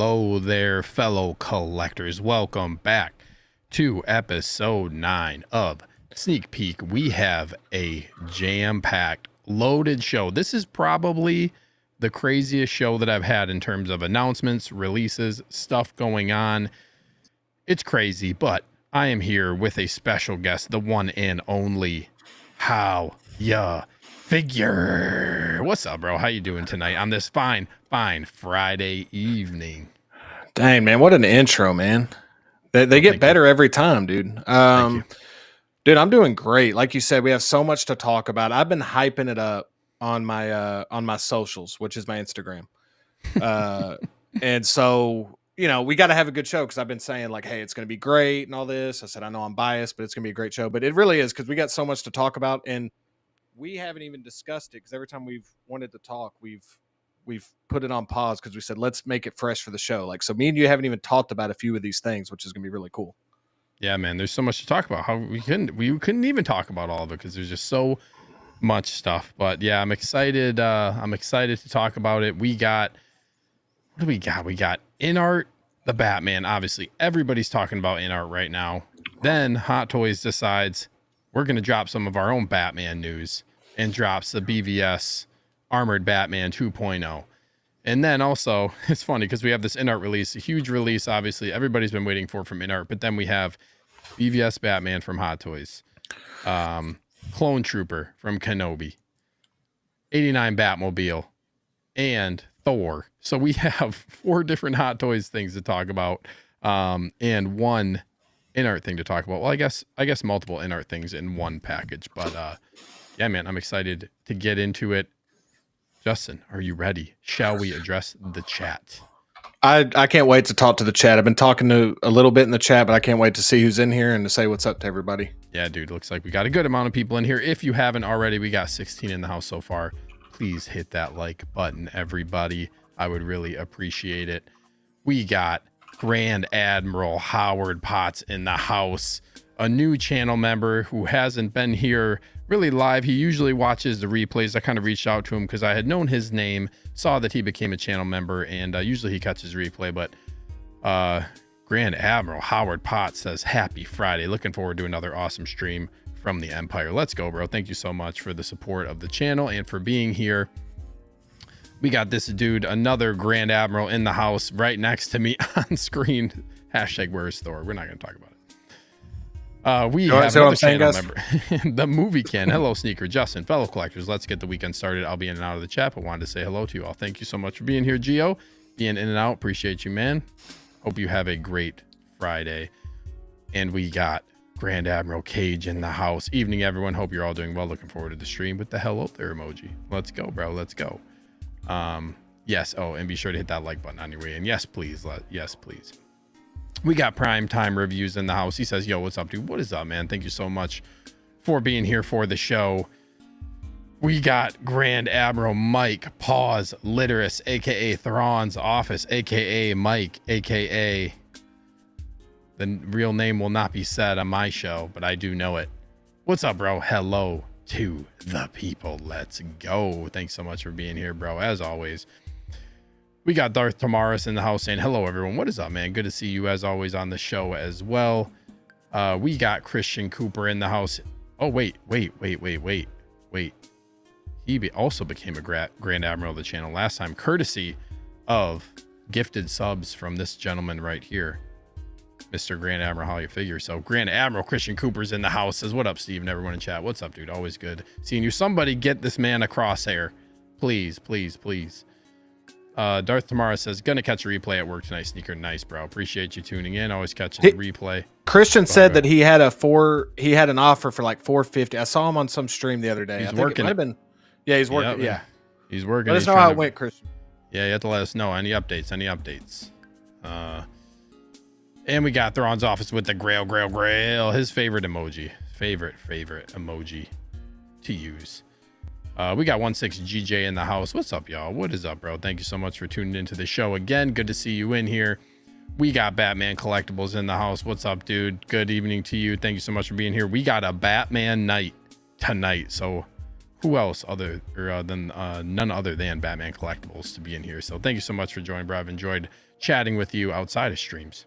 Hello there, fellow collectors. Welcome back to episode 9 of Sneak Peek. We have a jam-packed, loaded show. This is probably the craziest show that I've had in terms of announcements, releases, stuff going on. It's crazy, but I am here with a special guest, the one and only How Ya Figure. What's up, bro? How you doing tonight on this fine Friday evening? Dang, man, what an intro, man. They get better every time, dude. Dude, I'm doing great. Like you said, we have so much to talk about. I've been hyping it up on my socials, which is my Instagram. And so, you know, we got to have a good show because I've been saying like, hey, it's going to be great and all this. I said, I know I'm biased, but it's going to be a great show. But it really is because we got so much to talk about and we haven't even discussed it because every time we've wanted to talk, we've put it on pause because we said, let's make it fresh for the show. Like, so me and you haven't even talked about a few of these things, which is going to be really cool. Yeah, man, there's so much to talk about. How we couldn't even talk about all of it because there's just so much stuff. But yeah, I'm excited. I'm excited to talk about it. We got, what do we got? We got INART The Batman. Obviously, everybody's talking about INART right now. Then Hot Toys decides we're going to drop some of our own Batman news and drops the BVS Armored Batman 2.0. And then also, it's funny because we have this INART release, a huge release, obviously, everybody's been waiting for from INART. But then we have BVS Batman from Hot Toys, Clone Trooper from Kenobi, 89 Batmobile, and Thor. So we have 4 different Hot Toys things to talk about, and one INART thing to talk about. Well, I guess multiple INART things in one package. But yeah, man, I'm excited to get into it. Justin, are you ready? Shall we address the chat? I can't wait to talk to the chat. I've been talking to a little bit in the chat, but I can't wait to see who's in here and to say what's up to everybody. Yeah, dude, looks like we got a good amount of people in here. If you haven't already, we got 16 in the house so far. Please hit that like button, everybody. I would really appreciate it. We got Grand Admiral Howard Potts in the house, a new channel member who hasn't been here really live. He usually watches the replays. I kind of reached out to him because I had known his name, saw that he became a channel member, and usually he catches replay. But Grand Admiral Howard Potts says, happy Friday. Looking forward to another awesome stream from the Empire. Let's go, bro. Thank you so much for the support of the channel and for being here. We got this dude, another Grand Admiral in the house right next to me on screen. Hashtag where's Thor? We're not going to talk about it. We have another channel member, the Movie Can. Hello, Sneaker, Justin, fellow collectors. Let's get the weekend started. I'll be in and out of the chat, but wanted to say hello to you all. Thank you so much for being here, Gio. Being in and out. Appreciate you, man. Hope you have a great Friday. And we got Grand Admiral Cage in the house. Evening, everyone. Hope you're all doing well. Looking forward to the stream with the hello there emoji. Let's go, bro. Let's go. Yes. Oh, and be sure to hit that like button on your way. And yes, please. Yes, please. We got Prime Time Reviews in the house. He says, yo, what's up, dude? What is up, man? Thank you so much for being here for the show. We got Grand Admiral Mike Pause Literus, a.k.a. Thrawn's Office, a.k.a. Mike, a.k.a. The real name will not be said on my show, but I do know it. What's up, bro? Hello to the people. Let's go. Thanks so much for being here, bro. As always. We got Darth Tamaris in the house saying, hello, everyone. What is up, man? Good to see you, as always, on the show as well. We got Christian Cooper in the house. Oh, wait. He also became a Grand Admiral of the channel last time, courtesy of gifted subs from this gentleman right here, Mr. Grand Admiral How You Figure. So Grand Admiral Christian Cooper's in the house. Says, what up, Steve, and everyone in chat? What's up, dude? Always good seeing you. Somebody get this man a crosshair. Please, please, please. Darth Tamara says, gonna catch a replay at work tonight, Sneaker. Nice, bro. Appreciate you tuning in. Always catching the replay. Christian said that he had an offer for like $450. I saw him on some stream the other day. He's working. Yeah, he's working. Yeah, he's working. Let us know how it went, Christian. Yeah, you have to let us know any updates. And we got Thrawn's Office with the grail. His favorite emoji. Favorite emoji to use. We got 16GJ in the house. What's up, y'all? What is up, bro? Thank you so much for tuning into the show again. Good to see you in here. We got Batman Collectibles in the house. What's up, dude? Good evening to you. Thank you so much for being here. We got a Batman night tonight. So who else other than none other than Batman Collectibles to be in here. So thank you so much for joining, bro. I've enjoyed chatting with you outside of streams.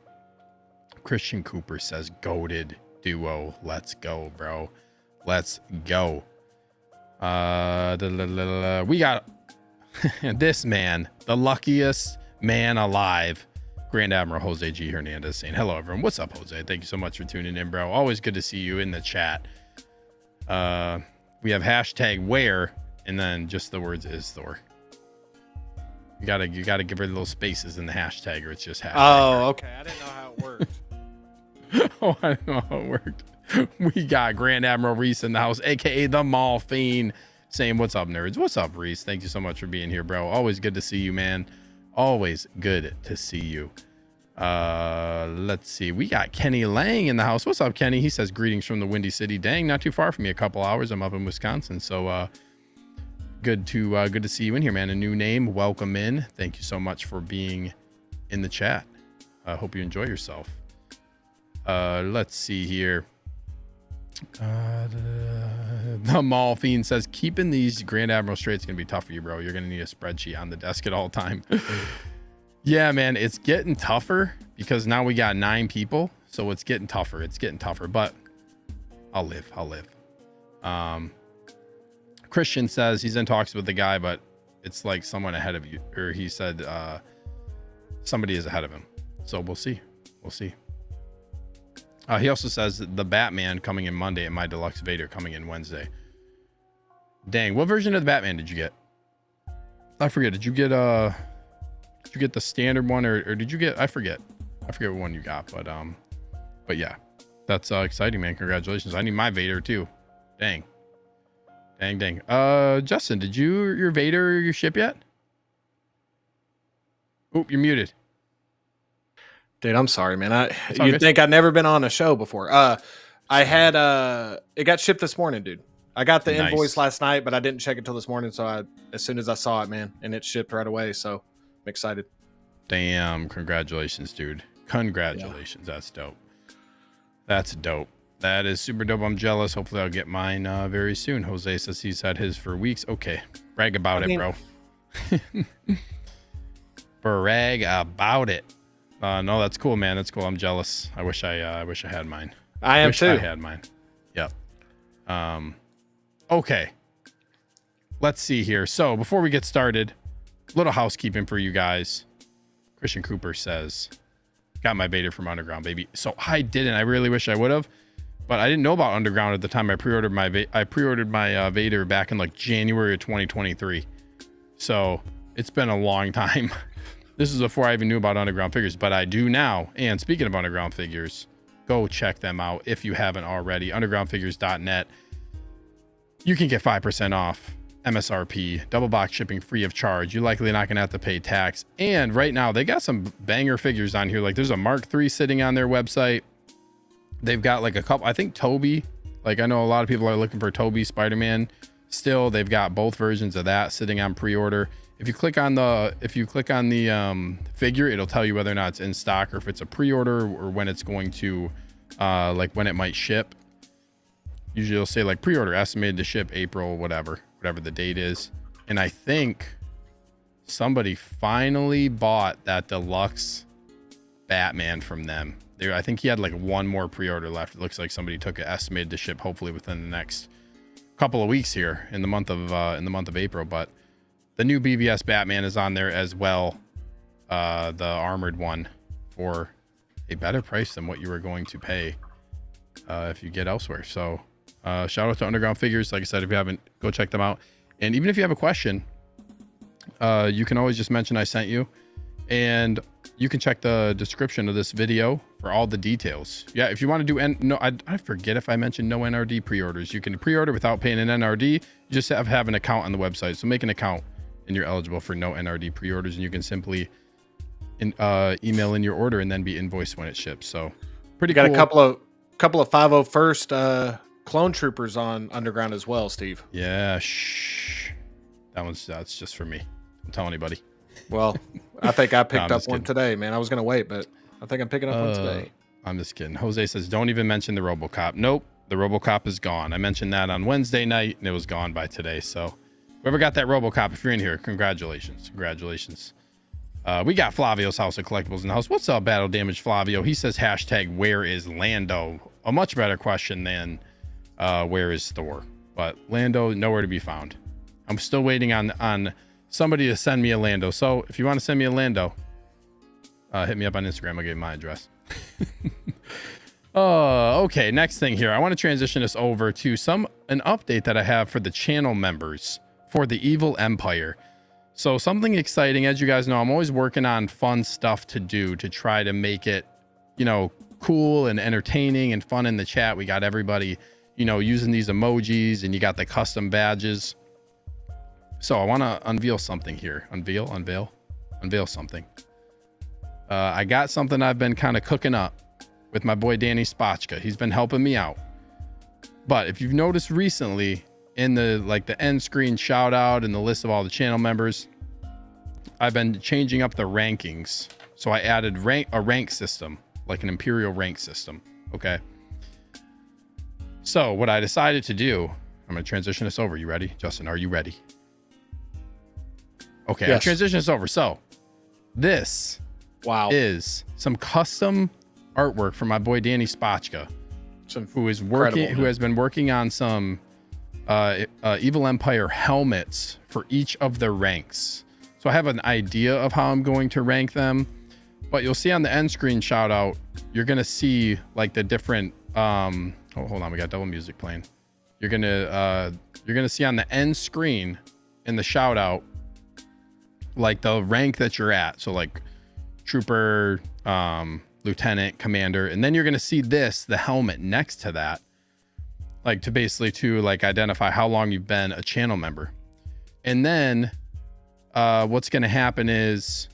Christian Cooper says, goated duo. Let's go, bro. Let's go. We got this man, the luckiest man alive. Grand Admiral Jose G. Hernandez saying, hello, everyone. What's up, Jose? Thank you so much for tuning in, bro. Always good to see you in the chat. We have hashtag where, and then just the words is Thor. You gotta give her little spaces in the hashtag, or it's just hashtag. Oh, okay. I didn't know how it worked. Oh, I don't know how it worked. We got Grand Admiral Reese in the house, aka the Mall Fiend, saying, what's up, nerds? What's up, Reese? Thank you so much for being here, bro. Always good to see you, man. Always good to see you. Let's see. We got Kenny Lang in the house. What's up, Kenny? He says, greetings from the Windy City. Dang, not too far from me. A couple hours. I'm up in Wisconsin. So good to see you in here, man. A new name. Welcome in. Thank you so much for being in the chat. I hope you enjoy yourself. Let's see here. The Mall Fiend says, keeping these Grand Admiral straight is gonna be tough for you, bro. You're gonna need a spreadsheet on the desk at all time. Yeah, man, it's getting tougher because now we got 9 people, so it's getting tougher. But I'll live. Christian says he's in talks with the guy, but it's like someone ahead of you, or he said somebody is ahead of him, so we'll see. He also says the Batman coming in Monday and my deluxe Vader coming in Wednesday. Dang, what version of the Batman did you get? I forget. Did you get the standard one, or did you get? I forget what one you got. But yeah, that's exciting, man. Congratulations. I need my Vader too. Dang. Justin, did your Vader ship yet? Oop, you're muted. Dude, I'm sorry, man. You'd think I'd never been on a show before. I had it got shipped this morning, dude. I got the invoice last night, but I didn't check it till this morning. So as soon as I saw it, man, and it shipped right away. So I'm excited. Damn, congratulations, dude. Congratulations. Yeah. That's dope. That is super dope. I'm jealous. Hopefully I'll get mine very soon. Jose says he's had his for weeks. Okay. Brag about it, bro. Brag about it. No, that's cool, man. That's cool. I'm jealous. I wish I had mine. I am too. I had mine. Yep. Okay. Let's see here. So before we get started, little housekeeping for you guys. Christian Cooper says, got my Vader from Underground, baby. So I didn't. I really wish I would have, but I didn't know about Underground at the time. I pre-ordered my Vader back in like January of 2023. So it's been a long time. This is before I even knew about Underground figures, but I do now. And speaking of Underground figures, go check them out if you haven't already. Undergroundfigures.net. You can get 5% off MSRP, double box shipping free of charge. You're likely not going to have to pay tax. And right now, they got some banger figures on here. Like there's a Mark III sitting on their website. They've got like a couple, I think Toby. Like I know a lot of people are looking for Toby Spider-Man. Still, they've got both versions of that sitting on pre-order. If you click on the figure, it'll tell you whether or not it's in stock or if it's a pre-order or when it's going to like when it might ship. Usually it'll say like pre-order estimated to ship April, whatever the date is. And I think somebody finally bought that deluxe Batman from them. I think he had like one more pre-order left. It looks like somebody took it estimated to ship hopefully within the next couple of weeks here in the month of April. But the new BVS Batman is on there as well. The armored one for a better price than what you were going to pay if you get elsewhere. So shout out to Underground Figures. Like I said, if you haven't, go check them out. And even if you have a question, you can always just mention I sent you. And you can check the description of this video for all the details. Yeah, if you want to do I forget if I mentioned no NRD pre-orders. You can pre-order without paying an NRD. You just have an account on the website. So make an account and you're eligible for no NRD pre-orders, and you can simply email in your order and then be invoiced when it ships. So pretty cool. Got a couple of 501st clone troopers on Underground as well, Steve. Yeah, shh. That's just for me. Don't tell anybody. Well, I think I picked up one today, man. I was gonna wait, but I think I'm picking up one today. I'm just kidding. Jose says, don't even mention the RoboCop. Nope. The RoboCop is gone. I mentioned that on Wednesday night, and it was gone by today. So whoever got that RoboCop, if you're in here, congratulations. Congratulations. We got Flavio's House of Collectibles in the house. What's up, Battle Damage Flavio? He says, hashtag, where is Lando? A much better question than where is Thor? But Lando, nowhere to be found. I'm still waiting on somebody to send me a Lando. So if you want to send me a Lando, hit me up on Instagram. I'll give you my address. Okay, next thing here. I want to transition us over to an update that I have for the channel members for the Evil Empire. So something exciting. As you guys know, I'm always working on fun stuff to do to try to make it, cool and entertaining and fun in the chat. We got everybody, using these emojis, and you got the custom badges. So I want to unveil something here. Unveil something. I got something I've been kind of cooking up with my boy Danny Spotchka. He's been helping me out. But if you've noticed recently in the end screen shout out and the list of all the channel members, I've been changing up the rankings. So I added a rank system, like an imperial rank system. Okay. So what I decided to do, I'm going to transition this over. You ready? Justin, are you ready? Okay. Yes. I transitioned this over. So this is some custom artwork from my boy Danny Spotchka, who has been working on some Evil Empire helmets for each of their ranks. So I have an idea of how I'm going to rank them, but you'll see on the end screen shout out, you're gonna see like the different hold on, we got double music playing. You're gonna see on the end screen in the shout out like the rank that you're at. So like trooper, lieutenant, commander, and then you're going to see the helmet next to that, like to identify how long you've been a channel member. And then what's going to happen is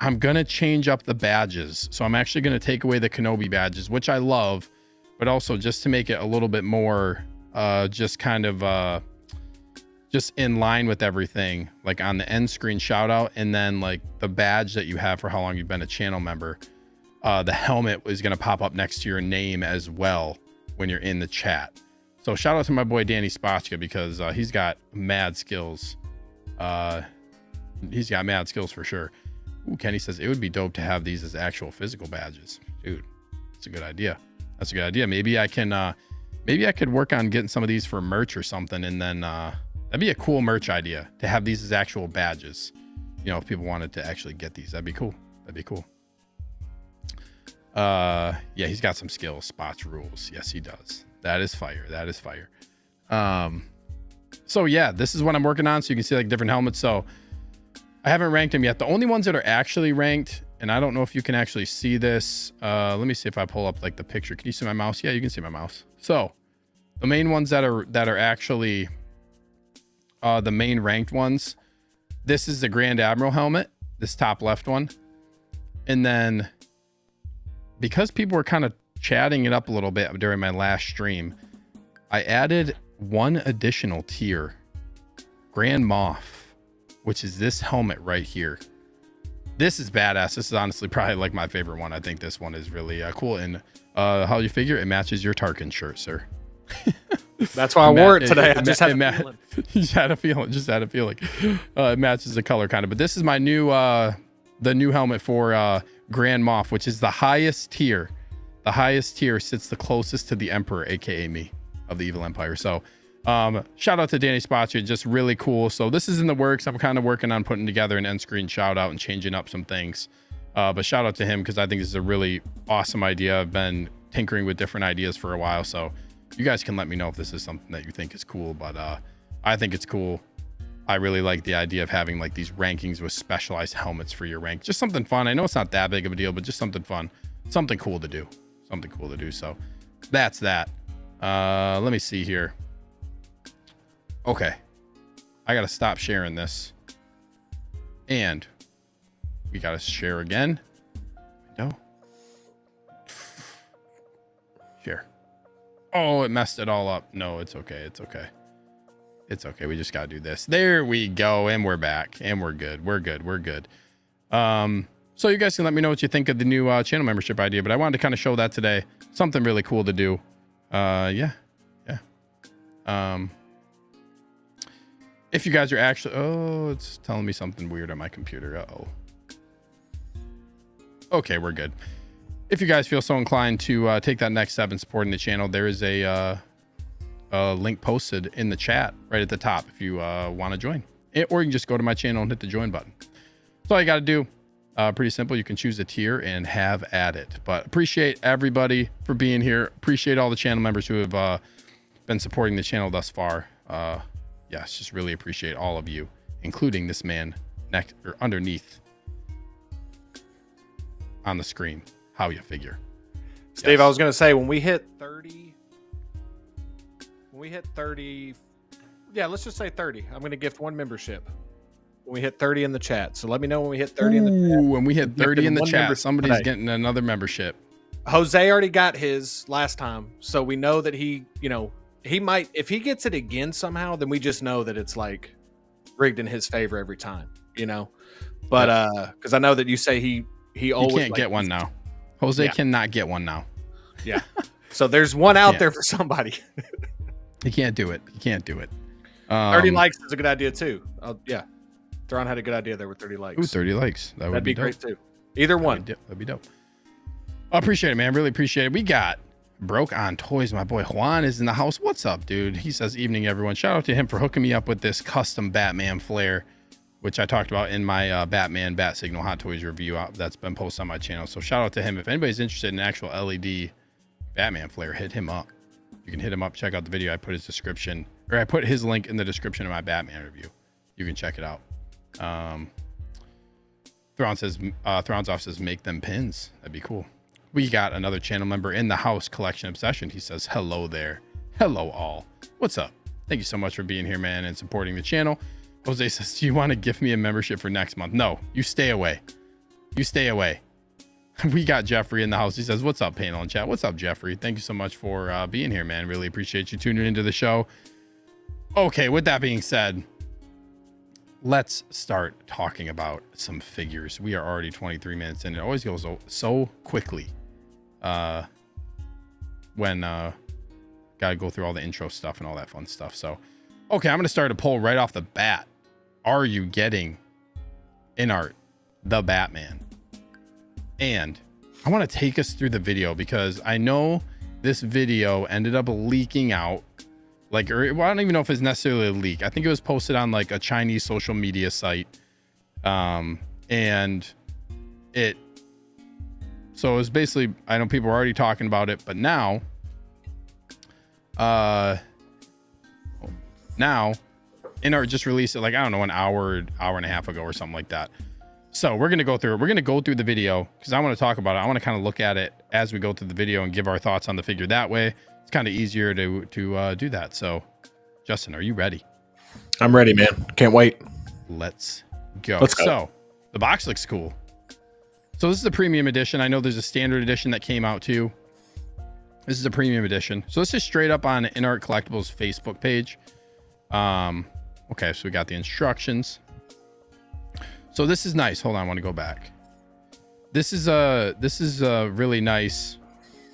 I'm going to change up the badges. So I'm actually going to take away the Kenobi badges, which I love, but also just to make it a little bit more just in line with everything, like on the end screen shout out, and then like the badge that you have for how long you've been a channel member. The helmet is going to pop up next to your name as well when you're in the chat. So shout out to my boy Danny Spotchka, because he's got mad skills. He's got mad skills for sure. Ooh, Kenny says it would be dope to have these as actual physical badges. Dude, that's a good idea. That's a good idea. Maybe I could work on getting some of these for merch or something, and then that'd be a cool merch idea to have these as actual badges. If people wanted to actually get these, that'd be cool. Yeah, he's got some skills. Spots rules. Yes, he does. That is fire. So yeah, this is what I'm working on. So you can see like different helmets. So I haven't ranked them yet. The only ones that are actually ranked, and I don't know if you can actually see this. Let me see if I pull up like the picture. Can you see my mouse? Yeah, you can see my mouse. So the main ones that are actually the main ranked ones. This is the Grand Admiral helmet, this top left one. And then because people were kind of chatting it up a little bit during my last stream, I added one additional tier, Grand Moff, which is this helmet right here. This is badass. This is honestly probably like my favorite one. I think this one is really cool. And how you figure it matches your Tarkin shirt, sir. That's why I wore it today. I just had a feeling. It matches the color kind of. But this is my new the new helmet for Grand Moff, which is the highest tier. The highest tier sits the closest to the Emperor, aka me, of the Evil Empire. So shout out to Danny Spotchka, just really cool. So this is in the works. I'm kind of working on putting together an end screen shout out and changing up some things. But shout out to him, because I think this is a really awesome idea. I've been tinkering with different ideas for a while, so you guys can let me know if this is something that you think is cool. But I think it's cool. I really like the idea of having like these rankings with specialized helmets for your rank. Just something fun. I know it's not that big of a deal, but just something fun, something cool to do. So that's that. Let me see here. Okay, I gotta stop sharing this, and we gotta share again. No, share. Oh, it messed it all up. No, it's okay. We just gotta do this. There we go, and we're back, and we're good. So you guys can let me know what you think of the new channel membership idea, but I wanted to kind of show that today. Something really cool to do. Yeah. If you guys are actually, it's telling me something weird on my computer. Uh-oh. Okay, we're good. If you guys feel so inclined to take that next step in supporting the channel, there is a link posted in the chat right at the top if you want to join. Or you can just go to my channel and hit the join button. That's all you got to do. Pretty simple. You can choose a tier and have at it. But appreciate everybody for being here. Appreciate all the channel members who have been supporting the channel thus far. Yes, just really appreciate all of you, including this man next or underneath on the screen. How you figure. Steve, yes. I was going to say, when we hit 30, yeah, let's just say 30. I'm going to gift one membership when we hit 30 in the chat. So let me know when we hit 30 in the chat. When we hit 30 in the chat, somebody's getting another membership. Jose already got his last time. So we know that he, he might, if he gets it again somehow, then we just know that it's like rigged in his favor every time, But because I know that you say he always can't get one now. Jose cannot get one now. Yeah. So there's one out there for somebody. He can't do it. 30 likes is a good idea too. Yeah. Theron had a good idea there with 30 likes. Ooh, 30 likes. That'd be great too. Either one. That'd be dope. I appreciate it, man. Really appreciate it. We got Broke on Toys. My boy Juan is in the house. What's up, dude? He says, evening, everyone. Shout out to him for hooking me up with this custom Batman flare, which I talked about in my Batman Bat Signal Hot Toys review that's been posted on my channel. So shout out to him. If anybody's interested in an actual LED Batman flare, hit him up. You can hit him up. Check out the video. I put his description, or I put his link in the description of my Batman review. You can check it out. Thron's off says, make them pins. That'd be cool. We got another channel member in the house, Collection Obsession. He says, hello there. Hello all. What's up? Thank you so much for being here, man, and supporting the channel. Jose says, do you want to gift me a membership for next month? No, you stay away. You stay away. We got Jeffrey in the house. He says, what's up, panel and chat? What's up, Jeffrey? Thank you so much for being here, man. Really appreciate you tuning into the show. Okay, with that being said, let's start talking about some figures. We are already 23 minutes in. It always goes so quickly when gotta go through all the intro stuff and all that fun stuff. So, okay, I'm going to start a poll right off the bat. Are you getting INART The Batman? And I want to take us through the video because I know this video ended up leaking out. I don't even know if it's necessarily a leak. I think it was posted on like a Chinese social media site. So it was basically, I know people were already talking about it, but now INART just released it like, I don't know, an hour and a half ago or something like that. So we're going to go through it. We're going to go through the video because I want to talk about it. I want to kind of look at it as we go through the video and give our thoughts on the figure that way. It's kind of easier to do that. So Justin, are you ready? I'm ready, man. Can't wait. Let's go. So the box looks cool. So this is a premium edition. I know there's a standard edition that came out too. This is a premium edition. So this is straight up on INART Collectibles Facebook page. Okay, so we got the instructions. So this is nice. Hold on, I want to go back. This is really nice.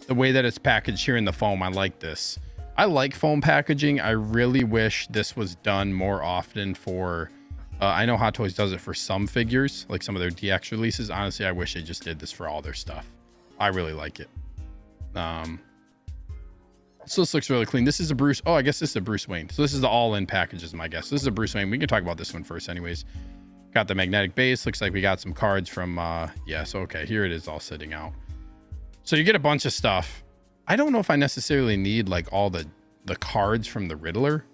The way that it's packaged here in the foam, I like this. I like foam packaging. I really wish this was done more often for, I know Hot Toys does it for some figures, like some of their DX releases. Honestly, I wish they just did this for all their stuff. I really like it. So this looks really clean. This is a Bruce. Oh, I guess this is a Bruce Wayne. So this is the all-in package is my guess. This is a Bruce Wayne. We can talk about this one first anyways. Got the magnetic base. Looks like we got some cards from, yeah, so okay, here it is all sitting out. So you get a bunch of stuff. I don't know if I necessarily need like all the cards from the Riddler.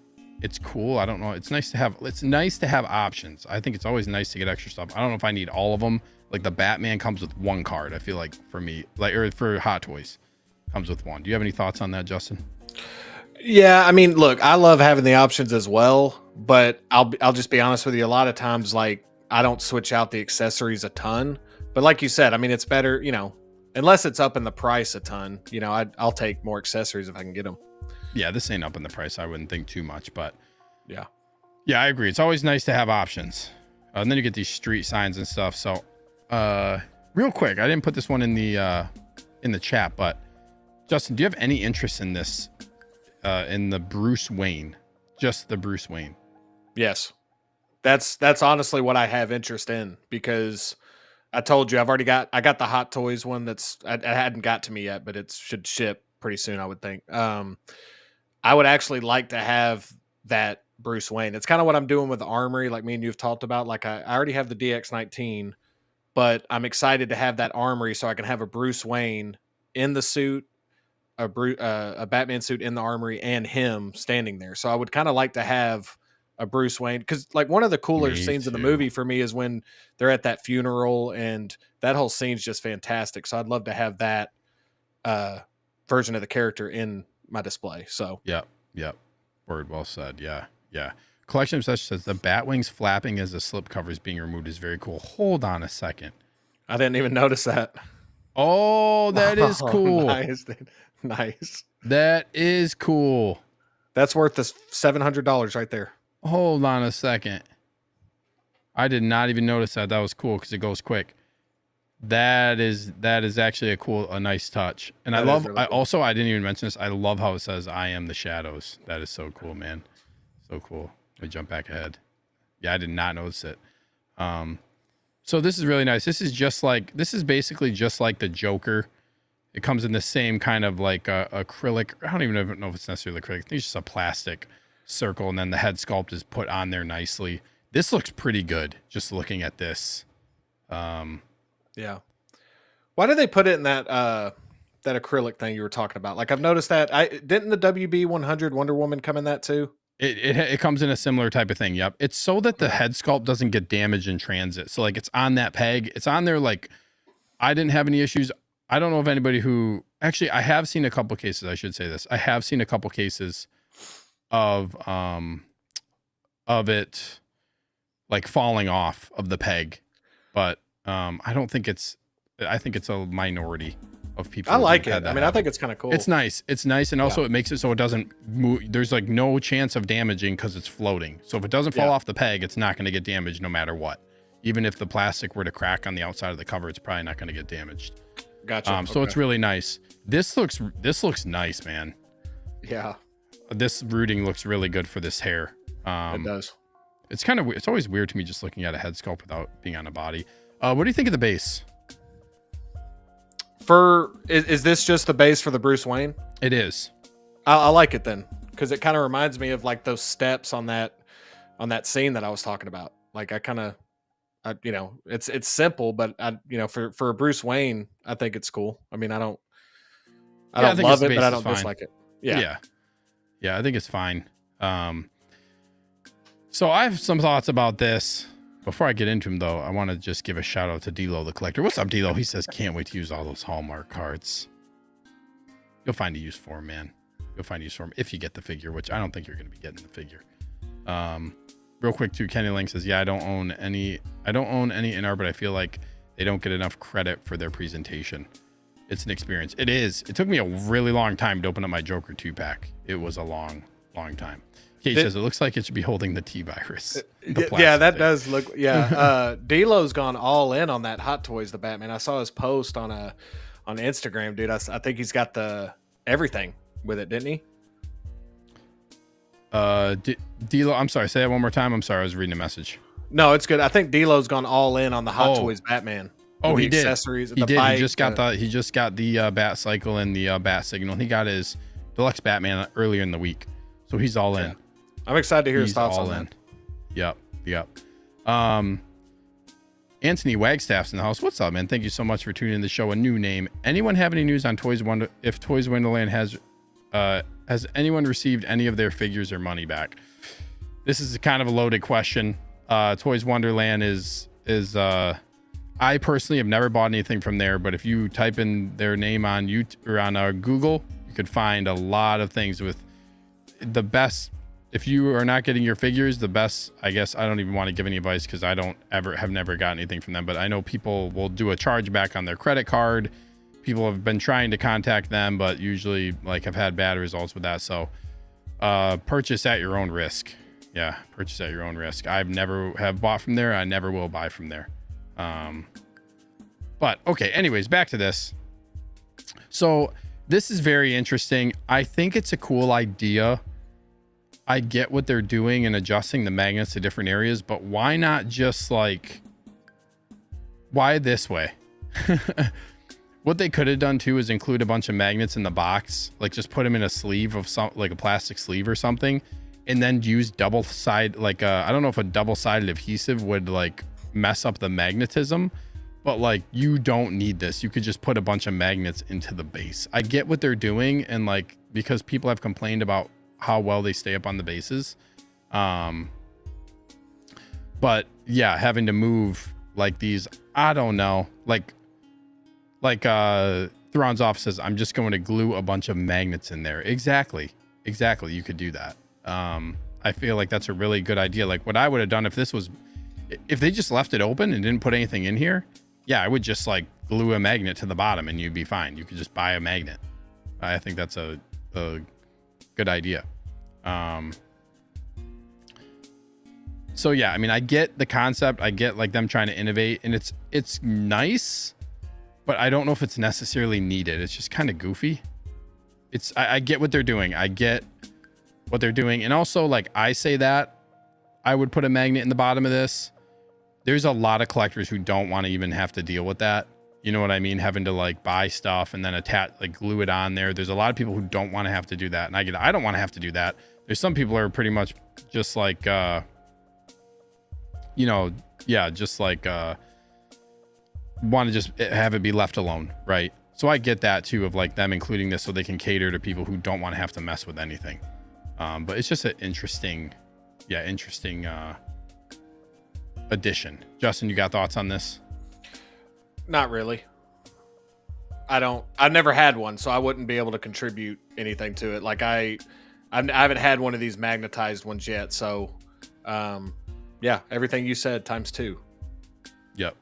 It's cool. I don't know. It's nice to have options. I think it's always nice to get extra stuff. I don't know if I need all of them. Like the Batman comes with one card. I feel like for me, or for Hot Toys comes with one. Do you have any thoughts on that, Justin? Yeah, I mean, look, I love having the options as well, but I'll just be honest with you. A lot of times, like, I don't switch out the accessories a ton, but like you said, I mean, it's better, unless it's up in the price a ton, I'll take more accessories if I can get them. Yeah, this ain't up in the price. I wouldn't think too much, but yeah, I agree. It's always nice to have options. And then you get these street signs and stuff. So, real quick, I didn't put this one in the chat, but Justin, do you have any interest in this? In the Bruce Wayne, just the Bruce Wayne? Yes, that's honestly what I have interest in, because I told you I got the Hot Toys one that's I hadn't got to me yet, but it should ship pretty soon, I would think. I would actually like to have that Bruce Wayne. It's kind of what I'm doing with the Armory, like me and you've talked about. Like I already have the DX19, but I'm excited to have that Armory so I can have a Bruce Wayne in the suit, a Batman suit in the Armory, and him standing there. So I would kind of like to have a Bruce Wayne, because like one of the cooler scenes in the movie for me is when they're at that funeral, and that whole scene's just fantastic. So I'd love to have that version of the character in my display. So yep. Word well said. Yeah. Collection Obsession says the Batwings flapping as the slipcover is being removed is very cool. Hold on a second. I didn't even notice that. Oh, that is cool. Nice, dude. Nice. That is cool. That's worth this $700 right there. Hold on a second. I did not even notice that. That was cool because it goes quick. That is actually a nice touch. And that I love, really cool. I didn't even mention this. I love how it says, "I am the shadows." That is so cool, man. So cool. Let me jump back ahead. Yeah, I did not notice it. So this is really nice. This is basically just like the Joker. It comes in the same kind of like acrylic. I don't even know if it's necessarily acrylic. I think it's just a plastic circle, and then the head sculpt is put on there nicely. This looks pretty good just looking at this. Yeah. Why did they put it in that that acrylic thing you were talking about? Like I've noticed that. Didn't the WB 100 Wonder Woman come in that too? It comes in a similar type of thing. Yep. It's so that the head sculpt doesn't get damaged in transit. So like it's on that peg. It's on there. Like I didn't have any issues. I don't know if anybody who actually, I have seen a couple cases. I should say this. I have seen a couple cases of it like falling off of the peg, but I don't think I think it's a minority of people. I like it. I mean, I think it's kind of cool. It's nice. And also it makes it so it doesn't move. There's like no chance of damaging because it's floating. So if it doesn't fall off the peg, it's not going to get damaged no matter what. Even if the plastic were to crack on the outside of the cover, it's probably not going to get damaged. Gotcha. So it's really nice. This looks nice, man. Yeah. This rooting looks really good for this hair. It does. It's always weird to me just looking at a head sculpt without being on a body. What do you think of the base? Is this just the base for the Bruce Wayne? It is. I like it then, because it kind of reminds me of like those steps on that scene that I was talking about. Like it's simple, but for a Bruce Wayne, I think it's cool. I mean, I don't love it, but I don't dislike it. Yeah. I think it's fine. So I have some thoughts about this. Before I get into them, though, I want to just give a shout out to D-Lo the collector. What's up, D-Lo? He says, can't wait to use all those Hallmark cards. You'll find a use for them, man. You'll find a use for them if you get the figure, which I don't think you're going to be getting the figure. Real quick, too, Kenny Lang says, yeah, I don't own any INART, but I feel like they don't get enough credit for their presentation. It's an experience. It is. It took me a really long time to open up my Joker 2-pack. It was a long time. Kate says it looks like it should be holding the T-Virus. Yeah, that does look. Yeah, D-Lo's gone all in on that Hot Toys the Batman. I saw his post on Instagram, dude. I think he's got the everything with it, didn't he? D-Lo, I'm sorry. Say that one more time. I'm sorry. I was reading a message. No, it's good. I think D-Lo's gone all in on the Hot Toys Batman. Oh, he did. Accessories. He did. Bike, he just got the Bat Cycle and the Bat Signal. He got his Deluxe Batman earlier in the week, so he's all in. I'm excited to hear his thoughts on that. Yep. Anthony Wagstaff's in the house. What's up, man? Thank you so much for tuning in the show. A new name. Anyone have any news on if Toys Wonderland has anyone received any of their figures or money back? This is kind of a loaded question. Toys Wonderland is I personally have never bought anything from there, but if you type in their name on YouTube or on Google, you could find a lot of things with the best. If you are not getting your figures, the best, I guess, I don't even want to give any advice because I have never gotten anything from them, but I know people will do a chargeback on their credit card. People have been trying to contact them, but usually have had bad results with that. So purchase at your own risk. Yeah, purchase at your own risk. I've never have bought from there. I never will buy from there. But okay, anyways, back to this. So This is very interesting. I think it's a cool idea. I get what they're doing and adjusting the magnets to different areas, but why not just like, why this way? What they could have done too is include a bunch of magnets in the box, like just put them in a sleeve of some, like a plastic sleeve or something, and then use double side, like I don't know if a double-sided adhesive would like mess up the magnetism, but like you don't need this. You could just put a bunch of magnets into the base. I get what they're doing, and like because people have complained about how well they stay up on the bases, but yeah, having to move like these, I don't know, like Thrawn's office says, I'm just going to glue a bunch of magnets in there. Exactly, you could do that. I feel like that's a really good idea. Like what I would have done if they just left it open and didn't put anything in here, yeah, I would just like glue a magnet to the bottom and you'd be fine. You could just buy a magnet. I think that's a good idea. So yeah, I mean, I get the concept. I get like them trying to innovate, and it's nice, but I don't know if it's necessarily needed. It's just kind of goofy. I get what they're doing. I get what they're doing. And also, like I say that I would put a magnet in the bottom of this. There's a lot of collectors who don't want to even have to deal with that. You know what I mean? Having to like buy stuff and then attach, like glue it on there. There's a lot of people who don't want to have to do that. And I don't want to have to do that. There's some people who are pretty much just like, you know, yeah, just like, want to just have it be left alone. Right. So I get that too, of like them including this so they can cater to people who don't want to have to mess with anything. But it's just an interesting addition. Justin, you got thoughts on this? Not really. I've never had one, so I wouldn't be able to contribute anything to it. Like I haven't had one of these magnetized ones yet. So, yeah, everything you said times 2. Yep.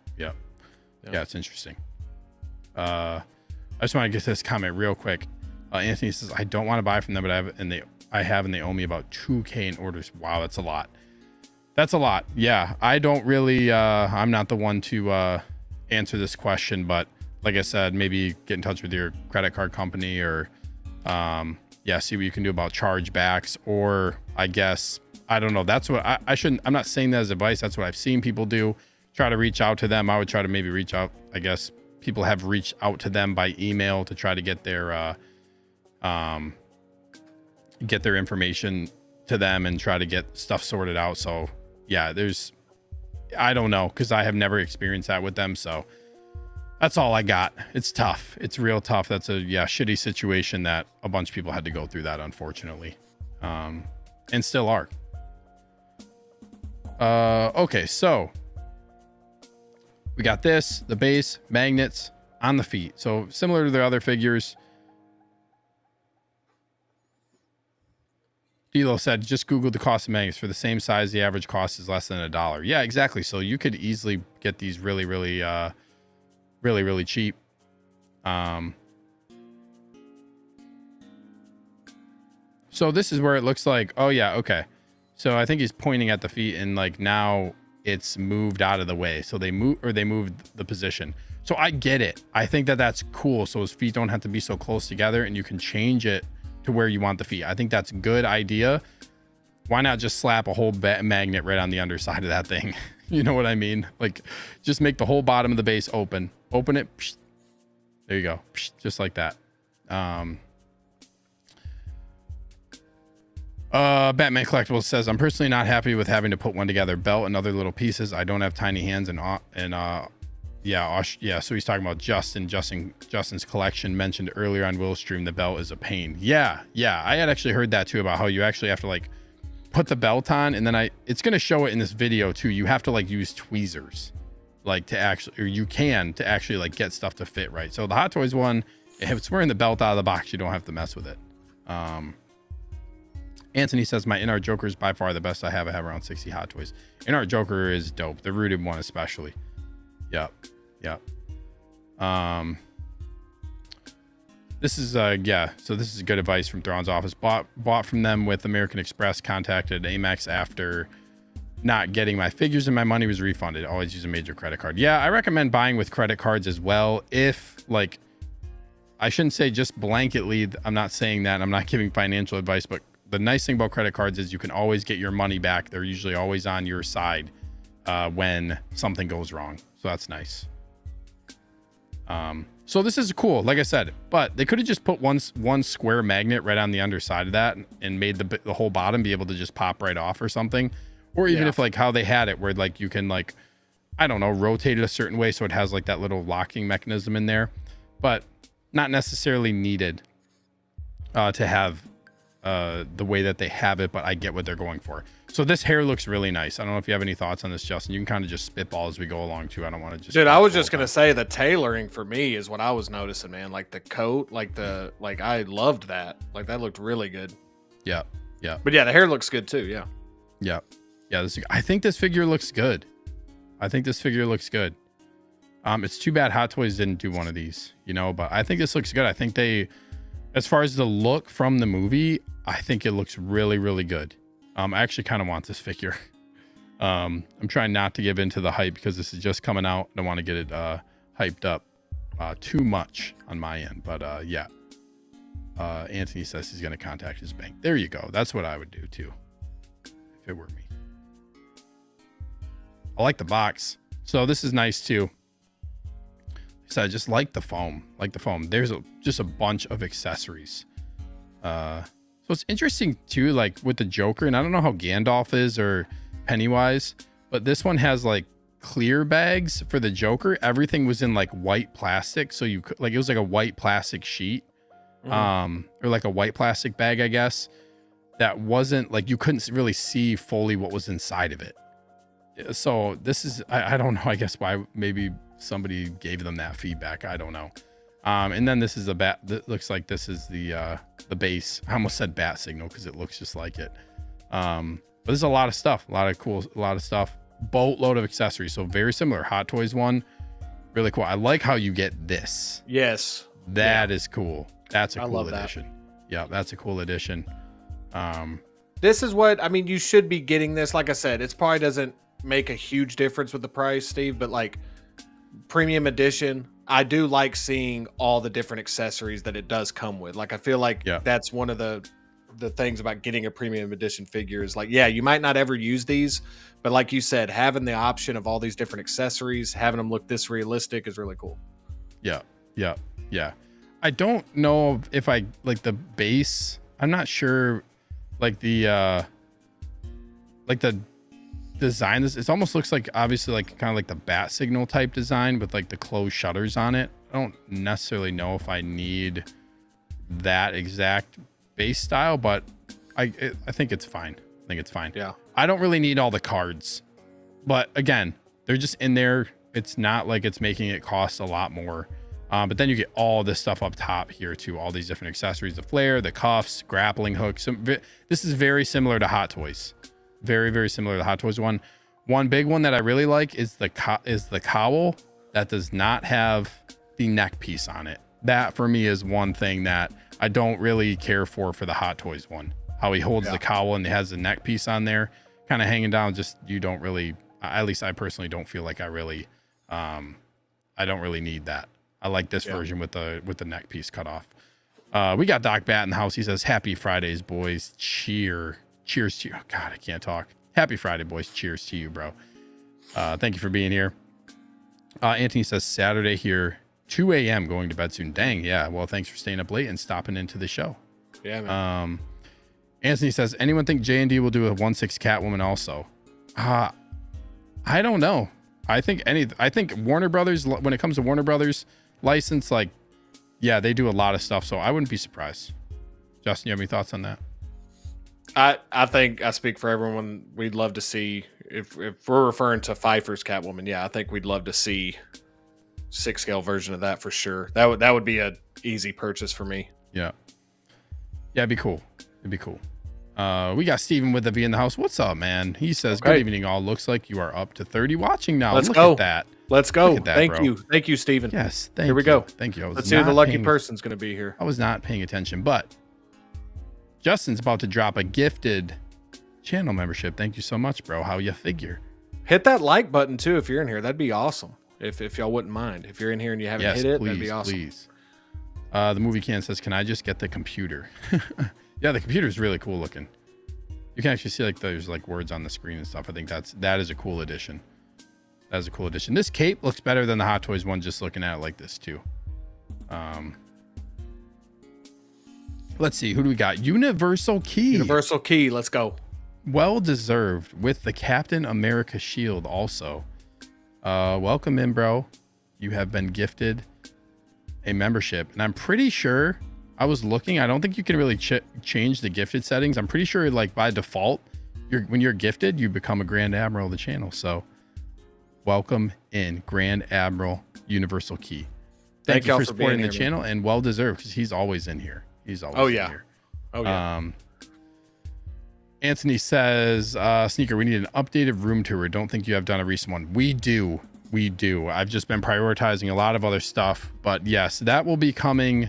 Yeah, it's interesting. I just want to get this comment real quick. Anthony says, I don't want to buy from them, but I have and they owe me about 2K in orders. Wow, that's a lot. That's a lot. Yeah, I don't really, I'm not the one to answer this question, but like I said, maybe get in touch with your credit card company or, yeah, see what you can do about chargebacks, or I guess, I don't know. That's what I shouldn't, I'm not saying that as advice. That's what I've seen people do. Try to reach out to them. I would try to maybe reach out. I guess people have reached out to them by email to try to get their, information to them and try to get stuff sorted out. So yeah, I don't know, because I have never experienced that with them. So that's all I got. It's tough. It's real tough. That's a shitty situation that a bunch of people had to go through that, unfortunately, and still are. Okay, so we got the base, magnets on the feet. So similar to the other figures. Dilo said, just Google the cost of magnets. For the same size, the average cost is less than $1. Yeah, exactly. So you could easily get these really, really, really cheap. So this is where it looks like, oh yeah, okay. So I think he's pointing at the feet, and like now it's moved out of the way. So they moved the position. So I get it. I think that's cool. So his feet don't have to be so close together, and you can change it to where you want the feet. I think that's a good idea. Why not just slap a whole magnet right on the underside of that thing? You know what I mean? Like, just make the whole bottom of the base open it. Psh, there you go. Psh, just like that. Batman Collectibles says, I'm personally not happy with having to put one together. Belt and other little pieces. I don't have tiny hands, yeah, so he's talking about Justin's collection mentioned earlier on Will's stream. The belt is a pain. Yeah, I had actually heard that too, about how you actually have to like put the belt on, and then it's going to show it in this video too. You have to like use tweezers, like to actually like get stuff to fit right. So the Hot Toys one, if it's wearing the belt out of the box, you don't have to mess with it. Anthony says, my INART Joker is by far the best I have. I have around 60 Hot Toys. INART Joker is dope. The rooted one especially. Yep. This is so this is good advice from Thrawn's office. Bought from them with American Express. Contacted Amex after not getting my figures, and my money was refunded. Always use a major credit card. Yeah, I recommend buying with credit cards as well. If like I shouldn't say just blanketly. I'm not saying that. I'm not giving financial advice, but the nice thing about credit cards is you can always get your money back. They're usually always on your side when something goes wrong. So that's nice. So this is cool, like I said, but they could have just put one square magnet right on the underside of that and made the whole bottom be able to just pop right off or something. Or even if like how they had it where like you can like, I don't know, rotate it a certain way so it has like that little locking mechanism in there, but not necessarily needed to have the way that they have it, but I get what they're going for. So this hair looks really nice. I don't know if you have any thoughts on this, Justin. You can kind of just spitball as we go along too. I don't want to just. Dude, I was just gonna say the tailoring for me is what I was noticing, man. Like the coat, like I loved that. Like that looked really good. Yeah. But yeah, the hair looks good too. Yeah. I think this figure looks good. It's too bad Hot Toys didn't do one of these, but I think this looks good. I think as far as the look from the movie, I think it looks really, really good. I actually kind of want this figure. I'm trying not to give into the hype because this is just coming out. I don't want to get it hyped up too much on my end. But yeah, Anthony says he's going to contact his bank. There you go. That's what I would do too if it were me. I like the box. So this is nice too. So I just like the foam. There's just a bunch of accessories. So it's interesting too, like with the Joker, and I don't know how Gandalf is or Pennywise, but this one has like clear bags for the Joker. Everything was in like white plastic, so you could like it was like a white plastic sheet, or like a white plastic bag, I guess. That wasn't like you couldn't really see fully what was inside of it. So this is I don't know. I guess why maybe somebody gave them that feedback. I don't know. And then this is a bat. That looks like this is the base. I almost said bat signal because it looks just like it. But there's a lot of stuff, a lot of stuff. Boatload of accessories. So very similar. Hot Toys one, really cool. I like how you get this. Yes, that is cool. That's a cool addition. Yeah, that's a cool addition. This is what I mean. You should be getting this. Like I said, it probably doesn't make a huge difference with the price, Steve, but like premium edition, I do like seeing all the different accessories that it does come with. Like I feel like that's one of the things about getting a premium edition figure is like, yeah, you might not ever use these, but like you said, having the option of all these different accessories, having them look this realistic is really cool. Yeah. I don't know if I like the base. I'm not sure like the design. It almost looks like obviously like kind of like the bat signal type design with like the closed shutters on it. I don't necessarily know if I need that exact base style, but I think it's fine. Yeah. I don't really need all the cards, but again, they're just in there. It's not like it's making it cost a lot more. But then you get all this stuff up top here too. All these different accessories, the flare, the cuffs, grappling hooks. This is very similar to Hot Toys. Very, very similar to the Hot Toys one. One big one that I really like is the cowl that does not have the neck piece on it. That for me is one thing that I don't really care for the Hot Toys one. How he holds the cowl and it has the neck piece on there, kind of hanging down. Just you don't really, at least I personally don't feel like I don't really need that. I like this version with the neck piece cut off. We got Doc Bat in the house. He says, "Happy Fridays, boys. Cheers to you." Oh, God, I can't talk. Happy Friday, boys. Cheers to you, bro. Thank you for being here. Anthony says Saturday here, 2 a.m. going to bed soon. Dang, yeah. Well, thanks for staying up late and stopping into the show. Yeah, man. Anthony says, anyone think J&D will do a 1/6 Catwoman also? I don't know. I think Warner Brothers, when it comes to Warner Brothers license, like, yeah, they do a lot of stuff. So I wouldn't be surprised. Justin, you have any thoughts on that? I think I speak for everyone. We'd love to see if we're referring to Pfeiffer's Catwoman. Yeah, I think we'd love to see 6-scale version of that for sure. That would be a easy purchase for me. Yeah, it'd be cool. We got Steven with the V in the house. What's up, man? He says, "Good evening, all. Looks like you are up to 30 watching now." Let's go. At that. Let's go. Look at that, Thank you, Steven. Yes, here we go. Thank you. Let's see who the lucky person's going to be here. I was not paying attention, but Justin's about to drop a gifted channel membership. Thank you so much, bro. How you figure? Hit that like button too if you're in here. That'd be awesome. If y'all wouldn't mind. If you're in here and you haven't hit it, that'd be awesome. Please. The movie can says, can I just get the computer? Yeah, the computer is really cool looking. You can actually see like there's like words on the screen and stuff. I think that is a cool addition. That is a cool addition. This cape looks better than the Hot Toys one, just looking at it like this too. Let's see, who do we got? Universal Key. Universal Key, let's go. Well deserved with the Captain America shield also. Welcome in, bro. You have been gifted a membership, and I'm pretty sure, I was looking, I don't think you can really change the gifted settings. I'm pretty sure like by default, when you're gifted, you become a Grand Admiral of the channel. So welcome in, Grand Admiral Universal Key. Thank you for supporting the channel, and well deserved, because he's always in here. He's always in here. Oh yeah. Anthony says, Sneaker, we need an updated room tour. Don't think you have done a recent one. We do. I've just been prioritizing a lot of other stuff, but yes, that will be coming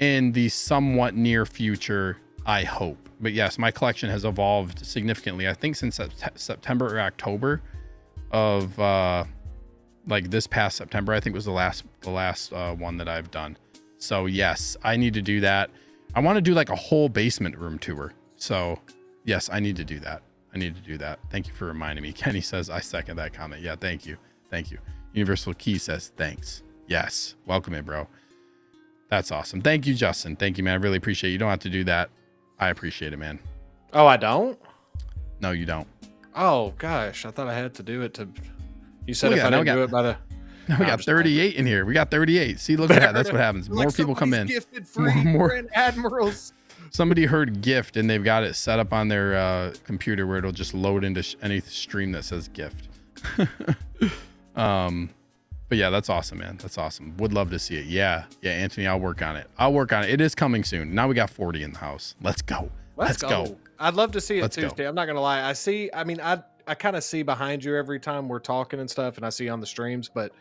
in the somewhat near future, I hope. But yes, my collection has evolved significantly. I think since September or October of like this past September, I think was the last one that I've done. So yes, I need to do that. I want to do like a whole basement room tour. So yes, I need to do that. Thank you for reminding me. Kenny says, I second that comment. Yeah, thank you. Universal Key says, thanks. Yes, welcome in, bro. That's awesome. Thank you, Justin. Thank you, man. I really appreciate it. You don't have to do that. I appreciate it, man. Oh, I don't? No, you don't. Oh, gosh. I thought I had to do it to... You said if I didn't do it by the... No, we got 38 in here. We got 38. See, look at that. That's what happens. More people come in. Gifted free Grand Admirals. Somebody heard gift and they've got it set up on their computer where it'll just load into any stream that says gift. But yeah, that's awesome, man. That's awesome. Would love to see it. Yeah, Anthony, I'll work on it. It is coming soon. Now we got 40 in the house. Let's go. Let's go. I'd love to see it Tuesday. I'm not gonna lie. I kind of see behind you every time we're talking and stuff, and I see on the streams, but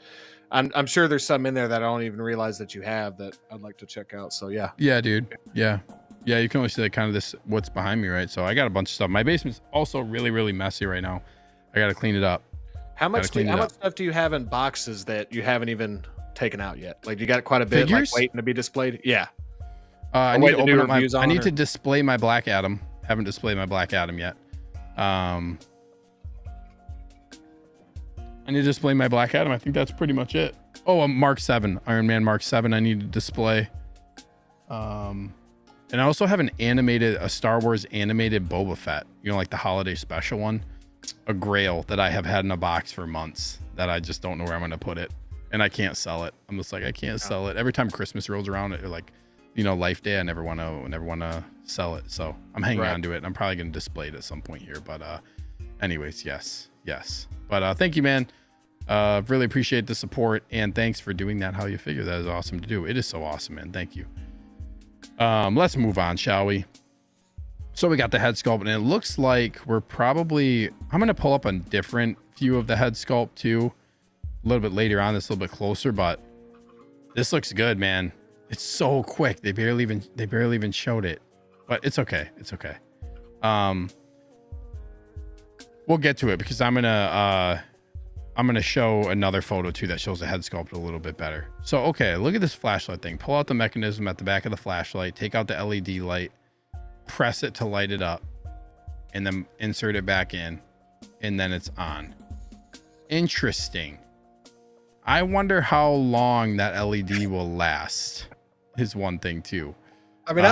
I'm sure there's some in there that I don't even realize that you have that I'd like to check out. So yeah. Yeah, dude. Yeah, you can only see like kind of this what's behind me, right? So I got a bunch of stuff. My basement's also really, really messy right now. I got to clean it up. How much stuff do you have in boxes that you haven't even taken out yet? Like you got quite a bit like waiting to be displayed. Yeah. I need to open up I need to display my Black Adam. Haven't displayed my Black Adam yet. I need to display my Black Adam. I think that's pretty much it. Oh, a Mark 7, Iron Man Mark 7. I need to display. And I also have a Star Wars animated Boba Fett. You know, like the holiday special one. A Grail that I have had in a box for months that I just don't know where I'm going to put it. And I can't sell it. I'm just like, I can't sell it. Every time Christmas rolls around, or like, you know, Life Day, I never want to sell it. So I'm hanging on to it. I'm probably going to display it at some point here. But anyways, yes. But thank you, man. Really appreciate the support. And thanks for doing that how you figure. That is awesome to do. It is so awesome, man. Thank you. Let's move on, shall we? So we got the head sculpt, and it looks like I'm going to pull up a different view of the head sculpt too, a little bit later on, this a little bit closer, but this looks good, man. It's so quick. They barely even showed it, but it's okay. We'll get to it because I'm going to show another photo too that shows the head sculpt a little bit better. So, okay, look at this flashlight thing. Pull out the mechanism at the back of the flashlight, take out the LED light, press it to light it up, and then insert it back in, and then it's on. Interesting. I wonder how long that LED will last is one thing too. I mean,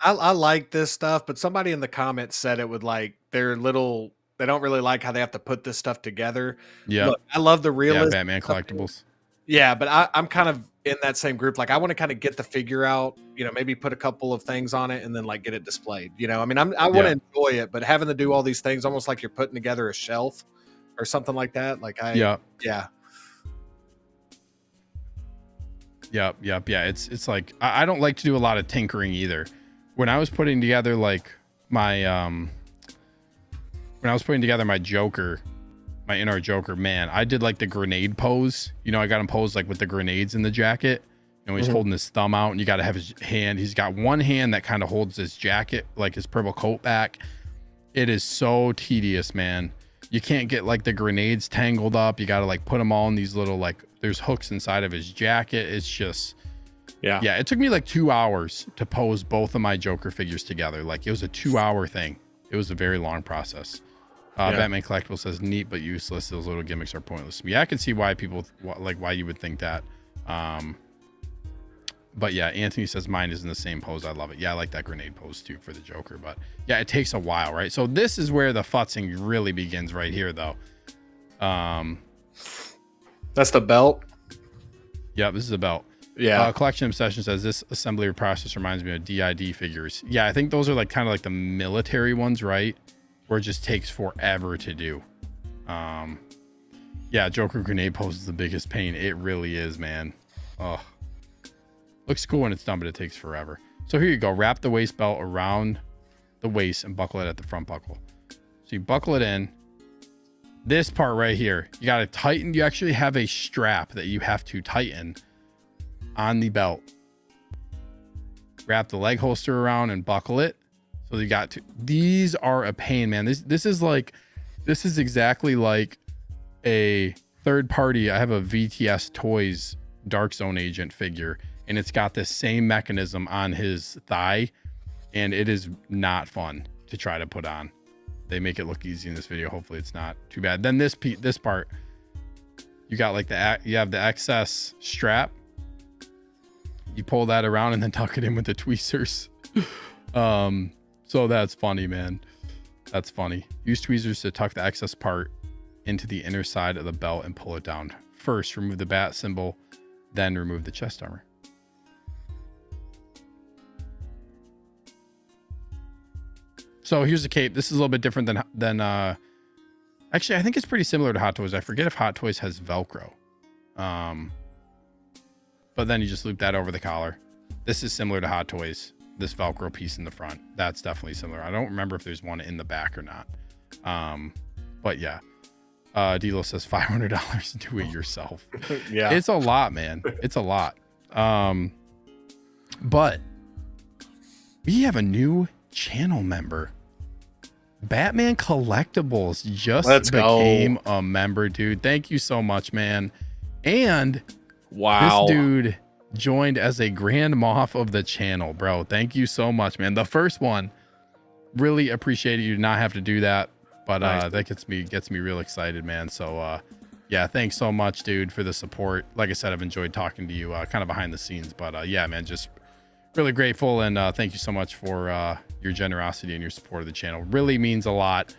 I like this stuff, but somebody in the comments said it would like they don't really like how they have to put this stuff together. Yeah. I love the realism. Yeah, Batman collectibles. Yeah, but I'm kind of in that same group. Like I want to kind of get the figure out, you know, maybe put a couple of things on it and then like get it displayed. You know, I mean, I want to enjoy it, but having to do all these things almost like you're putting together a shelf or something like that. Like Yeah. It's like I don't like to do a lot of tinkering either. When I was putting together like my my Joker, my INART Joker, man, I did like the grenade pose. You know, I got him posed like with the grenades in the jacket. You know, he's holding his thumb out, and you got to have his hand. He's got one hand that kind of holds his jacket, like his purple coat back. It is so tedious, man. You can't get like the grenades tangled up. You got to like put them all in these little like there's hooks inside of his jacket. It's just Yeah, it took me like 2 hours to pose both of my Joker figures together. Like it was a 2-hour thing. It was a very long process. Batman Collectible says neat but useless. Those little gimmicks are pointless to me. I can see why people why you would think that. But yeah, Anthony says mine is in the same pose. I love it. Yeah, I like that grenade pose too for the Joker. But yeah, it takes a while, right? So this is where the futzing really begins right here, though. That's the belt. Yeah, this is a belt. Yeah. Collection Obsession says this assembly process reminds me of DID figures. Yeah, I think those are like kind of like the military ones, right? Where it just takes forever to do. Yeah, Joker grenade pose is the biggest pain. It really is, man. Oh, looks cool when it's done, but it takes forever. So here you go. Wrap the waist belt around the waist and buckle it at the front buckle. So you buckle it in. This part right here, you got to tighten. You actually have a strap that you have to tighten on the belt. Wrap the leg holster around and buckle it. So you got to, these are a pain, man. This is exactly like a third party. I have a VTS Toys Dark Zone Agent figure, and it's got this same mechanism on his thigh, and it is not fun to try to put on. They make it look easy in this video. Hopefully it's not too bad. Then this part, you got like you have the excess strap. You pull that around and then tuck it in with the tweezers. So that's funny, man. That's funny. Use tweezers to tuck the excess part into the inner side of the belt and pull it down. First, remove the bat symbol, then remove the chest armor. So here's the cape. This is a little bit different than actually, I think it's pretty similar to Hot Toys. I forget if Hot Toys has Velcro. But then you just loop that over the collar. This is similar to Hot Toys. This Velcro piece in the front, that's definitely similar. I don't remember if there's one in the back or not. But yeah. Dilo says $500 to do it yourself. Yeah. It's a lot, man. It's a lot. But we have a new channel member. Batman Collectibles just became a member, dude. Thank you so much, man. And wow, this dude joined as a Grand Moff of the channel, bro. Thank you so much, man. The first one, really appreciate it. You do not have to do that, but nice. That gets me real excited, man. So yeah, thanks so much, dude, for the support. Like I said, I've enjoyed talking to you kind of behind the scenes, but yeah, man, just really grateful, and thank you so much for your generosity and your support of the channel. Really means a lot.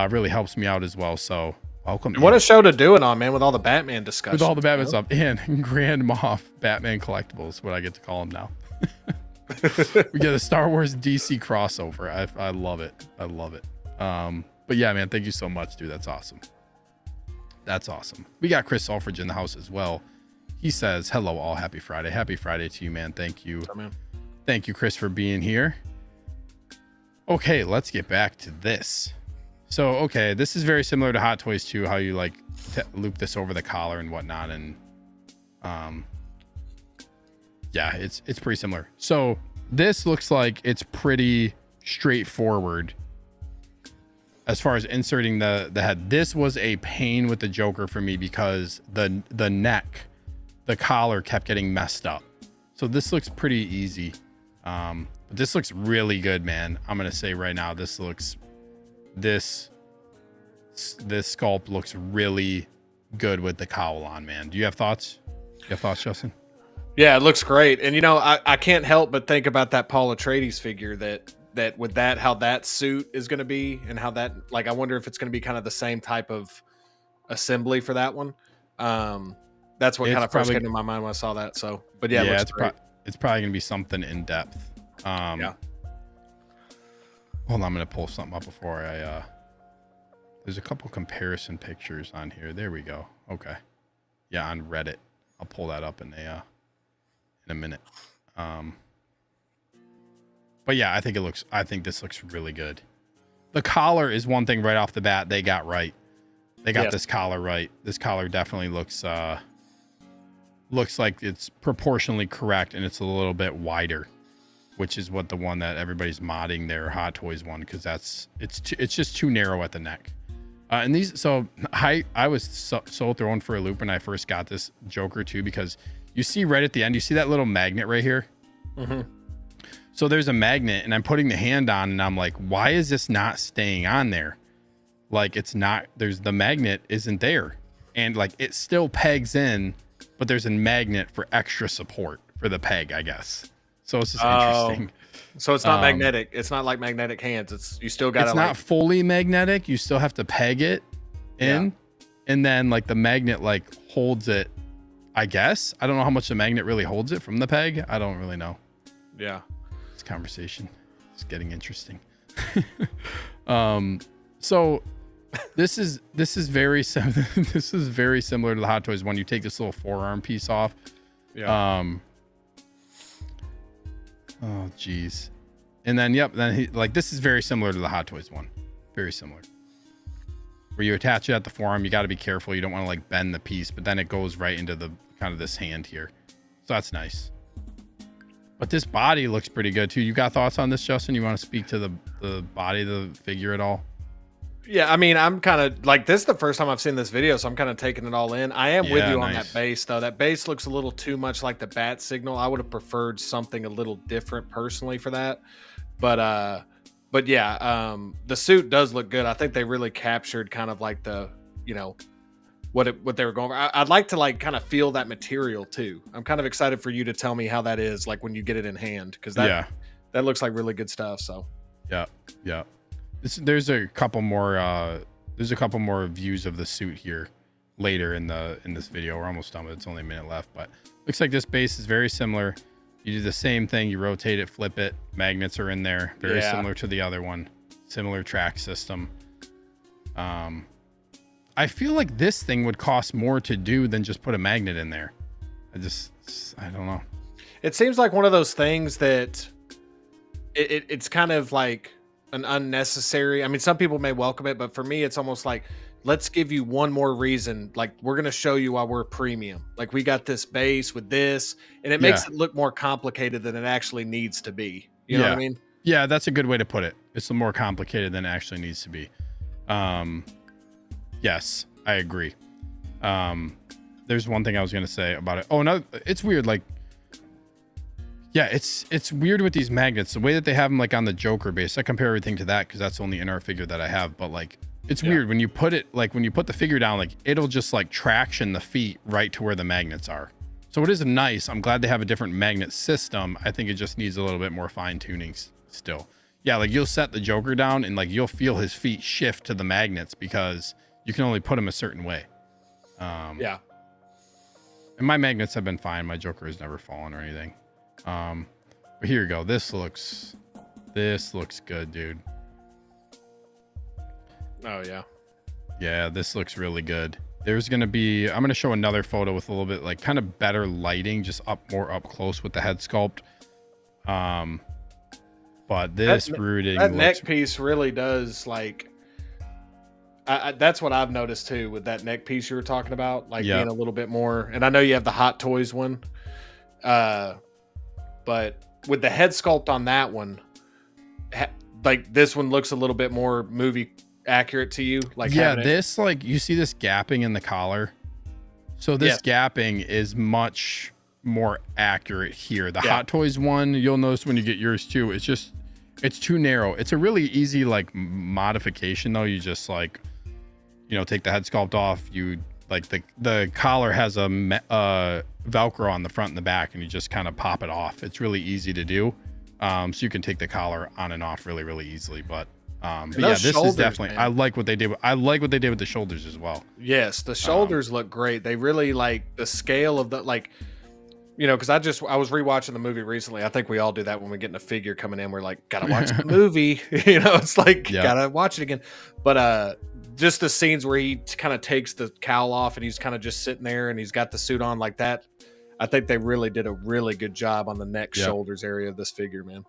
Really helps me out as well. So welcome. What a show to do it on, man, with all the Batman discussion. With all the Batman stuff. And Grand Moff Batman Collectibles, what I get to call him now. We get a Star Wars DC crossover. I love it. I love it. But yeah, man, thank you so much, dude. That's awesome. That's awesome. We got Chris Alfridge in the house as well. He says, hello all, happy Friday. Happy Friday to you, man. Thank you. What's up, man? Thank you, Chris, for being here. Okay, let's get back to this. So, okay, this is very similar to Hot Toys too, how you like loop this over the collar and whatnot. And yeah, it's pretty similar. So this looks like it's pretty straightforward as far as inserting the head. This was a pain with the Joker for me because the neck, the collar kept getting messed up. So this looks pretty easy. But this looks really good, man. I'm gonna say right now, this sculpt looks really good with the cowl on, man. Do you have thoughts? Justin? Yeah, it looks great. And you know, I can't help but think about that Paul Atreides figure that with that, how that suit is going to be, and how that, like, I wonder if it's going to be kind of the same type of assembly for that one. That's what kind of first came to my mind when I saw that. So, but yeah, it's probably going to be something in depth. Yeah. Hold on, I'm going to pull something up before I, there's a couple comparison pictures on here. There we go. Okay. Yeah. On Reddit. I'll pull that up in a minute. But yeah, I think this looks really good. The collar is one thing right off the bat they got right. They got this collar right. This collar definitely looks like it's proportionally correct, and it's a little bit wider, which is what the one that everybody's modding their Hot Toys one, because it's just too narrow at the neck. And these, so I was so thrown for a loop when I first got this Joker too, because you see right at the end, you see that little magnet right here? So there's a magnet, and I'm putting the hand on, and I'm like, why is this not staying on there? Like, it's not, the magnet isn't there. And like, it still pegs in, but there's a magnet for extra support for the peg, I guess. So it's just interesting. So it's not magnetic. It's not like magnetic hands. It's, you still got to, it's not fully magnetic. You still have to peg it in, and then like the magnet like holds it, I guess. I don't know how much the magnet really holds it from the peg. I don't really know. Yeah. This conversation is getting interesting. So this is very this is very similar to the Hot Toys one. You take this little forearm piece off. Yeah. Oh geez. And then like this is very similar to the Hot Toys one. Very similar. Where you attach it at the forearm, you got to be careful. You don't want to like bend the piece, but then it goes right into the kind of this hand here. So that's nice. But this body looks pretty good too. You got thoughts on this, Justin? You want to speak to the body of the figure at all? Yeah, I mean, I'm kind of like, this is the first time I've seen this video, so I'm kind of taking it all in. I am with you on that base, though. That base looks a little too much like the bat signal. I would have preferred something a little different personally for that. But yeah, the suit does look good. I think they really captured kind of like the, you know, what they were going for. I'd like to like kind of feel that material too. I'm kind of excited for you to tell me how that is, like when you get it in hand, because that looks like really good stuff. So yeah. There's a couple more views of the suit here later in this video. We're almost done with it. It's only a minute left, but looks like this base is very similar. You do the same thing. You rotate it, flip it. Magnets are in there. Very similar to the other one. Similar track system. I feel like this thing would cost more to do than just put a magnet in there. I don't know. It seems like one of those things that it's kind of like an unnecessary. I mean, some people may welcome it, but for me, it's almost like, let's give you one more reason. Like, we're going to show you why we're premium. Like, we got this base with this, and it makes it look more complicated than it actually needs to be. You know what I mean? Yeah, that's a good way to put it. It's more complicated than it actually needs to be. Yes, I agree. There's one thing I was going to say about it. Oh, no, it's weird. Like, yeah, it's weird with these magnets. The way that they have them, like on the Joker base, I compare everything to that because that's the only INART figure that I have. But like, it's weird when you put it, like when you put the figure down, like it'll just like traction the feet right to where the magnets are. So it is nice. I'm glad they have a different magnet system. I think it just needs a little bit more fine tuning still. Yeah, like you'll set the Joker down and like you'll feel his feet shift to the magnets because you can only put him a certain way. Yeah. And my magnets have been fine. My Joker has never fallen or anything. But here you go. This looks good, dude. Oh yeah. Yeah, this looks really good. There's going to be, I'm going to show another photo with a little bit like kind of better lighting, just more up close with the head sculpt. But this brooding, that neck piece really does like, that's what I've noticed too with that neck piece you were talking about, like being a little bit more. And I know you have the Hot Toys one, but with the head sculpt on that one, like this one looks a little bit more movie accurate to you. Like this, like you see this gapping in the collar. So this gapping is much more accurate here. The Hot Toys one, you'll notice when you get yours too, it's too narrow. It's a really easy like modification though. You just like, you know, take the head sculpt off. You like the collar has a Velcro on the front and the back, and you just kind of pop it off. It's really easy to do. So you can take the collar on and off really, really easily. But yeah, this is definitely, man. I like what they did. I like what they did with the shoulders as well. Yes, the shoulders look great. They really like the scale of the, like, you know, because I was rewatching the movie recently. I think we all do that when we get in a figure coming in. We're like, gotta watch the movie. You know, it's like gotta watch it again. But just the scenes where he kind of takes the cowl off and he's kind of just sitting there and he's got the suit on like that. I think they really did a really good job on the neck, shoulders area of this figure, man.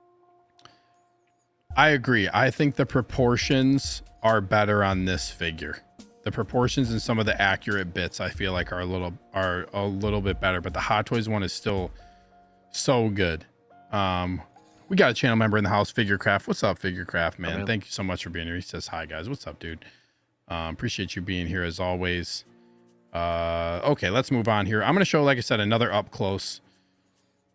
I agree. I think the proportions are better on this figure. The proportions and some of the accurate bits I feel like are a little bit better, but the Hot Toys one is still so good. We got a channel member in the house, Figurecraft. What's up, Figurecraft, man? Thank you so much for being here. He says hi, guys. What's up, dude? Appreciate you being here as always. Okay, let's move on here. I'm going to show, like I said, another up close.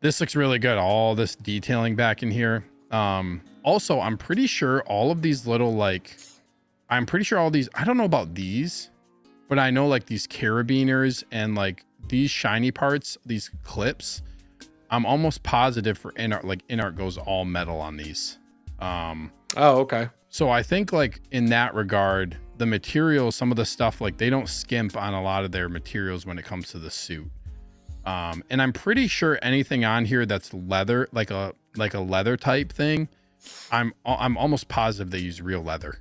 This looks really good. All this detailing back in here. Also, I'm pretty sure all of these little, like, I'm pretty sure all these, I don't know about these, but I know like these carabiners and like these shiny parts, these clips, I'm almost positive for INART, like INART goes all metal on these. Oh, okay. So I think like in that regard, the material, some of the stuff, like they don't skimp on a lot of their materials when it comes to the suit. And I'm pretty sure anything on here that's leather, like a leather type thing, I'm almost positive they use real leather.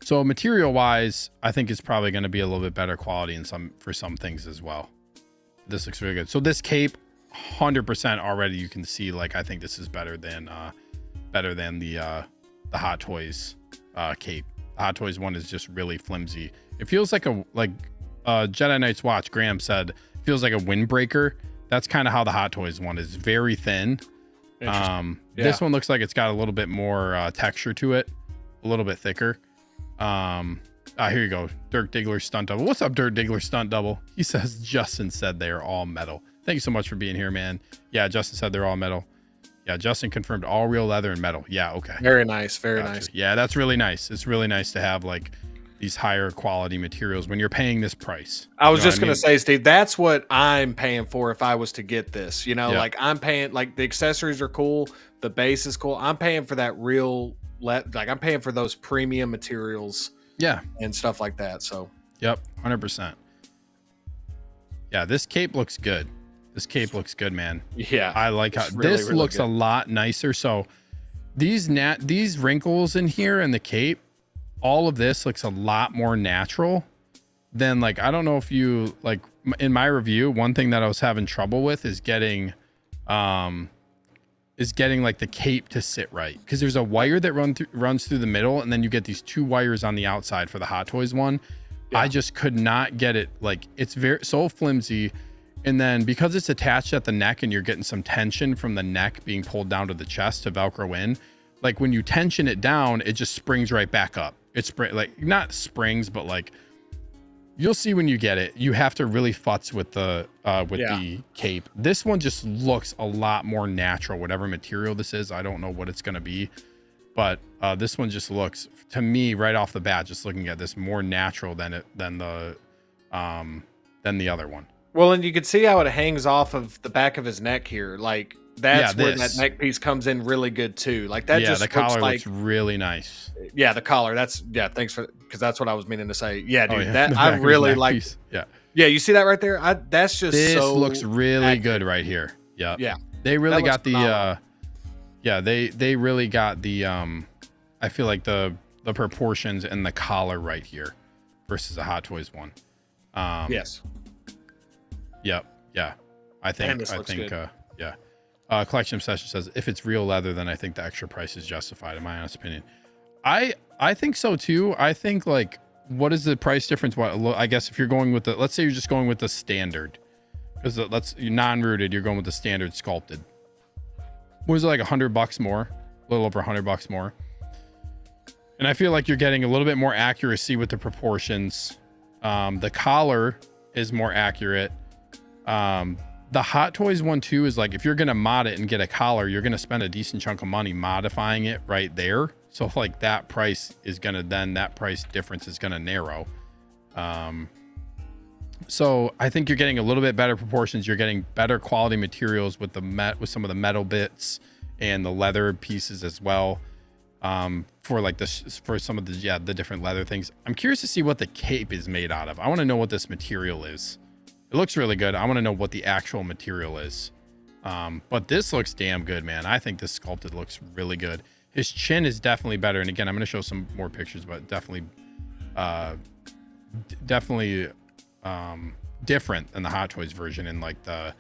So material wise, I think it's probably going to be a little bit better quality for some things as well. This looks really good. So this cape, 100% already you can see, like, I think this is better than the Hot Toys cape. The Hot Toys one is just really flimsy. It feels like Jedi Knight's watch, Graham said, feels like a windbreaker. That's kind of how the Hot Toys one is, very thin. This one looks like it's got a little bit more texture to it, a little bit thicker. Here you go, Dirk Diggler stunt double. What's up, Dirk Diggler stunt double? He says Justin said they are all metal. Thank you so much for being here, man. Yeah, Justin said they're all metal. Yeah, Justin confirmed all real leather and metal. Yeah, okay. Very nice, very nice. Yeah, that's really nice. It's really nice to have like these higher quality materials when you're paying this price. I was just gonna say, Steve, that's what I'm paying for if I was to get this. You know, like I'm paying, like the accessories are cool, the base is cool. I'm paying for that real, like I'm paying for those premium materials. Yeah, and stuff like that. So, yep, 100%. Yeah, this cape looks good. This cape looks good, man. Yeah, I like how this looks a lot nicer. So these wrinkles in here and the cape, all of this looks a lot more natural than, like, I don't know if you, like, in my review, one thing that I was having trouble with is getting like the cape to sit right, because there's a wire that runs through the middle, and then you get these two wires on the outside for the Hot Toys one. I just could not get it. Like, it's so flimsy, and then because it's attached at the neck and you're getting some tension from the neck being pulled down to the chest to Velcro in, like when you tension it down, it just springs right back up. It's like not springs, but like you'll see when you get it, you have to really futz with the cape. This one just looks a lot more natural, whatever material this is. I don't know what it's going to be, but this one just looks, to me, right off the bat, just looking at this, more natural than the other one. Well, and you can see how it hangs off of the back of his neck here. Like that's where that neck piece comes in really good too. Like that just the collar looks really nice. Yeah, the collar. Thanks for, because that's what I was meaning to say. Yeah, dude, that I really like. Piece. Yeah, you see that right there? That's just this looks really accurate. Good right here. Yeah, yeah. They really got the they really got the I feel like the proportions and the collar right here versus a Hot Toys one. Yes. Yep. Yeah. I think Collection Obsession says if it's real leather, then I think the extra price is justified, in my honest opinion. I think so too. I think, like, what is the price difference? What, I guess if you're going with let's say you're just going with the standard, because you're non-rooted, you're going with the standard sculpted. Was it like $100 more? A little over $100 more. And I feel like you're getting a little bit more accuracy with the proportions. The collar is more accurate. The Hot Toys one too is like, if you're gonna mod it and get a collar, you're gonna spend a decent chunk of money modifying it right there. So like that price difference is gonna narrow. So I think you're getting a little bit better proportions. You're getting better quality materials with with some of the metal bits and the leather pieces as well. For some of the different leather things. I'm curious to see what the cape is made out of. I want to know what this material is. It looks really good. I want to know what the actual material is. But this looks damn good, man. I think this sculpted looks really good. His chin is definitely better. And again, I'm going to show some more pictures, but definitely different than the Hot Toys version, in like the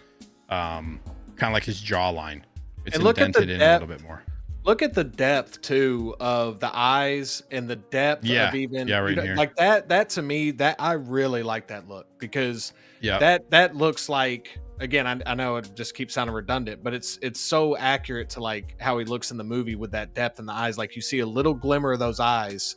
kind of like his jawline. It's indented in a little bit more. Look at the depth too of the eyes, and the depth of even here. Like that to me, that I really like that look, because that looks like, again, I know it just keeps sounding redundant, but it's so accurate to like how he looks in the movie with that depth in the eyes. Like you see a little glimmer of those eyes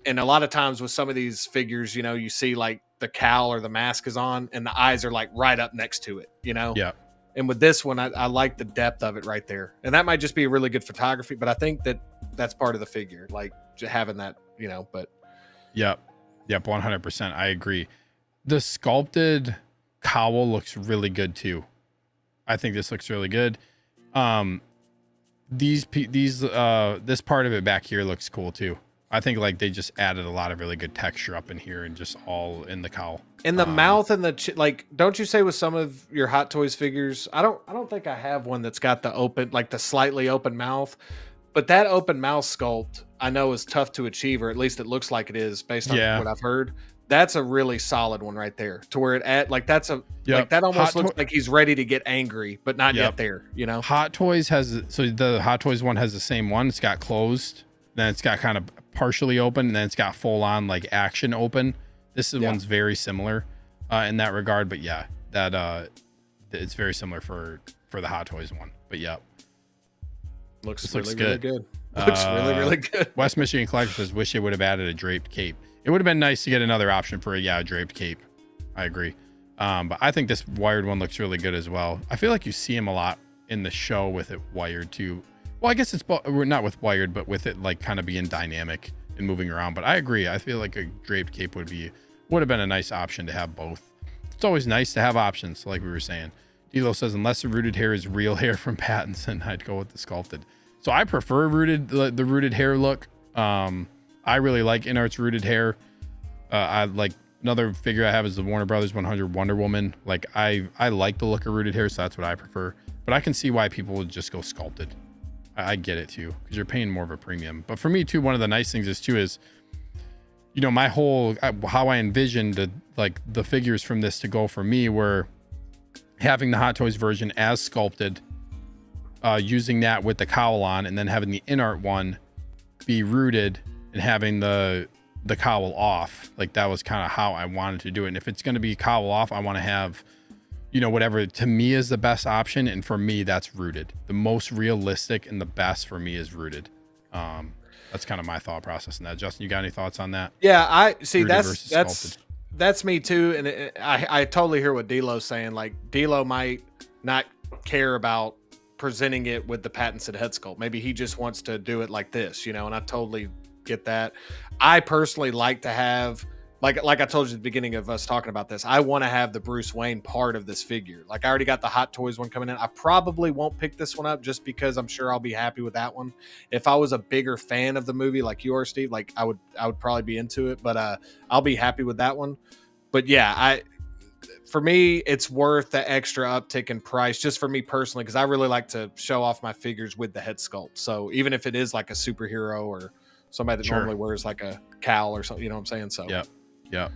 And a lot of times with some of these figures, you know, you see like the cowl or the mask is on and the eyes are like right up next to it, you know? Yeah. And with this one, I like the depth of it right there. And that might just be really good photography, but I think that that's part of the figure, like having that, you know, but. Yep. 100%. I agree. The sculpted cowl looks really good too. I think this looks really good. This part of it back here looks cool too. I think like they just added a lot of really good texture up in here and just all in the cowl. And the mouth and the like, don't you say with some of your Hot Toys figures? I don't think I have one that's got the open, like the slightly open mouth, but that open mouth sculpt I know is tough to achieve, or at least it looks like it is based on what I've heard. That's a really solid one right there, to where it at like that's a like that almost looks like he's ready to get angry, but not yet there. You know, Hot Toys has the Hot Toys one has the same one. It's got closed, then it's got kind of partially open, and then it's got full on like action open. This one's very similar in that regard, but yeah, that it's very similar for the Hot Toys one. But yeah, looks really good. Looks really good. West Michigan Collector says, wish they would have added a draped cape. It would have been nice to get another option for a draped cape. I agree. But I think this wired one looks really good as well. I feel like you see him a lot in the show with it wired too. Well, I guess it's not with wired, but with it like kind of being dynamic and moving around. But I agree. I feel like a draped cape would have been a nice option to have both. It's always nice to have options, like we were saying. Dilo says, unless the rooted hair is real hair from Pattinson, I'd go with the sculpted. So I prefer the rooted hair look. I really like INART's rooted hair. I like another figure I have is the Warner Brothers 100 Wonder Woman. Like I like the look of rooted hair, so that's what I prefer. But I can see why people would just go sculpted. I get it too, because you're paying more of a premium. But for me too, one of the nice things is you know, my whole how I envisioned the figures from this to go for me were having the Hot Toys version as sculpted, using that with the cowl on, and then having the INART one be rooted and having the cowl off. Like that was kind of how I wanted to do it. And if it's going to be cowl off, I want to have, you know, whatever to me is the best option. And for me, that's rooted. The most realistic and the best for me is rooted. That's kind of my thought process in that. Justin, you got any thoughts on that? Yeah, I see. That's me too. And I totally hear what Delo's saying. Like Delo might not care about presenting it with the Pattinson head sculpt. Maybe he just wants to do it like this, you know, and I totally get that. I personally like to have, like I told you at the beginning of us talking about this, I want to have the Bruce Wayne part of this figure. Like I already got the Hot Toys one coming in. I probably won't pick this one up just because I'm sure I'll be happy with that one. If I was a bigger fan of the movie like you are, Steve, like I would probably be into it, but I'll be happy with that one. But yeah, for me, it's worth the extra uptick in price just for me personally, because I really like to show off my figures with the head sculpt. So even if it is like a superhero or somebody that normally wears like a cowl or something, you know what I'm saying? So yeah,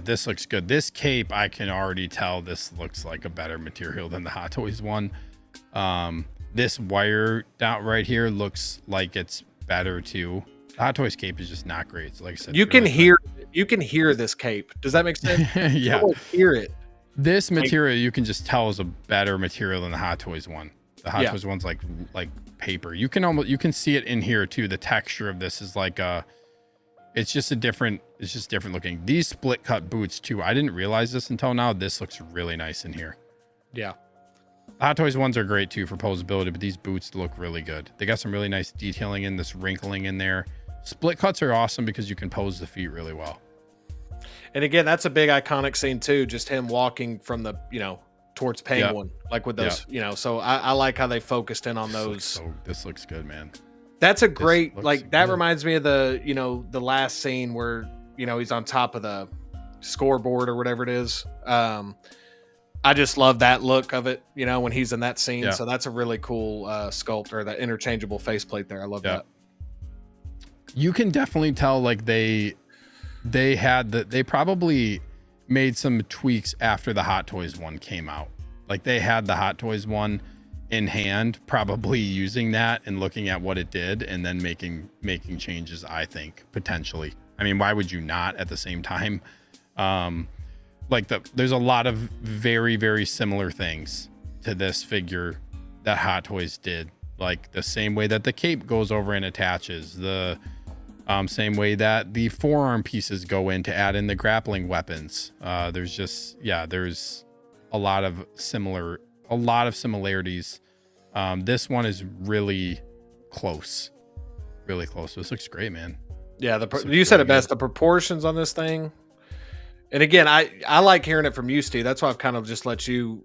this looks good. This cape, I can already tell this looks like a better material than the Hot Toys one. This wire out right here looks like it's better too. The Hot Toys cape is just not great. So like I said, you can hear this cape. Does that make sense? Yeah, you hear it. This material you can just tell is a better material than the Hot Toys one. The Hot Toys one's like paper. You can see it in here too. The texture of this is like it's just different looking. These split cut boots too. I didn't realize this until now. This looks really nice in here. Yeah. The Hot Toys ones are great too for posability, but these boots look really good. They got some really nice detailing in this wrinkling in there. Split cuts are awesome because you can pose the feet really well. And again, that's a big iconic scene too. Just him walking from the, you know, towards Penguin, like with those, you know, so I like how they focused in on those. This looks good, man. That's a great, like that reminds me of the, you know, the last scene where, you know, he's on top of the scoreboard or whatever it is. I just love that look of it, you know, when he's in that scene. So that's a really cool sculpt, or that interchangeable faceplate there. I love that. You can definitely tell like they probably made some tweaks after the Hot Toys one came out. Like they had the Hot Toys one in hand, probably using that and looking at what it did and then making changes, I think, potentially. I mean, why would you not at the same time? There's a lot of very, very similar things to this figure that Hot Toys did. Like the same way that the cape goes over and attaches, the Same way that the forearm pieces go in to add in the grappling weapons. There's a lot of similarities. This one is really close. This looks great, man. Yeah, you said it best. The proportions on this thing, and again, I like hearing it from you, Steve. That's why I've kind of just let you,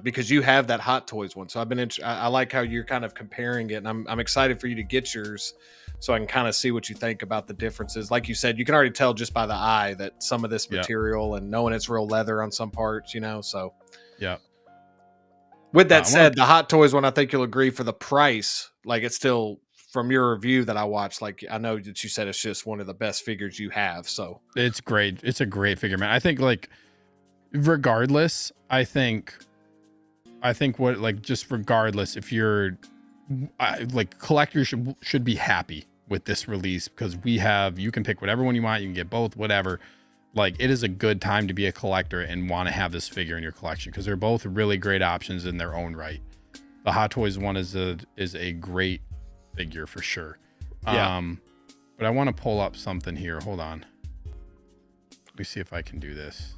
because you have that Hot Toys one. So I've been I like how you're kind of comparing it, and I'm excited for you to get yours, so I can kind of see what you think about the differences. Like you said, you can already tell just by the eye that some of this material and knowing it's real leather on some parts, So yeah. With that said, the Hot Toys one, I think you'll agree for the price. Like, it's still, from your review that I watched, like, I know that you said it's just one of the best figures you have. So it's great. It's a great figure, man. I think, like, regardless, I think what, like, just regardless, if you're like, collectors should be happy with this release, because you can pick whatever one you want. You can get both, whatever. Like, it is a good time to be a collector and want to have this figure in your collection, because they're both really great options in their own right. The Hot Toys one is a great figure for sure. Yeah. But I want to pull up something here. Hold on. Let me see if I can do this.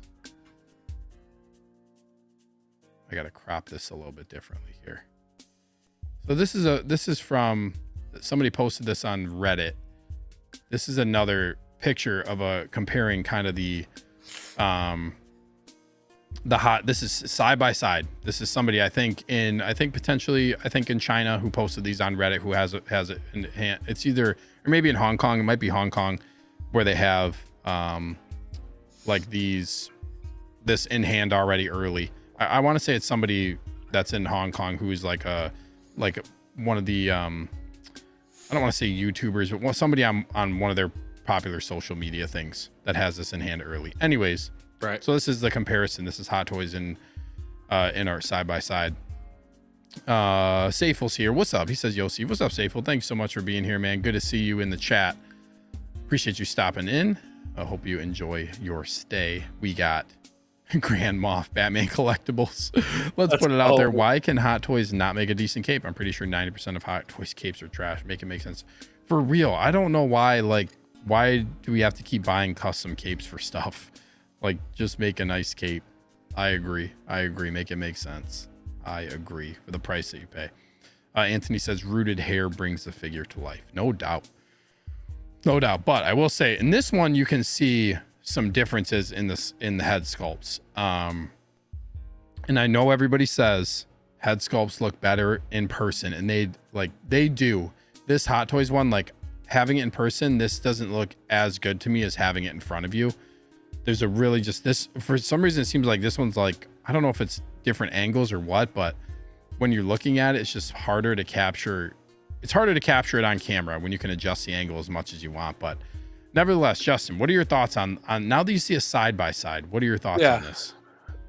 I got to crop this a little bit differently here. So this is from, somebody posted this on Reddit. This is another picture of comparing kind of this is side by side. This is somebody I think in China who posted these on Reddit, who has it in hand. It's either, or maybe in Hong Kong, it might be Hong Kong, where they have like this in hand already early. I want to say it's somebody that's in Hong Kong who's like one of the I don't want to say YouTubers, but somebody on one of their popular social media things that has this in hand early. Anyways, right. So this is the comparison. This is Hot Toys in our side by side. Safel's here. What's up? He says, "Yo, Steve, what's up, Safel? Thanks so much for being here, man. Good to see you in the chat. Appreciate you stopping in. I hope you enjoy your stay." We got Grand Moff Batman collectibles. Let's put it out there. Why can Hot Toys not make a decent cape? I'm pretty sure 90% of Hot Toys capes are trash. Make it make sense. For real, I don't know why. Like, why do we have to keep buying custom capes for stuff? Like, just make a nice cape. I agree. Make it make sense. I agree for the price that you pay. Anthony says rooted hair brings the figure to life. No doubt. But I will say, in this one, you can see some differences in the head sculpts. And I know everybody says head sculpts look better in person, and they do. This Hot Toys one, like, having it in person, this doesn't look as good to me as having it in front of you. There's a really for some reason, it seems like this one's like, I don't know if it's different angles or what, but when you're looking at it, it's just harder to capture. It's harder to capture it on camera when you can adjust the angle as much as you want. But nevertheless, Justin, what are your thoughts on now that you see a side by side? What are your thoughts on this?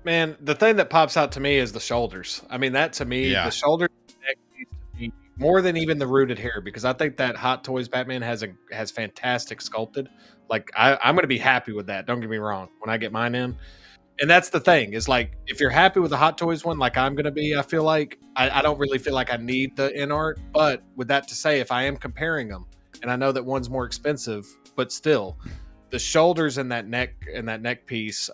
Man, the thing that pops out to me is the shoulders. I mean, that to me, the shoulders more than even the rooted hair, because I think that Hot Toys Batman has fantastic sculpted. Like, I'm going to be happy with that. Don't get me wrong when I get mine in. And that's the thing, is like, if you're happy with the Hot Toys one, like I'm going to be, I feel like I don't really feel like I need the INART. But with that to say, if I am comparing them, and I know that one's more expensive, but still the shoulders and that neck piece,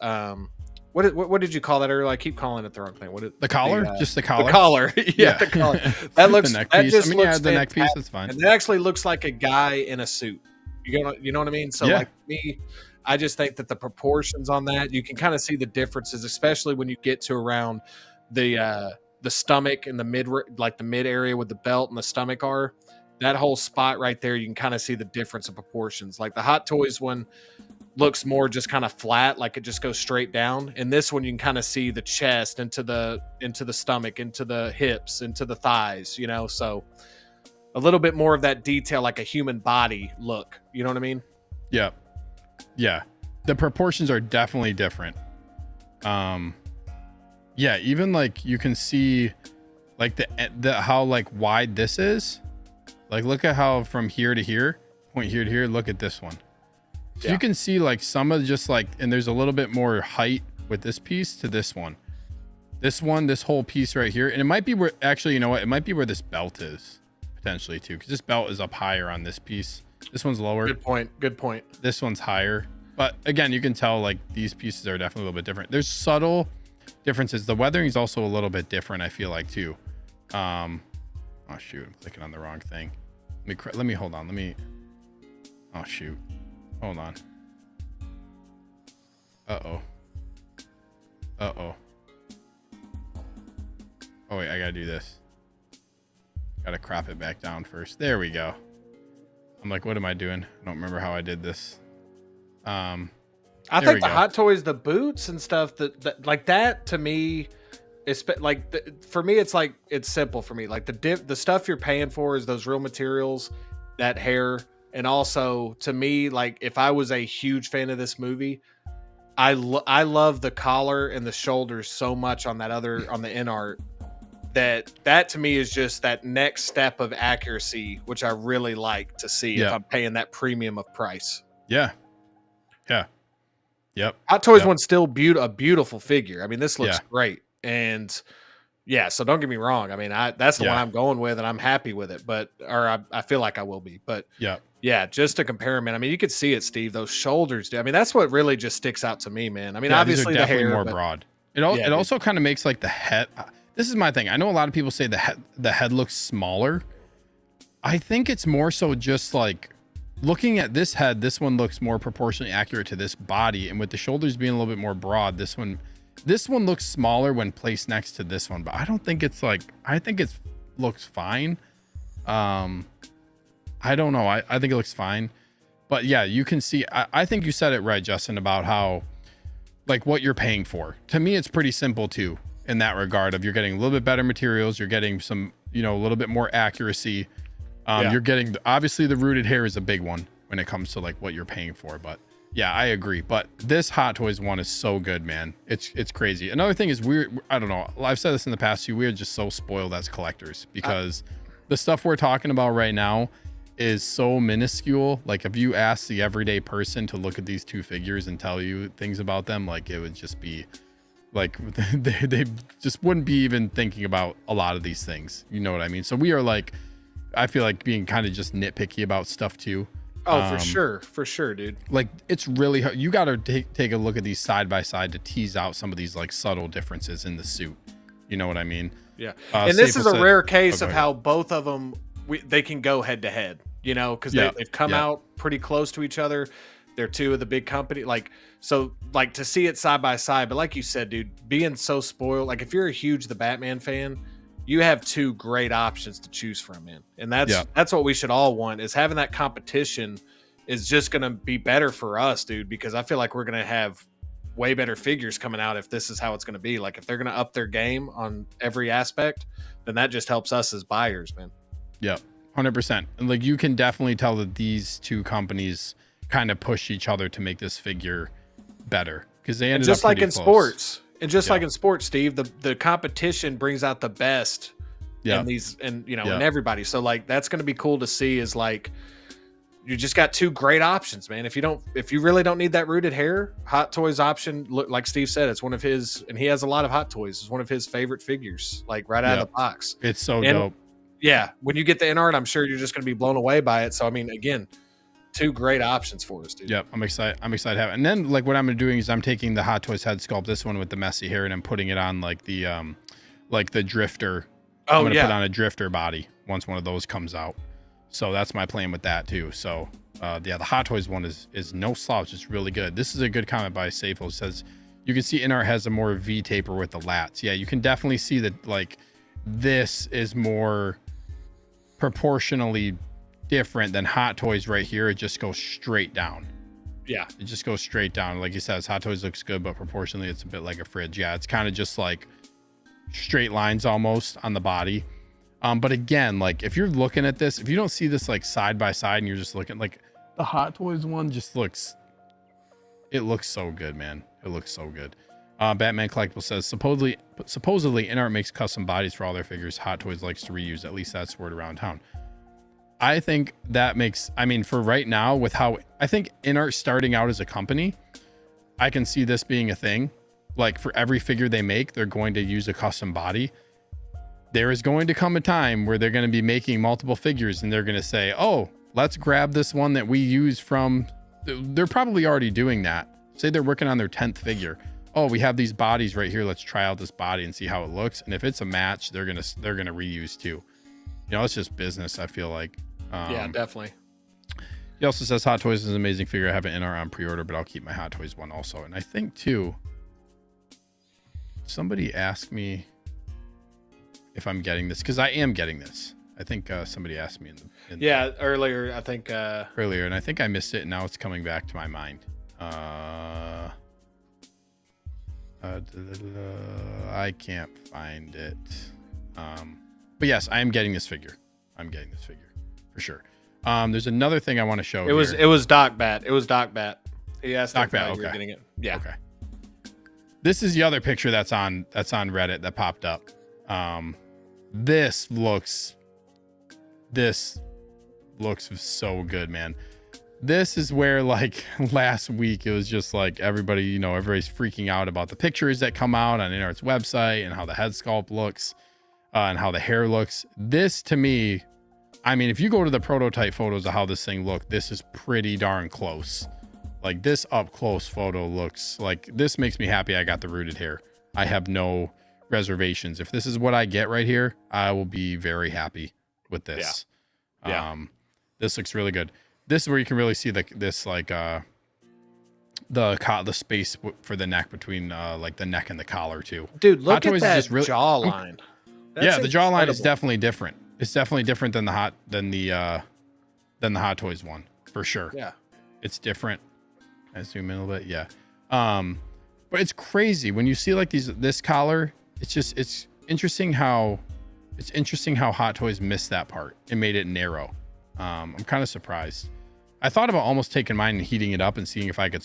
what did you call that earlier? I keep calling it the wrong thing. The collar? Just the collar? The collar. Yeah, the collar. That looks, the neck that piece. just I mean, looks yeah, the neck piece, that's fine. And it actually looks like a guy in a suit. You know what I mean? So like me, I just think that the proportions on that, you can kind of see the differences, especially when you get to around the stomach and the mid area with the belt and the stomach are. That whole spot right there, you can kind of see the difference of proportions. Like the Hot Toys one looks more just kind of flat, like it just goes straight down. And this one, you can kind of see the chest into the stomach, into the hips, into the thighs, so a little bit more of that detail, like a human body look. You know what I mean? Yeah. The proportions are definitely different. Even like you can see like the how like wide this is. Like, look at how from here to here, point here to here, look at this one. So you can see like some of just like, and there's a little bit more height with this piece to this one. This whole piece right here. And it might be where, actually, you know what? It might be where this belt is potentially too, because this belt is up higher on this piece This one's lower. Good point. Good point. This one's higher. But again, you can tell like these pieces are definitely a little bit different. There's subtle differences. The weathering is also a little bit different, I feel like, too. Oh shoot, I'm clicking on the wrong thing. Let me hold on. Oh shoot. Hold on. Uh-oh. Oh wait, I gotta do this. Gotta crop it back down first. There we go. I'm like, what am I doing? I don't remember how I did this. I think the Hot Toys, the boots and stuff that like that to me is like for me, it's like, it's simple for me. Like the stuff you're paying for is those real materials, that hair. And also to me, like if I was a huge fan of this movie, I love the collar and the shoulders so much on that on the INART that to me is just that next step of accuracy, which I really like to see if I'm paying that premium of price. Yeah. Yep. Hot Toys one's still a beautiful figure. I mean, this looks great. And yeah, so don't get me wrong. I mean, that's the one I'm going with and I'm happy with it, I feel like I will be, but yeah, just to compare them, man. I mean, you could see it, Steve, those shoulders, dude. I mean, that's what really just sticks out to me, man. I mean, obviously the hair more broad. It also kind of makes like the head. This is my thing. I know a lot of people say the head looks smaller. I think it's more so just like looking at this head, this one looks more proportionally accurate to this body, and with the shoulders being a little bit more broad, this one looks smaller when placed next to this one. But I don't think it's like, I think it looks fine. I don't know. I think it looks fine, but yeah, you can see, I think you said it right, Justin, about how like what you're paying for. To me, it's pretty simple too, in that regard of you're getting a little bit better materials. You're getting some, a little bit more accuracy. You're getting, obviously the rooted hair is a big one when it comes to like what you're paying for, but yeah, I agree. But this Hot Toys one is so good, man. It's crazy. Another thing is I don't know. I've said this in the past too. We're just so spoiled as collectors because the stuff we're talking about right now is so minuscule. Like if you ask the everyday person to look at these two figures and tell you things about them, like it would just be like they just wouldn't be even thinking about a lot of these things. You know what I mean? So we are like, I feel like being kind of just nitpicky about stuff too. Oh, for sure, dude. Like it's really hard. You got to take a look at these side by side to tease out some of these like subtle differences in the suit. You know what I mean? Yeah. And this is a rare case of how both of them they can go head to head. Because they've come out pretty close to each other. They're two of the big company. So to see it side by side. But like you said, dude, being so spoiled. Like if you're a huge The Batman fan, you have two great options to choose from, man. And that's what we should all want, is having that competition is just going to be better for us, dude, because I feel like we're going to have way better figures coming out if this is how it's going to be. Like if they're going to up their game on every aspect, then that just helps us as buyers, man. Yeah, 100%. And like you can definitely tell that these two companies kind of push each other to make this figure better because they ended just up like in close. Sports. And just like in sports, Steve, the competition brings out the best in these, and in everybody. So like that's going to be cool to see. Is like you just got two great options, man. If you really don't need that rooted hair, Hot Toys option, like Steve said, it's one of his, and he has a lot of Hot Toys. It's one of his favorite figures, like right out of the box. It's so dope. Yeah, when you get the INART, I'm sure you're just going to be blown away by it. So I mean, again, two great options for us, dude. Yep, I'm excited to have it. And then like what I'm doing is I'm taking the Hot Toys head sculpt, this one with the messy hair, and I'm putting it on like the drifter. I'm gonna put on a drifter body once one of those comes out. So that's my plan with that too. So the Hot Toys one is no slouch. It's really good. This is a good comment by Safel. It says you can see INART has a more V taper with the lats. Yeah, you can definitely see that like this is more proportionally different than Hot Toys right here. It just goes straight down. Yeah, it just goes straight down. Like you said, Hot Toys looks good, but proportionally it's a bit like a fridge. Yeah, it's kind of just like straight lines almost on the body. But again, like if you're looking at this, if you don't see this like side by side and you're just looking, like the Hot Toys one just looks so good, man. It looks so good. Batman Collectible says supposedly INART makes custom bodies for all their figures. Hot Toys likes to reuse. At least that's word around town. I think that makes, I mean, for right now, with how I think INART starting out as a company, I can see this being a thing. Like for every figure they make, they're going to use a custom body. There is going to come a time where they're going to be making multiple figures and they're going to say, oh, let's grab this one that we use from, they're probably already doing that. Say they're working on their 10th figure. Oh, we have these bodies right here. Let's try out this body and see how it looks. And if it's a match, they're gonna reuse too. You know, it's just business, I feel like. Yeah, definitely. He also says Hot Toys is an amazing figure. I have an INART on pre-order, but I'll keep my Hot Toys one also. And I think too, somebody asked me if I'm getting this, because I am getting this. I think somebody asked me earlier. I think earlier, and I think I missed it, and now it's coming back to my mind. I can't find it. But yes, I am getting this figure. I'm getting this figure for sure. There's another thing I want to show. It was Doc Bat. It was Doc Bat. Yes, Doc Bat. You Okay. were getting it. Yeah. Okay. This is the other picture that's on Reddit that popped up. This looks so good, man. This is where, like, last week it was just like everybody's freaking out about the pictures that come out on INART's website and how the head sculpt looks and how the hair looks. This, to me, I mean, if you go to the prototype photos of how this thing looked, this is pretty darn close. Like, this up close photo looks like, this makes me happy I got the rooted hair. I have no reservations. If this is what I get right here, I will be very happy with this. Yeah. This looks really good. This is where you can really see the space for the neck between like the neck and the collar too. Dude, look at that jawline. Yeah, the jawline is definitely different. It's definitely different than the Hot Toys one for sure. Yeah, it's different. I zoom in a little bit. Yeah, but it's crazy when you see like this collar. It's interesting how Hot Toys missed that part and made it narrow. I'm kind of surprised. I thought about almost taking mine and heating it up and seeing if I could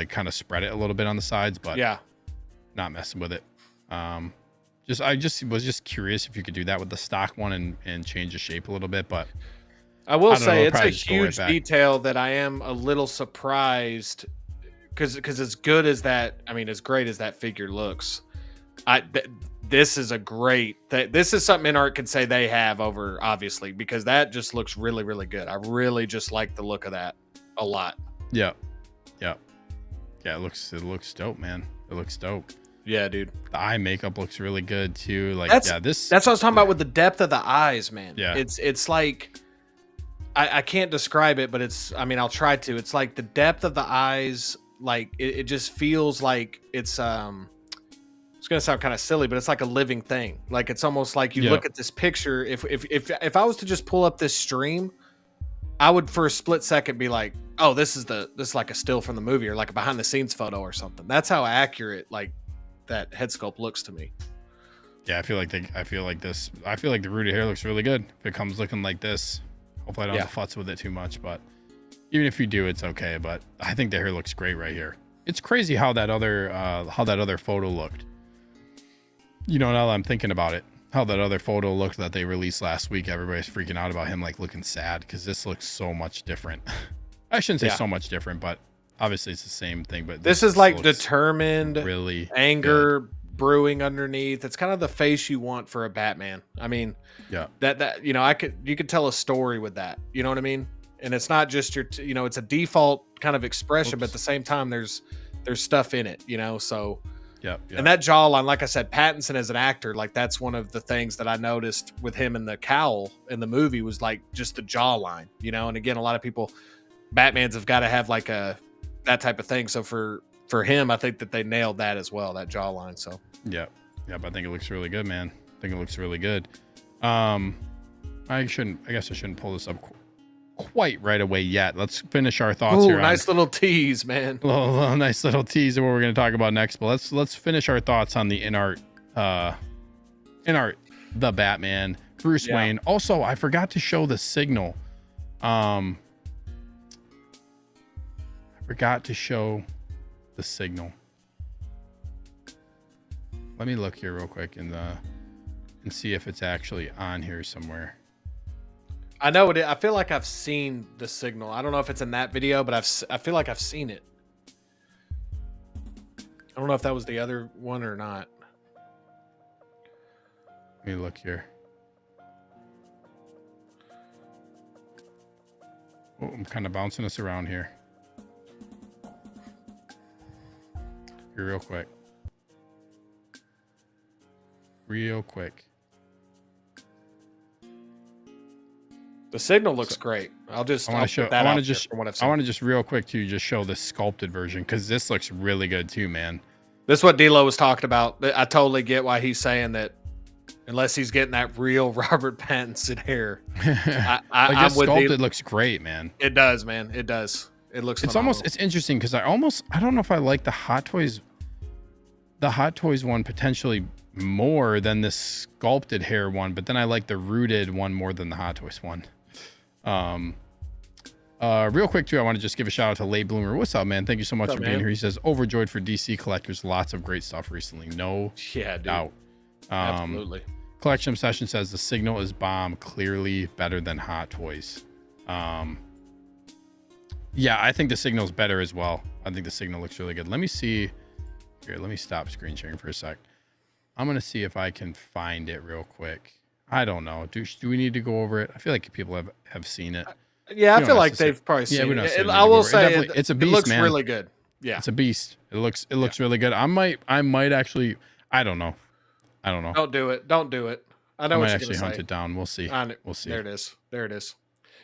kind of spread it a little bit on the sides, but yeah, not messing with it. I was curious if you could do that with the stock one and change the shape a little bit, but I will say it's a huge detail that I am a little surprised because as good as that, I mean, as great as that figure looks, this is this is something INART could say they have over, obviously, because that just looks really, really good. I really just like the look of that a lot. Yeah. It looks dope, man. It looks dope. Yeah, dude. The eye makeup looks really good too. Like, that's what I was talking about with the depth of the eyes, man. Yeah. It's like, I can't describe it, but I'll try to. It's like the depth of the eyes, like it just feels like it's gonna sound kind of silly, but it's like a living thing. Like, it's almost like you look at this picture. If I was to just pull up this stream, I would for a split second be like, oh, this is like a still from the movie or like a behind the scenes photo or something. That's how accurate like that head sculpt looks to me. Yeah, I feel like the rooted hair looks really good. If it comes looking like this, hopefully I don't have to futz with it too much, but even if you do, it's okay. But I think the hair looks great right here. It's crazy how that other photo looked. You know, now that I'm thinking about it, how that other photo looked that they released last week, everybody's freaking out about him like looking sad because this looks so much different. I shouldn't say so much different, but obviously it's the same thing. But this is like determined, really anger brewing underneath. It's kind of the face you want for a Batman. I mean, that you could tell a story with that. You know what I mean? And it's not just it's a default kind of expression, but at the same time, there's stuff in it. So. Yeah. And that jawline, like I said, Pattinson as an actor, like that's one of the things that I noticed with him in the cowl in the movie was like just the jawline, And again, a lot of people, Batmans have got to have like that type of thing. So for him, I think that they nailed that as well, that jawline. So yeah, I think it looks really good, man. I think it looks really good. I guess I shouldn't pull this up quite right away yet. Let's finish our thoughts here. Nice little tease, man. Little nice little tease of what we're going to talk about next. But let's finish our thoughts on the INART the Batman, Bruce Wayne. Also, I forgot to show the signal. I forgot to show the signal. Let me look here real quick and see if it's actually on here somewhere. I know it. I feel like I've seen the signal. I don't know if it's in that video, but I feel like I've seen it. I don't know if that was the other one or not. Let me look here. Oh, I'm kind of bouncing us around here. Real quick. Real quick. The signal looks great. I want to just real quick to just show the sculpted version because this looks really good too, man. This is what D-Lo was talking about. I totally get why he's saying that. Unless he's getting that real Robert Pattinson hair, This sculpted looks great, man. It does, man. It does. It looks. It's interesting because I don't know if I like the Hot Toys one potentially more than this sculpted hair one, but then I like the rooted one more than the Hot Toys one. Real quick too, I want to just give a shout out to Late Bloomer. What's up, man? Thank you so much for being here. He says overjoyed for DC collectors. Lots of great stuff recently. No doubt. Absolutely. Collection Obsession says the signal is bomb. Clearly better than Hot Toys. Yeah, I think the signal's better as well. I think the signal looks really good. Let me see. Here, let me stop screen sharing for a sec. I'm gonna see if I can find it real quick. I don't know. Do we need to go over it? I feel like people have seen it. Yeah, I feel like they've probably seen it. I will say it's a beast, it looks man. really good. Yeah, it's a beast. It looks really good. I might actually. I don't know. Don't do it. I know. I might actually hunt it down. We'll see. We'll see. There it is.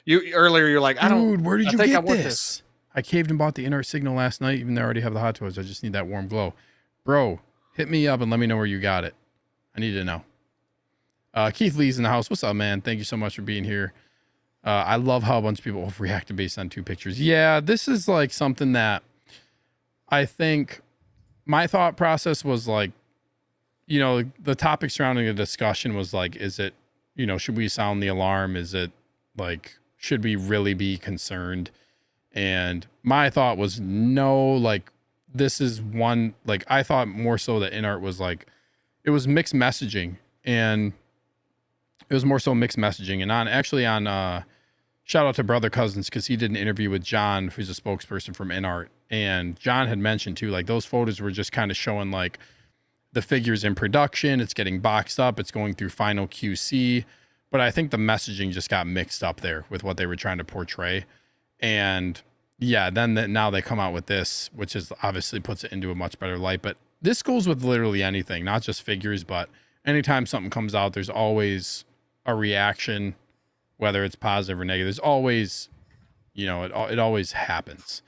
You earlier, you're like, dude, where did you get this? I caved and bought the INART signal last night. Even though I already have the Hot Toys, I just need that warm glow, bro. Hit me up and let me know where you got it. I need to know. Keith Lee's in the house. What's up, man? Thank you so much for being here. I love how a bunch of people overreacted based on 2 pictures. Yeah, this is like something that I think my thought process was like, the topic surrounding the discussion was like, is it, should we sound the alarm? Is it like, should we really be concerned? And my thought was no, like, this is one, like, I thought more so that INART was like, it was mixed messaging, and it was more so mixed messaging. And on shout out to Brother Cousins, because he did an interview with John, who's a spokesperson from INART. And John had mentioned too, like, those photos were just kind of showing like the figures in production. It's getting boxed up. It's going through final QC. But I think the messaging just got mixed up there with what they were trying to portray. And yeah, then now they come out with this, which is obviously puts it into a much better light. But this goes with literally anything, not just figures, but anytime something comes out, there's always a reaction, whether it's positive or negative. There's always, it always happens.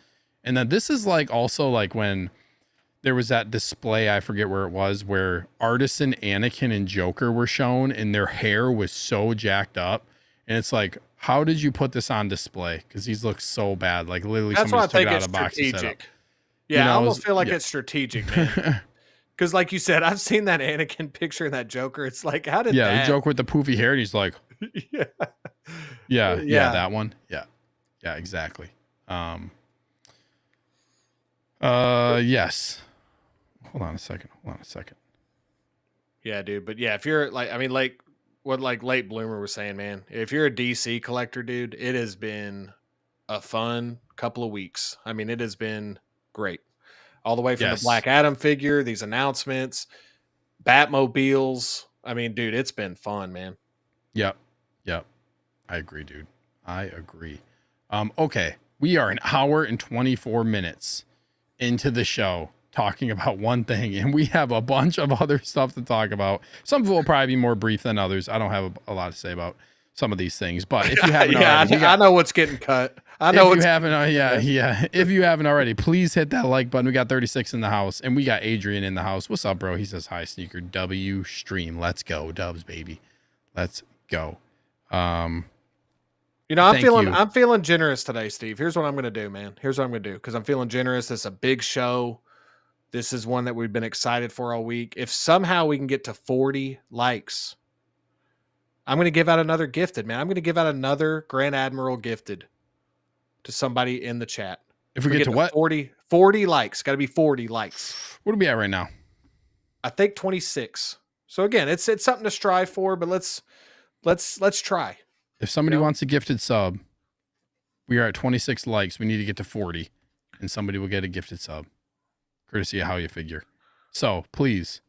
And then this is like also like when there was that display, I forget where it was, where Artisan, Anakin, and Joker were shown and their hair was so jacked up. And it's like, how did you put this on display? Because these look so bad. Like literally somebody took it out of a box and set up. Yeah, I almost feel like it's strategic, man. Because like you said, I've seen that Anakin picture and that Joker. It's like, how did that? The Joker with the poofy hair. And he's like, yeah, that one. Yeah, exactly. Yes. Hold on a second. Yeah, dude. But yeah, if you're like what Late Bloomer was saying, man, if you're a DC collector, dude, it has been a fun couple of weeks. I mean, it has been great. All the way from the Black Adam figure, these announcements, Batmobiles. I mean, dude, it's been fun, man. Yep. I agree, dude. I agree. Okay. We are an hour and 24 minutes into the show talking about one thing, and we have a bunch of other stuff to talk about. Some of it will probably be more brief than others. I don't have a lot to say about some of these things, but if you haven't already, I know what's getting cut. If you haven't already, please hit that like button. We got 36 in the house, and we got Adrian in the house. What's up, bro? He says hi, Sneaker W stream. Let's go, Dubs, baby. Let's go. I'm feeling generous today, Steve. Here's what I'm gonna do, man. Because I'm feeling generous. It's a big show. This is one that we've been excited for all week. If somehow we can get to 40 likes, I'm going to give out another gifted, man. I'm going to give out another Grand Admiral gifted to somebody in the chat. If we get to what? 40 likes. Got to be 40 likes. What are we at right now? I think 26. So again, it's something to strive for, but let's try. If somebody wants a gifted sub, we are at 26 likes. We need to get to 40, and somebody will get a gifted sub, courtesy of How You Figure. So please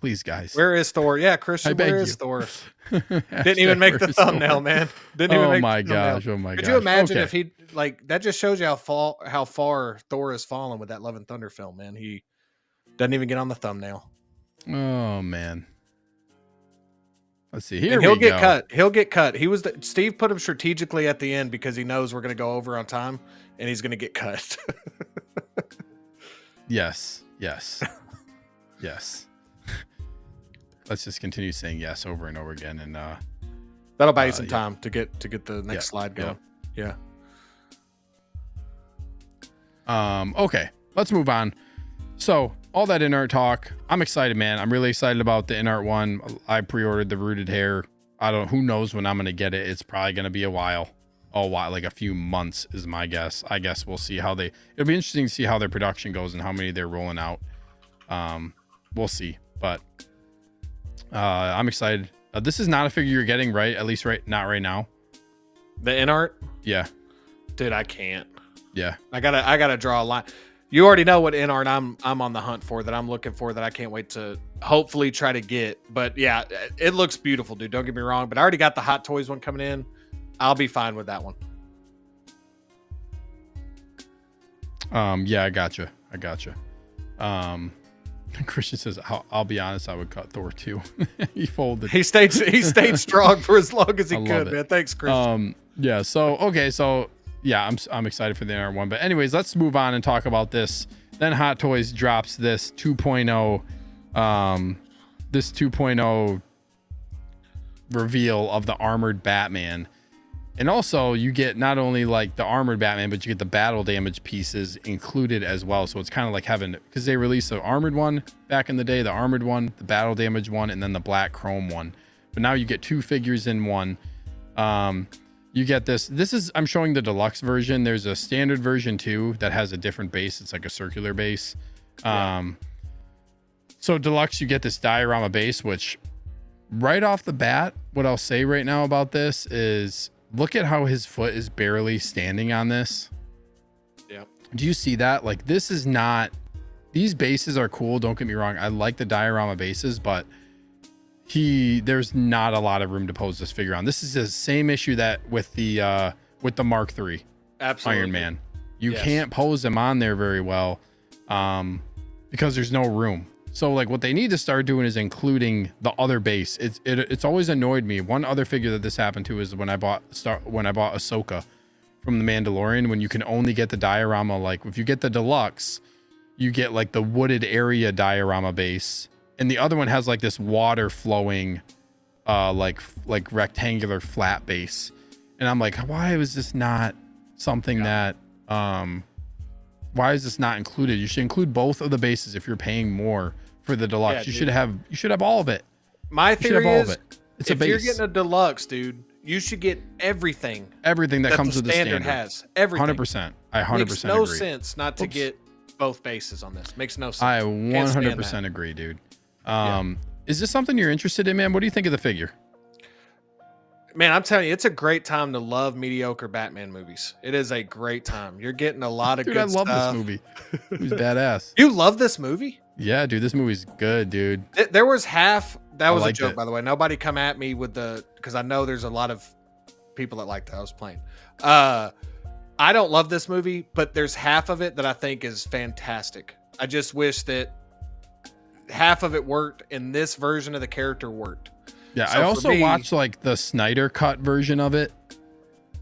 Please, guys. Where is Thor? Yeah, Christian, where is Thor? Didn't even make the thumbnail, man. Didn't even make the thumbnail. Oh my gosh. Could you imagine if he, like, that just shows you how far Thor has fallen with that Love and Thunder film, man. He doesn't even get on the thumbnail. Oh man. Let's see here. He'll get cut. He'll get cut. Steve put him strategically at the end because he knows we're going to go over on time, and he's going to get cut. Yes. Let's just continue saying yes over and over again, and that'll buy you some time to get the next slide going. Yeah. Okay, let's move on. So all that INART talk, I'm excited, man. I'm really excited about the INART one. I pre-ordered the rooted hair. Who knows when I'm going to get it. It's probably going to be a while, like a few months is my guess. I guess we'll see it'll be interesting to see how their production goes and how many they're rolling out. We'll see, but I'm excited. This is not a figure you're getting, right? At least not right now. The INART? Yeah. Dude, I can't. Yeah. I gotta draw a line. You already know what INART I'm on the hunt for, that I'm looking for, that I can't wait to hopefully try to get. But yeah, it looks beautiful, dude. Don't get me wrong. But I already got the Hot Toys one coming in. I'll be fine with that one. Yeah, I gotcha. Christian says, I'll be honest, I would cut Thor too. He folded. He stayed strong for as long as he could, man. Thanks, Christian. Yeah. So, okay. So yeah, I'm excited for the INART one, but anyways, let's move on and talk about this. Then Hot Toys drops this 2.0, this 2.0 reveal of the armored Batman. And also you get not only like the armored Batman, but you get the battle damage pieces included as well. So it's kind of like having, because they released the armored one back in the day, the armored one, the battle damage one, and then the black chrome one. But now you get two figures in one. You get this is, I'm showing the deluxe version. There's a standard version too that has a different base. It's like a circular base. So deluxe, you get this diorama base, which right off the bat, what I'll say right now about this is, look at how his foot is barely standing on this. Yeah. Do you see that? Like, this is not, these bases are cool. Don't get me wrong. I like the diorama bases, but there's not a lot of room to pose this figure on. This is the same issue that with the Mark III Iron Man. You can't pose him on there very well because there's no room. So like what they need to start doing is including the other base. It's always annoyed me. One other figure that this happened to is when I bought Ahsoka from The Mandalorian, when you can only get the diorama. Like if you get the deluxe, you get like the wooded area diorama base, and the other one has like this water flowing like rectangular flat base. And I'm like, why was this not something that why is this not included? You should include both of the bases if you're paying more for the deluxe. You should have all of it. My theory is, it's a base. If you're getting a deluxe, dude, you should get everything that comes with the standard. Has everything. 100%. I 100% Makes no agree. sense not to get both bases on this. Makes no sense. I 100% agree, dude. Is this something you're interested in, man? What do you think of the figure? Man, I'm telling you, it's a great time to love mediocre Batman movies. It is a great time. You're getting a lot of good stuff. I love this movie. It was badass. You love this movie? Yeah, dude, this movie's good, dude. There was half. That was a joke, by the way. Nobody come at me with because I know there's a lot of people that like that. I was playing. I don't love this movie, but there's half of it that I think is fantastic. I just wish that half of it worked and this version of the character worked. Yeah, so I also watched like the Snyder cut version of it,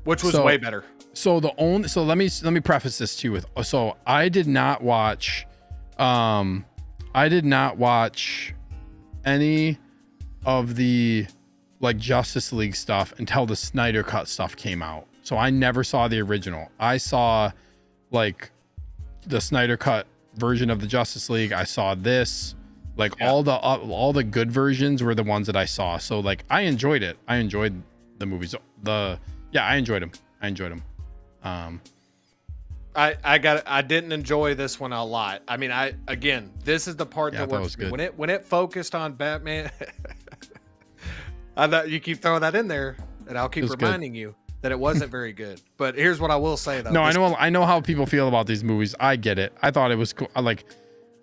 which was way better. So let me preface this too with, so I did not watch any of the like Justice League stuff until the Snyder cut stuff came out. So I never saw the original. I saw like the Snyder cut version of the Justice League. I saw this. Like all the good versions were the ones that I saw. So like I enjoyed it. I enjoyed the movies. I enjoyed them. I didn't enjoy this one a lot. I mean, this is the part that works for me. When it focused on Batman. I know you keep throwing that in there, and I'll keep reminding you that it wasn't very good. But here's what I will say though. No, I know how people feel about these movies. I get it. I thought it was cool.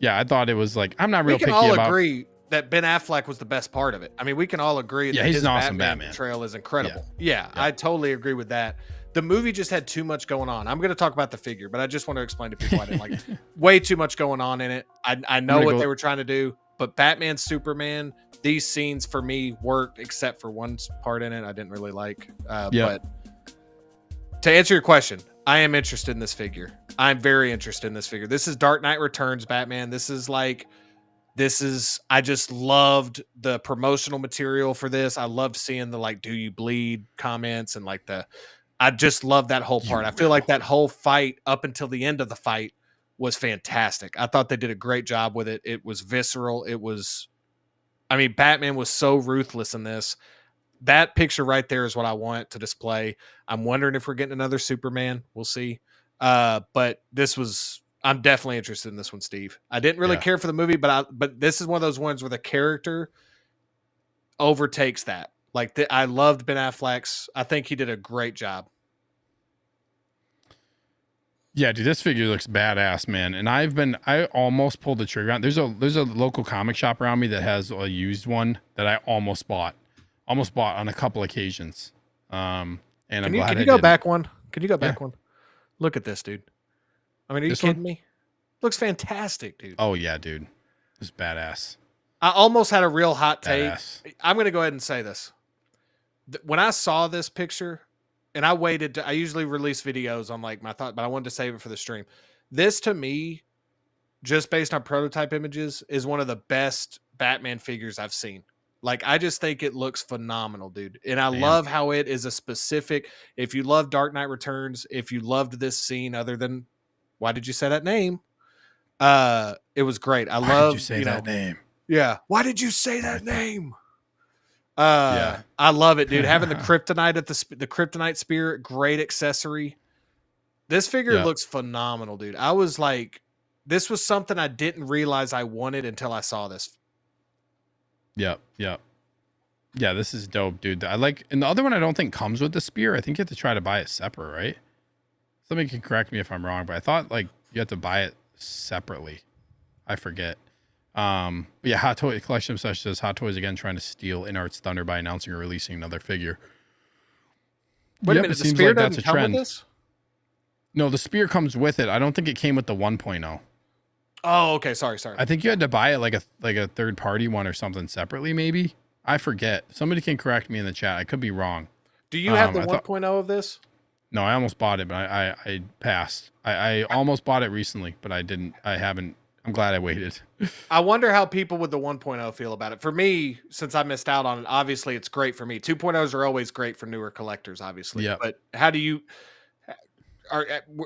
I thought it was like, I'm not real picky about. We can all agree that Ben Affleck was the best part of it. I mean, we can all agree that he's his an awesome Batman Batman. portrayal is incredible. Yeah, I totally agree with that. The movie just had too much going on. I'm going to talk about the figure, but I just want to explain to people I didn't like it. Way too much going on in it. I know what they were trying to do, but Batman, Superman, these scenes for me worked except for one part in it I didn't really like. But to answer your question, I am interested in this figure. I'm very interested in this figure. This is Dark Knight Returns Batman. I just loved the promotional material for this. I loved seeing the like, do you bleed comments and like I just love that whole part. I feel like that whole fight up until the end of the fight was fantastic. I thought they did a great job with it. It was visceral. Batman was so ruthless in this. That picture right there is what I want to display. I'm wondering if we're getting another Superman. We'll see. But I'm definitely interested in this one, Steve. I didn't really care for the movie, but this is one of those ones where the character overtakes that. Like I loved Ben Affleck's. I think he did a great job. Yeah, dude, this figure looks badass, man. And I almost pulled the trigger on. There's a local comic shop around me that has a used one that I almost bought on a couple occasions. And I'm glad can you go back one? Can you go back one? Look at this, dude. I mean, are you kidding me? Looks fantastic, dude. Oh yeah, dude. It's badass. I almost had a real hot take. Badass. I'm going to go ahead and say this. When I saw this picture, and I usually release videos on like my thought, but I wanted to save it for the stream. This to me, just based on prototype images, is one of the best Batman figures I've seen. Like, I just think it looks phenomenal, dude. And I love how it is a specific, if you love Dark Knight Returns, if you loved this scene other than, why did you say that name? It was great. Why did you say that name? Yeah. Why did you say that name? I love it, dude. Having the kryptonite the kryptonite spirit, great accessory. This figure looks phenomenal, dude. I was like, this was something I didn't realize I wanted until I saw this. Yep. Yeah, this is dope, dude. And the other one I don't think comes with the spear. I think you have to try to buy it separate, right? Somebody can correct me if I'm wrong, but I thought like you have to buy it separately. I forget. But yeah, Hot Toy Collection Obsession says Hot Toys again trying to steal INART's thunder by announcing or releasing another figure. Wait a minute, the spear doesn't come with this? No, the spear comes with it. I don't think it came with the 1.0. Oh, okay. Sorry. I think you had to buy it like a third party one or something separately, maybe. I forget. Somebody can correct me in the chat. I could be wrong. Do you have the 1.0 of this? No, I almost bought it, but I passed. I almost bought it recently, but I didn't. I haven't. I'm glad I waited. I wonder how people with the 1.0 feel about it. For me, since I missed out on it, obviously it's great for me. 2.0s are always great for newer collectors, obviously. Yeah. But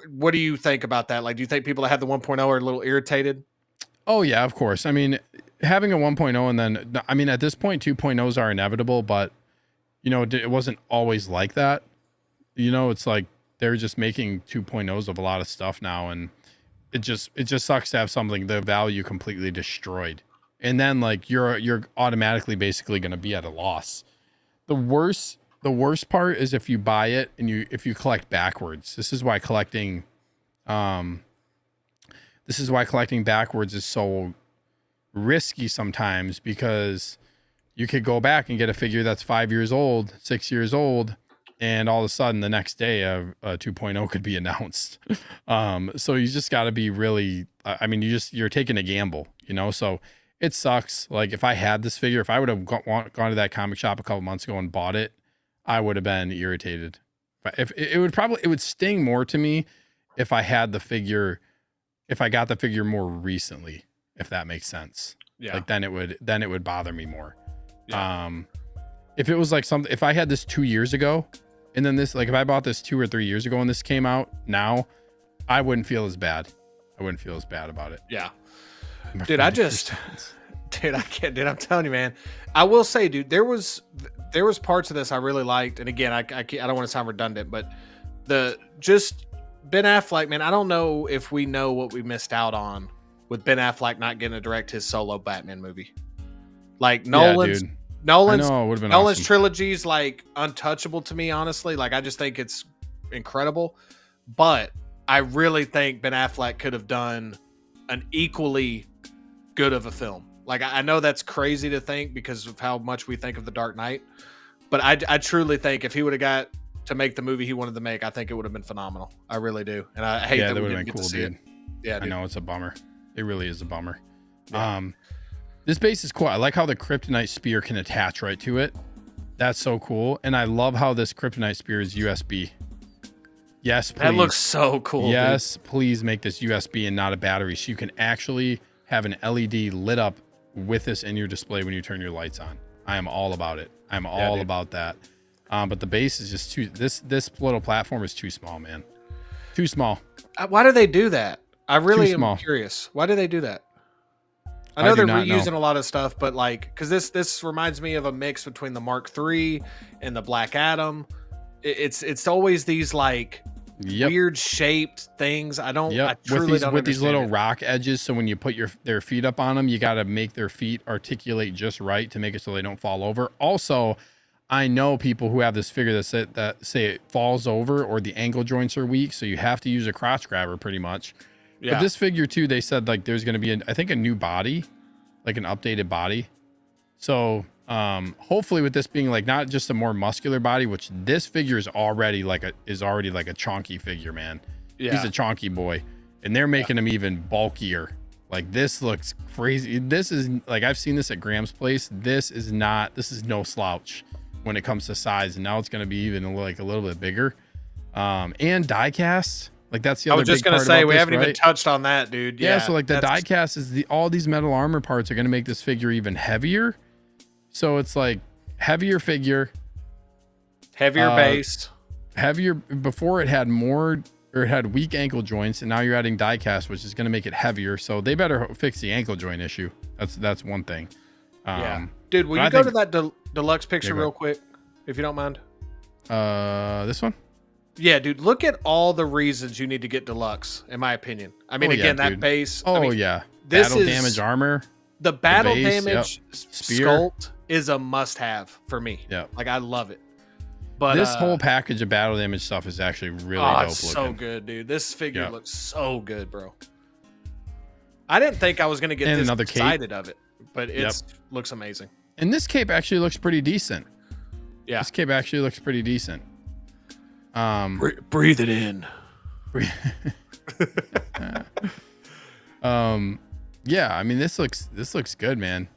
what do you think about that? Like, do you think people that have the 1.0 are a little irritated? Oh yeah, of course. I mean, having a 1.0 and then, I mean, at this point, 2.0s are inevitable, but it wasn't always like that. It's like they're just making 2.0s of a lot of stuff now, and it just sucks to have the value completely destroyed. And then like you're automatically basically going to be at a loss. The worst part is if you buy it and if you collect backwards. This is why collecting backwards is so risky sometimes, because you could go back and get a figure that's 5 years old, 6 years old, and all of a sudden the next day a 2.0 could be announced. So you just got to be really, I mean, you're taking a gamble, so it sucks. Like if I had this figure, if I would have gone to that comic shop a couple months ago and bought it, I would have been irritated. But it would sting more to me if I had the figure, if I got the figure more recently, if that makes sense. Yeah. Like then it would bother me more. Yeah. If it was like if I had this 2 years ago, and then this, like if I bought this 2 or 3 years ago and this came out now, I wouldn't feel as bad. I wouldn't feel as bad about it. Yeah. Dude, I can't, dude, I'm telling you, man. I will say, dude, there was parts of this I really liked. And again, I don't want to sound redundant, but just Ben Affleck, man, I don't know if we know what we missed out on with Ben Affleck not getting to direct his solo Batman movie. Like Nolan's awesome. Trilogy's like untouchable to me, honestly. Like I just think it's incredible. But I really think Ben Affleck could have done an equally good of a film. Like, I know that's crazy to think because of how much we think of The Dark Knight, but I truly think if he would have got to make the movie he wanted to make, I think it would have been phenomenal. I really do. And I hate that we didn't get to see it. Yeah, dude. I know, it's a bummer. It really is a bummer. Yeah. This base is cool. I like how the kryptonite spear can attach right to it. That's so cool. And I love how this kryptonite spear is USB. Yes, please. That looks so cool. Yes, please make this USB and not a battery, so you can actually have an LED lit up with this in your display when you turn your lights on. I am all about it. I'm all about that. But the base is just too, this little platform is too small, man. Too small. Why do they do that? I really am curious. Why do they do that? I know they're reusing a lot of stuff, but like, because this reminds me of a mix between the Mark III and the Black Adam. It's always these like weird shaped things. I truly don't with these little rock edges. So when you put their feet up on them, you got to make their feet articulate just right to make it so they don't fall over. Also, I know people who have this figure that say it falls over or the ankle joints are weak, so you have to use a crotch grabber pretty much. Yeah. But this figure too, they said like there's going to be I think a new body, like an updated body. So hopefully with this being like not just a more muscular body, which this figure is already like a chunky figure, man. Yeah. He's a chunky boy, and they're making him even bulkier. Like, this looks crazy. This is like, I've seen this at Graham's place. This is no slouch when it comes to size, and now it's going to be even like a little bit bigger. And die cast. Like, that's the other. I was just going to say we haven't even touched on that, dude. Yeah. So like the die cast is all these metal armor parts are going to make this figure even heavier. So it's like heavier figure, heavier base, heavier. Before it had it had weak ankle joints, and now you're adding die cast, which is going to make it heavier. So they better fix the ankle joint issue. That's one thing. Yeah, dude. Will you go to that deluxe picture real quick, if you don't mind? This one. Yeah, dude. Look at all the reasons you need to get deluxe, in my opinion. I mean, that base. This battle damage armor. The battle damage sculpt is a must-have for me. Yeah, like I love it. But this whole package of battle damage stuff is actually really dope looking. So good, dude. This figure looks so good, bro. I didn't think I was gonna get this excited of it, but it looks amazing. And this cape actually looks pretty decent. Yeah, this cape actually looks pretty decent. Breathe it in. Yeah, I mean, this looks good, man.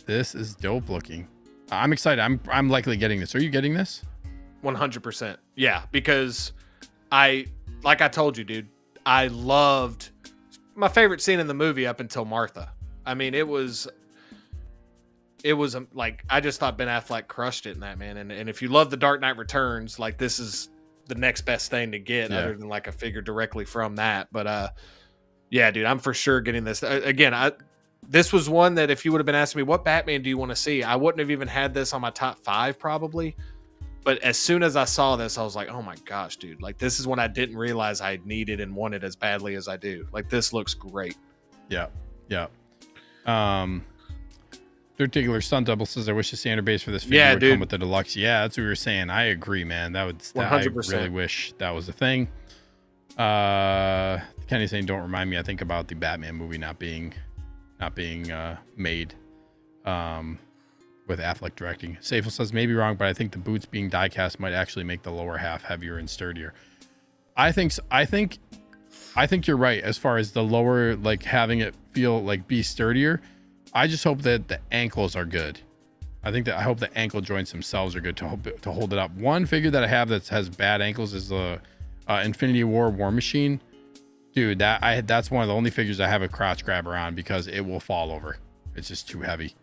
This is dope looking. I'm excited. I'm likely getting this. Are you getting this? 100%. Yeah, because like I told you, dude, I loved my favorite scene in the movie up until Martha. I mean, it was like, I just thought Ben Affleck crushed it in that, man. And if you love The Dark Knight Returns, like, this is the next best thing to get other than like a figure directly from that. But yeah, dude, I'm for sure getting this. Again, this was one that if you would have been asking me, what Batman do you want to see? I wouldn't have even had this on my top 5 probably. But as soon as I saw this, I was like, oh my gosh, dude. Like, this is one I didn't realize I needed and wanted as badly as I do. Like, this looks great. Yeah. Yeah. Particular Stunt Double says, I wish the standard base for this figure would come with the deluxe. Yeah, that's what we were saying. I agree, man. That would 100%. I really wish that was the thing. Kenny's saying, don't remind me. I think about the Batman movie not being made with Affleck directing. Safel says, maybe wrong, but I think the boots being die cast might actually make the lower half heavier and sturdier. I think you're right as far as the lower, like having it feel like be sturdier. I just hope that the ankles are good. I hope the ankle joints themselves are good to hold it up. One figure that I have that has bad ankles is the Infinity War Machine. Dude, that's one of the only figures I have a crotch grabber on because it will fall over. It's just too heavy.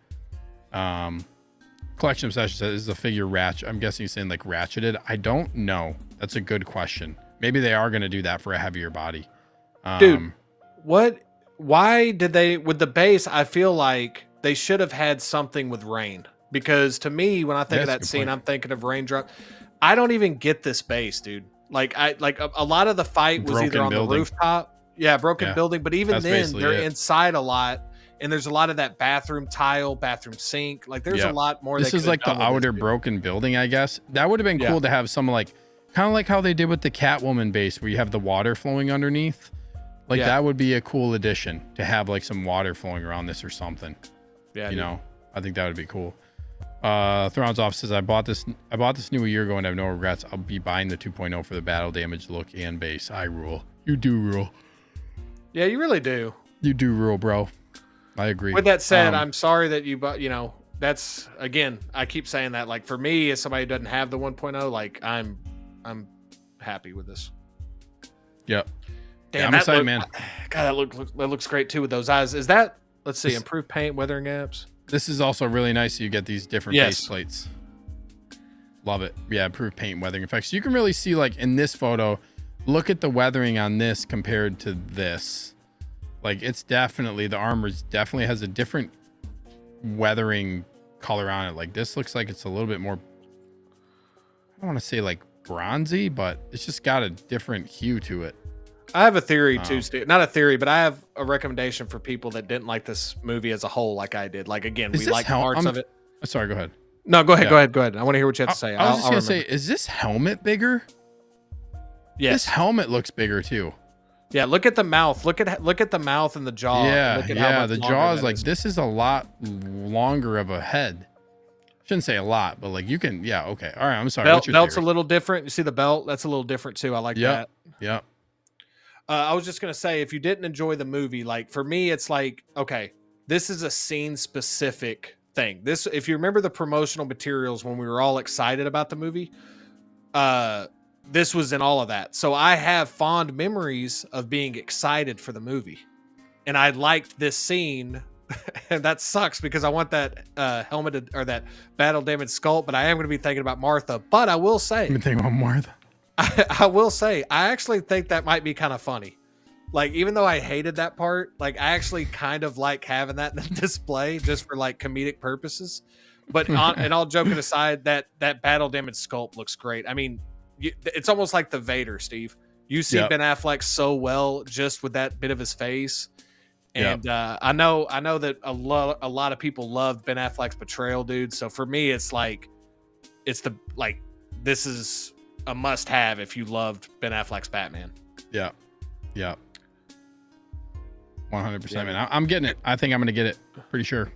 Collection Obsession says, is the figure ratchet? I'm guessing he's saying like ratcheted. I don't know. That's a good question. Maybe they are going to do that for a heavier body. Dude, why did they, with the base, I feel like they should have had something with rain. Because to me, when I think of that scene, I'm thinking of raindrop. I don't even get this base, dude. Like a lot of the fight was either on the rooftop. Yeah, broken building. But even then, they're inside a lot. And there's a lot of that bathroom tile, bathroom sink. Like, there's a lot more. This is like the outer broken building, I guess. That would have been cool to have some, like, kind of like how they did with the Catwoman base, where you have the water flowing underneath. Like that would be a cool addition to have like some water flowing around this or something. Yeah, you know, I think that would be cool. Thrawn's off says I bought this new a year ago and have no regrets. I'll be buying the 2.0 for the battle damage look and base. I rule. You do rule. Yeah, you really do. You do rule, bro. I agree. With that said, I'm sorry that you bought, you know, that's again, I keep saying that, like for me as somebody who doesn't have the 1.0, like I'm happy with this. Yep. Damn, yeah, I'm excited, man. God, that looks great too with those eyes. Is that, let's see, improved paint, weathering apps? This is also really nice. You get these different base plates. Love it. Yeah, improved paint and weathering effects. You can really see, like in this photo, look at the weathering on this compared to this. Like it's definitely, the armor definitely has a different weathering color on it. Like this looks like it's a little bit more, I don't want to say like bronzy, but it's just got a different hue to it. I have a theory too, Steve. Not a theory, but I have a recommendation for people that didn't like this movie as a whole, like I did. Like again, we like parts of it. Sorry, go ahead. No, go ahead. Go ahead. I want to hear what you have to say. I was just gonna say, is this helmet bigger? Yes. This helmet looks bigger too. Yeah, look at the mouth. Look at the mouth and the jaw. Yeah, the jaw is like, this is a lot longer of a head. Shouldn't say a lot, but like you can, okay. All right, I'm sorry. Belt's a little different. You see the belt? That's a little different too. I like that. Yeah. I was just going to say, if you didn't enjoy the movie, like for me, it's like, okay, this is a scene specific thing. This, if you remember the promotional materials when we were all excited about the movie, this was in all of that. So I have fond memories of being excited for the movie, and I liked this scene. And that sucks because I want that helmeted or that battle damaged sculpt, but I am going to be thinking about Martha. But I will say, I've been thinking about Martha. I will say, I actually think that might be kind of funny. Like, even though I hated that part, like I actually kind of like having that in the display just for like comedic purposes. But and all joking aside, that battle damage sculpt looks great. I mean, it's almost like the Vader, Steve. You see Ben Affleck so well just with that bit of his face. And I know that a lot of people loved Ben Affleck's portrayal, dude. So for me, it's like, this is a must-have if you loved Ben Affleck's Batman. Yeah. 100%, man. I'm getting it. I think I'm gonna get it. Pretty sure.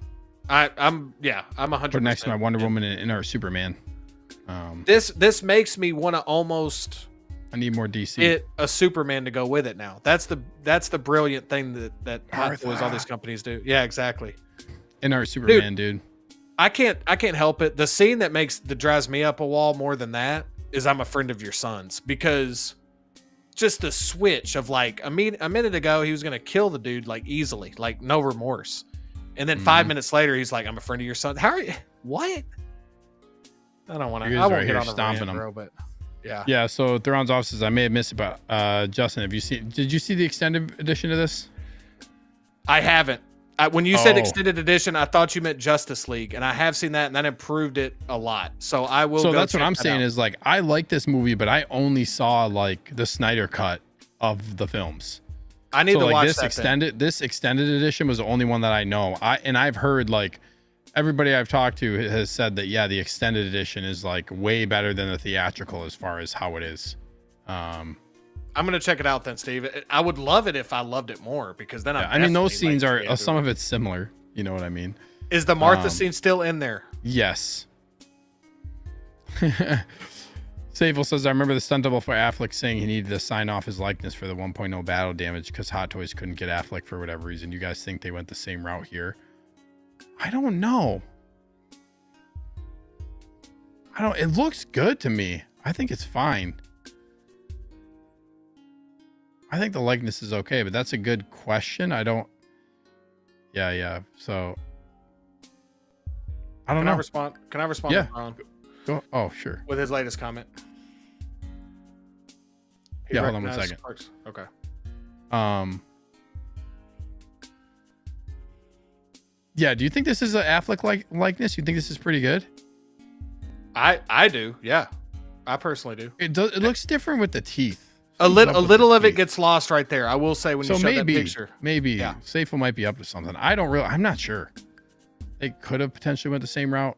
I'm 100%. Put next to my Wonder Woman and our Superman. This makes me want to almost. I need more DC. Get a Superman to go with it now. That's the brilliant thing that Hot Toys, all these companies do. Yeah, exactly. And our Superman, dude. I can't help it. The scene that drives me up a wall more than that is I'm a friend of your son's, because just the switch of like a minute ago he was gonna kill the dude like easily, like no remorse, and then 5 minutes later he's like, I'm a friend of your son. How are you? What? I don't want to. I won't get on the rant, bro, but yeah. So Thrawn's off says I may have missed it, but Justin, did you see the extended edition of this? I haven't. When you said extended edition, I thought you meant Justice League, and I have seen that, and that improved it a lot. So I will. So that's what I'm saying is like, I like this movie, but I only saw like the Snyder cut of the films. I need to watch this that. This extended edition was the only one that I know. I've heard like everybody I've talked to has said that the extended edition is like way better than the theatrical as far as how it is. I'm gonna check it out then, Steve. I would love it if I loved it more, because then I mean those scenes are some of it's similar. You know what I mean? Is the Martha scene still in there? Yes. Safel says I remember the stunt double for Affleck saying he needed to sign off his likeness for the 1.0 battle damage because Hot Toys couldn't get Affleck for whatever reason. You guys think they went the same route here? I don't know. It looks good to me. I think it's fine. I think the likeness is okay, but that's a good question. I don't. Yeah. So I don't know. Can I respond? Yeah. To Ron? Go. Oh, sure. With his latest comment. Hold on 1 second. Okay. Yeah. Do you think this is an Affleck likeness? You think this is pretty good? I do. Yeah. I personally do. It does. It looks different with the teeth. A little of it gets lost right there. I will say when you show that picture. Maybe Safel might be up to something. I'm not sure. They could have potentially went the same route.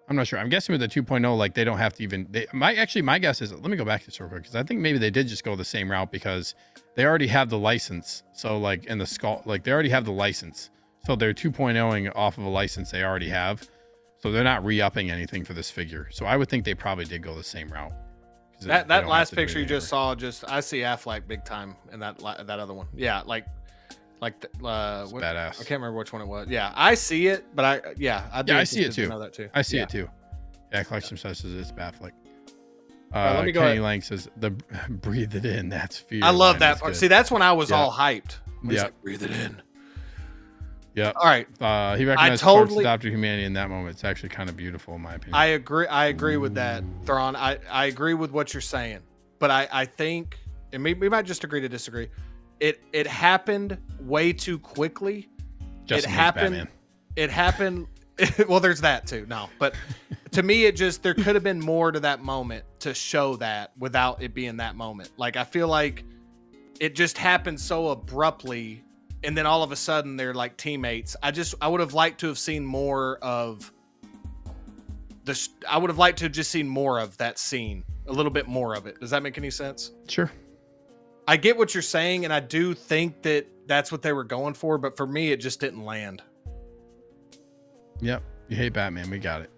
I'm not sure. I'm guessing with the 2.0, like they don't have to even. My guess is, let me go back to this real quick because I think maybe they did just go the same route because they already have the license. So like in the skull, like they already have the license. So they're 2.0ing off of a license they already have. So they're not re-upping anything for this figure. So I would think they probably did go the same route. That last picture you just saw, I see Affleck big time in that other one. Yeah, like badass. I can't remember which one it was. Yeah, I see it, but I see it too. Know that too. I see it too. Yeah, collection says it's Batfleck. Let me go. Kenny Lang says the breathe it in. That's fear. I love that part. Good. See, that's when I was all hyped. Yeah, like, breathe it in. Yeah. All right. He recognized Clark's adopted humanity in that moment. It's actually kind of beautiful, in my opinion. I agree with that, Thrawn. I agree with what you're saying, but I think, and we might just agree to disagree. It happened way too quickly. Justin Batman. It happened. Well, there's that too. No, but to me, there could have been more to that moment to show that without it being that moment. Like, I feel like it just happened so abruptly, and then all of a sudden they're like teammates. I would have liked to have seen more of this. I would have liked to have just seen more of that scene, a little bit more of it. Does that make any sense? Sure. I get what you're saying, and I do think that that's what they were going for, but for me, it just didn't land. Yep. You hate Batman. We got it.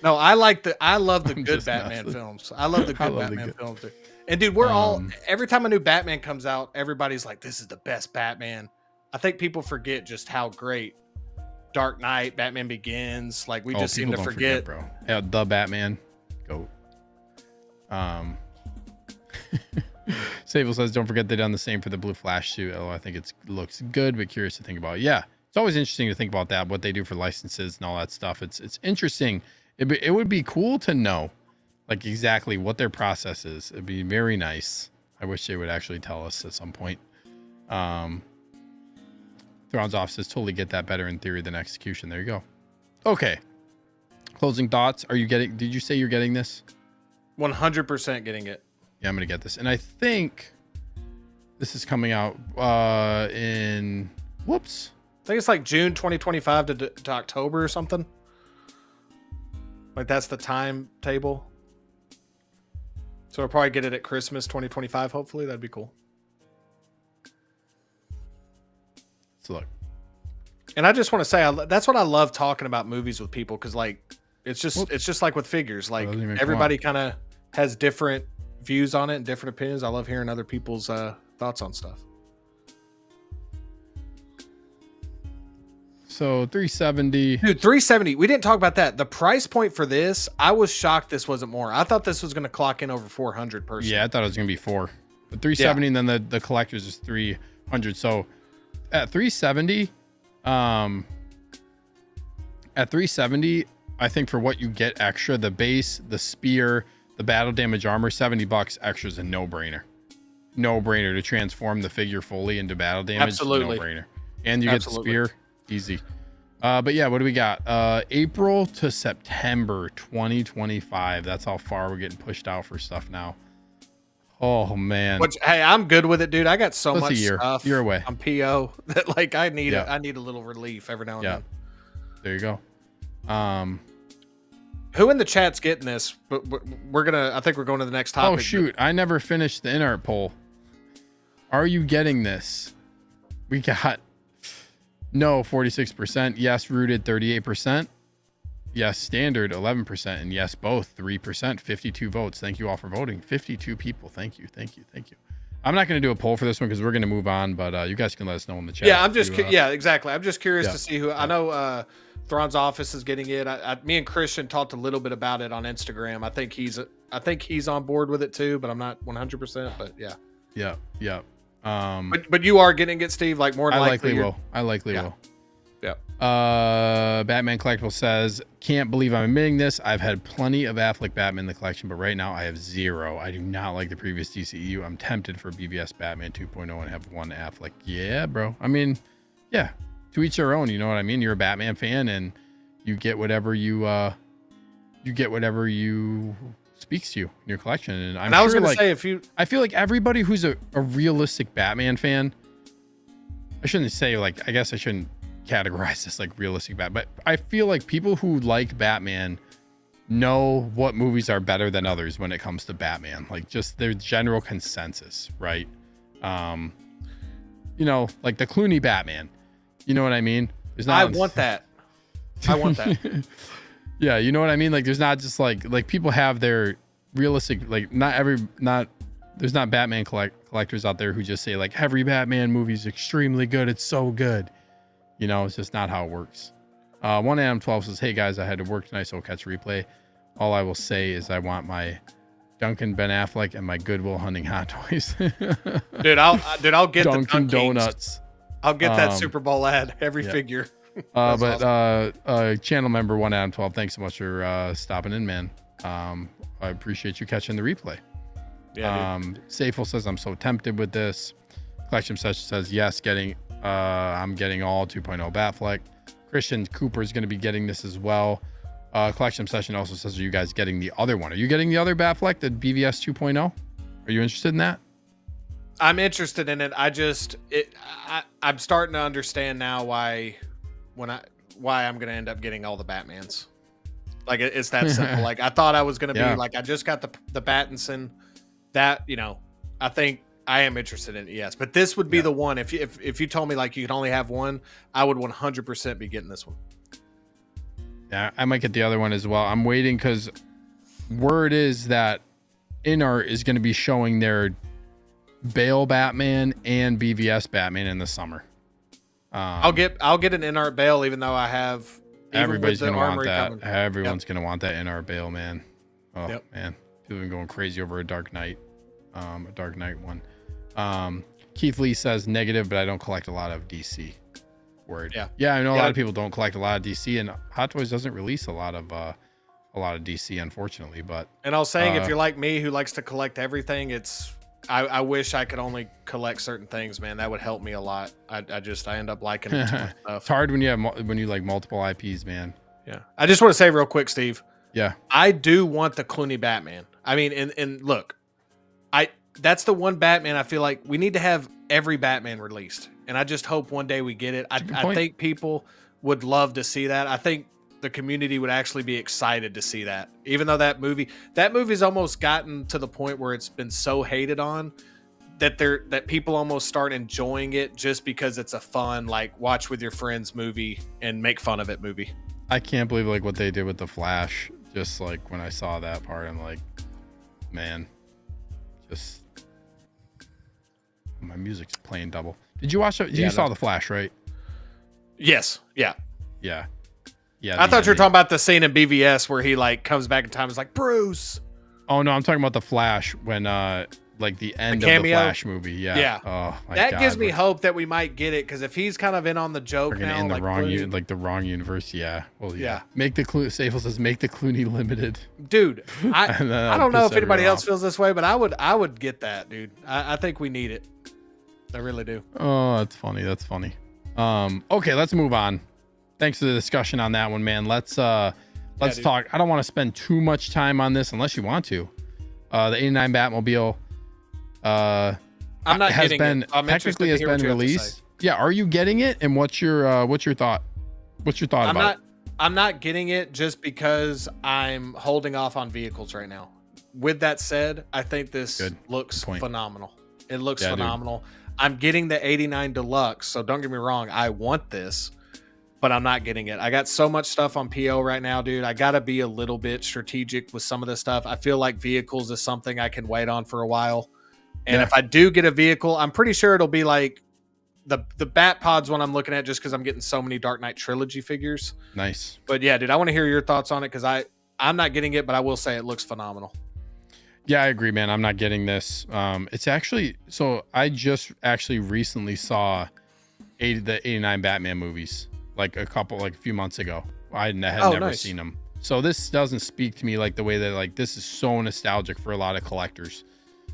No, I love the good Batman films. I love the good Batman films too. And dude, every time a new Batman comes out, everybody's like, this is the best Batman. I think people forget just how great Dark Knight, Batman Begins, like we just seem to forget, bro. Yeah, the Batman. Go. Sable says, don't forget they done the same for the blue Flash suit. Oh, I think it looks good, but curious to think about. Yeah. It's always interesting to think about that, what they do for licenses and all that stuff. It's interesting. It would be cool to know, like, exactly what their process is. It'd be very nice. I wish they would actually tell us at some point. Thrawn's off says, totally get that better in theory than execution. There you go. Okay. Closing thoughts. Did you say you're getting this? 100% getting it. Yeah, I'm going to get this. And I think this is coming out in, whoops. I think it's like June 2025 to October or something. Like that's the timetable. So I'll probably get it at Christmas 2025. Hopefully that'd be cool. Let's look. And I just want to say that's what I love talking about movies with people, because like it's just like with figures. Like everybody kind of has different views on it and different opinions. I love hearing other people's thoughts on stuff. So 370. Dude, 370. We didn't talk about that. The price point for this, I was shocked this wasn't more. I thought this was going to clock in over 400 personally. Yeah, I thought it was going to be 4. But 370 and then the collector's is 300. So at 370, I think for what you get extra, the base, the spear, the battle damage armor, $70 extra is a no-brainer. No-brainer to transform the figure fully into battle damage. Absolutely. No-brainer. And you get the spear. Easy. But yeah, what do we got? April to September 2025. That's how far we're getting pushed out for stuff now. Oh man. Hey, I'm good with it, dude. I got so much stuff. You're away. I'm PO that like I need a little relief every now and then. There you go. Who in the chat's getting this? But I think we're going to the next topic. Oh shoot, I never finished the INART poll. Are you getting this? We got no 46%, yes rooted 38%, yes standard 11%, and yes both 3%. 52 votes. Thank you all for voting. 52 people. Thank you. I'm not going to do a poll for this one because we're going to move on, but you guys can let us know in the chat. Yeah, exactly. I'm just curious to see who. I know Thrawn's office is getting it. Me and Christian talked a little bit about it on Instagram. I think he's on board with it too, but I'm not 100%. But yeah. Yeah. But you are getting it, Steve. Like more than likely. I likely will. Yeah. Batman Collectible says, can't believe I'm admitting this. I've had plenty of Affleck Batman in the collection, but right now I have 0. I do not like the previous DCEU. I'm tempted for BVS Batman 2.0 and have 1 Affleck. Yeah, bro. I mean, yeah, to each their own. You know what I mean? You're a Batman fan and you get whatever speaks to you in your collection. And I was going to say, I feel like everybody who's a realistic Batman fan, I shouldn't say like, I guess I shouldn't categorize this like realistic Batman. But I feel like people who like Batman know what movies are better than others when it comes to Batman. Like just their general consensus, right? You know, like the Clooney Batman. You know what I mean? I want that. I want that. Yeah, you know what I mean? Like there's not just like people have their realistic, like there's not Batman collectors out there who just say like every Batman movie is extremely good. It's so good. You know, it's just not how it works. 1AM12 says, hey guys, I had to work tonight, so I'll catch a replay. All I will say is I want my Duncan Ben Affleck and my Goodwill Hunting Hot Toys. Dude, I'll get Dunkin' the Donuts. I'll get that Super Bowl ad, every figure. Channel member 1AM12, thanks so much for stopping in, man. I appreciate you catching the replay. Yeah, Safel says, I'm so tempted with this. Collection Session says, yes, I'm getting all 2.0 Batfleck. Christian Cooper is going to be getting this as well. Collection Session also says, are you guys getting the other one? Are you getting the other Batfleck, the BVS 2.0? Are you interested in that? I'm interested in it. I'm starting to understand now why I'm going to end up getting all the Batmans. Like it's that simple. Like I thought I was going to be like, I just got the Pattinson. That, you know, I think I am interested in it, yes. But this would be the one. If you told me like you could only have one, I would 100% be getting this one. Yeah, I might get the other one as well. I'm waiting because word is that INART is going to be showing their Bale Batman and BVS Batman in the summer. I'll get an INART Bale, even though I have. Everybody's going to want that. Everyone's going to want that INART Bale, man. Oh man, people have been going crazy over a Dark Knight one. Keith Lee says negative, but I don't collect a lot of DC. Word. Yeah, I know a lot of people don't collect a lot of DC, and Hot Toys doesn't release a lot of DC, unfortunately. But I was saying, if you're like me who likes to collect everything, I wish I could only collect certain things, man. That would help me a lot. I end up liking too much stuff. It's hard when you like multiple IPs, man. Yeah. I just want to say real quick, Steve. Yeah. I do want the Clooney Batman. I mean, and look, that's the one Batman I feel like we need to have every Batman released. And I just hope one day we get it. I think people would love to see that. I think the community would actually be excited to see that. Even though that movie's almost gotten to the point where it's been so hated on that people almost start enjoying it just because it's a fun, like, watch with your friends movie and make fun of it movie. I can't believe like what they did with the Flash. Just like when I saw that part, I'm like, man, just my music's playing double. Did you watch it? You saw the Flash, right? Yes. Yeah. Yeah. I thought you were talking about the scene in BVS where he like comes back in time. It's like Bruce. Oh no, I'm talking about the Flash when like the end of the Flash movie. Yeah. Oh my God. That gives me hope that we might get it, because if he's kind of in on the joke now, in the wrong universe. Yeah. Well, yeah. Make the Safel says make the Clooney limited. Dude, I don't know if anybody else feels this way, but I would get that, dude. I think we need it. I really do. Oh, that's funny. That's funny. Okay, let's move on. Thanks for the discussion on that one, man. Let's talk. I don't want to spend too much time on this unless you want to. The 89 Batmobile I'm not getting it. Technically has been released. Yeah, are you getting it? And what's your thought? What's your thought about it? I'm not getting it just because I'm holding off on vehicles right now. With that said, I think this looks phenomenal. It looks phenomenal. Dude. I'm getting the 89 Deluxe, so don't get me wrong. I want this, but I'm not getting it. I got so much stuff on PO right now, dude. I got to be a little bit strategic with some of this stuff. I feel like vehicles is something I can wait on for a while. And if I do get a vehicle, I'm pretty sure it'll be like the Bat Pod's one I'm looking at, just because I'm getting so many Dark Knight trilogy figures. Nice. But yeah, dude, I want to hear your thoughts on it, because I'm not getting it, but I will say it looks phenomenal. Yeah, I agree, man. I'm not getting this. It's actually, so I just actually recently saw the 89 Batman movies, like a few months ago. I had never seen them. So this doesn't speak to me like the way that like this is so nostalgic for a lot of collectors.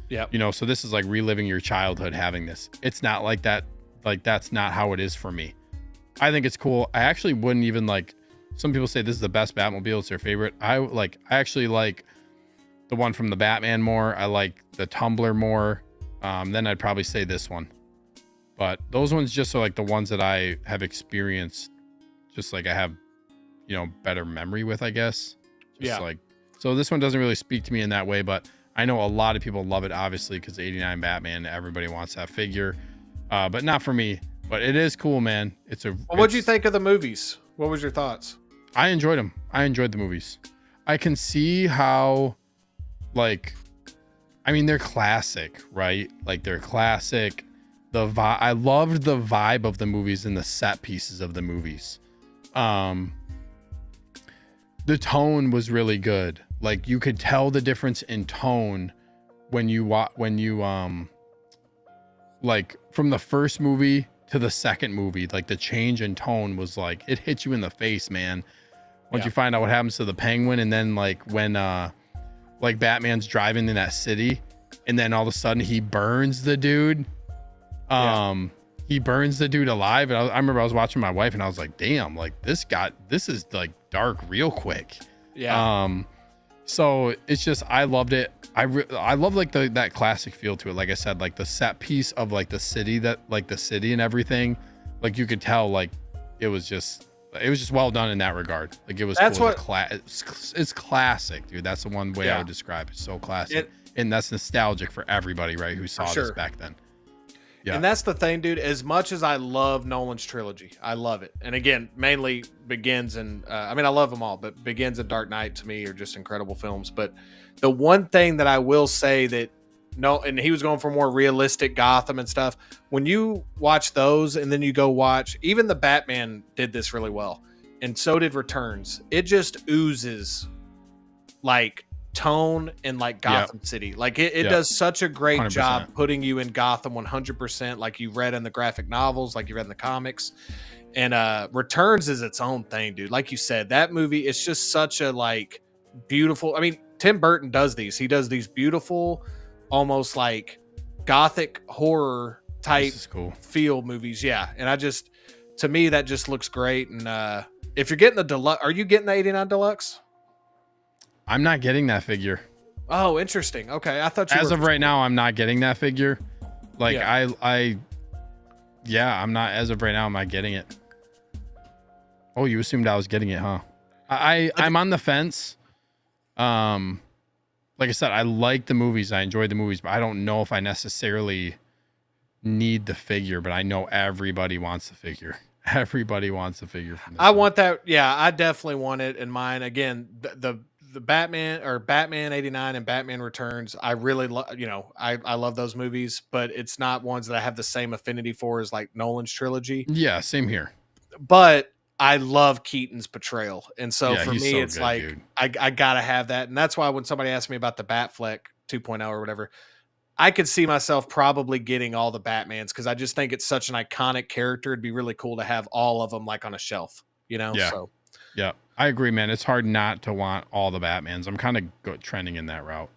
Yeah. You know, so this is like reliving your childhood having this. It's not like that. Like that's not how it is for me. I think it's cool. I actually wouldn't even like, some people say this is the best Batmobile. It's their favorite. I actually like the one from the Batman more. I like the Tumbler more. Then I'd probably say this one. But those ones just are like the ones that I have experienced, just like I have, better memory with, I guess. Just like, so this one doesn't really speak to me in that way, but I know a lot of people love it, obviously, because 89 Batman, everybody wants that figure. But not for me. But it is cool, man. What'd you think of the movies? What was your thoughts? I enjoyed them. I enjoyed the movies. I can see how, like, I mean, they're classic, right? Like, they're classic. I loved the vibe of the movies and the set pieces of the movies. The tone was really good. Like, you could tell the difference in tone when you like, from the first movie to the second movie. Like, the change in tone was like, it hit you in the face, man. Once you find out what happens to the Penguin, and then like when like Batman's driving in that city, and then all of a sudden he burns the dude. He burns the dude alive. And I remember I was watching my wife, and I was like, damn, like this is like dark real quick. So it's just, I loved it. I love like that classic feel to it. Like I said, like the set piece of like the city and everything, like you could tell, like it was just well done in that regard. Like, it was cool. It's classic, dude. That's the one way I would describe it. So classic. And that's nostalgic for everybody, right, who saw this back then. Yeah. And that's the thing, dude. As much as I love Nolan's trilogy, I love it. And again, mainly Begins and I love them all, but Begins and Dark Knight to me are just incredible films. But the one thing that I will say that and he was going for more realistic Gotham and stuff. When you watch those and then you go watch, even the Batman did this really well, and so did Returns. It just oozes like tone and like Gotham City. Like it does such a great 100%. job putting you in Gotham 100%, like you read in the graphic novels, like you read in the comics. And Returns is its own thing, dude. Like you said, that movie is just such a like beautiful. I mean, Tim Burton does these. He does these beautiful, almost like gothic horror type feel movies. Yeah. And to me, that just looks great. And if you're getting the deluxe, are you getting the 89 deluxe? I'm not getting that figure. Oh, interesting. Okay. I thought you as of right now, I'm not getting that figure. Like I'm not, as of right now, I'm not getting it. Oh, you assumed I was getting it, huh? I'm on the fence. Like I said, I like the movies. I enjoyed the movies, but I don't know if I necessarily need the figure, but I know everybody wants the figure. Everybody wants the figure from this. I want that. Yeah, I definitely want it in mine. Again, the Batman or Batman 89 and Batman Returns, I really love, I love those movies, but it's not ones that I have the same affinity for as like Nolan's trilogy. Yeah, same here. But I love Keaton's portrayal. And so for me, it's good, like, dude. I gotta have that. And that's why when somebody asked me about the Batfleck 2.0 or whatever, I could see myself probably getting all the Batmans, because I just think it's such an iconic character. It'd be really cool to have all of them like on a shelf, Yeah. So Yeah, I agree, man. It's hard not to want all the Batmans. I'm kind of trending in that route.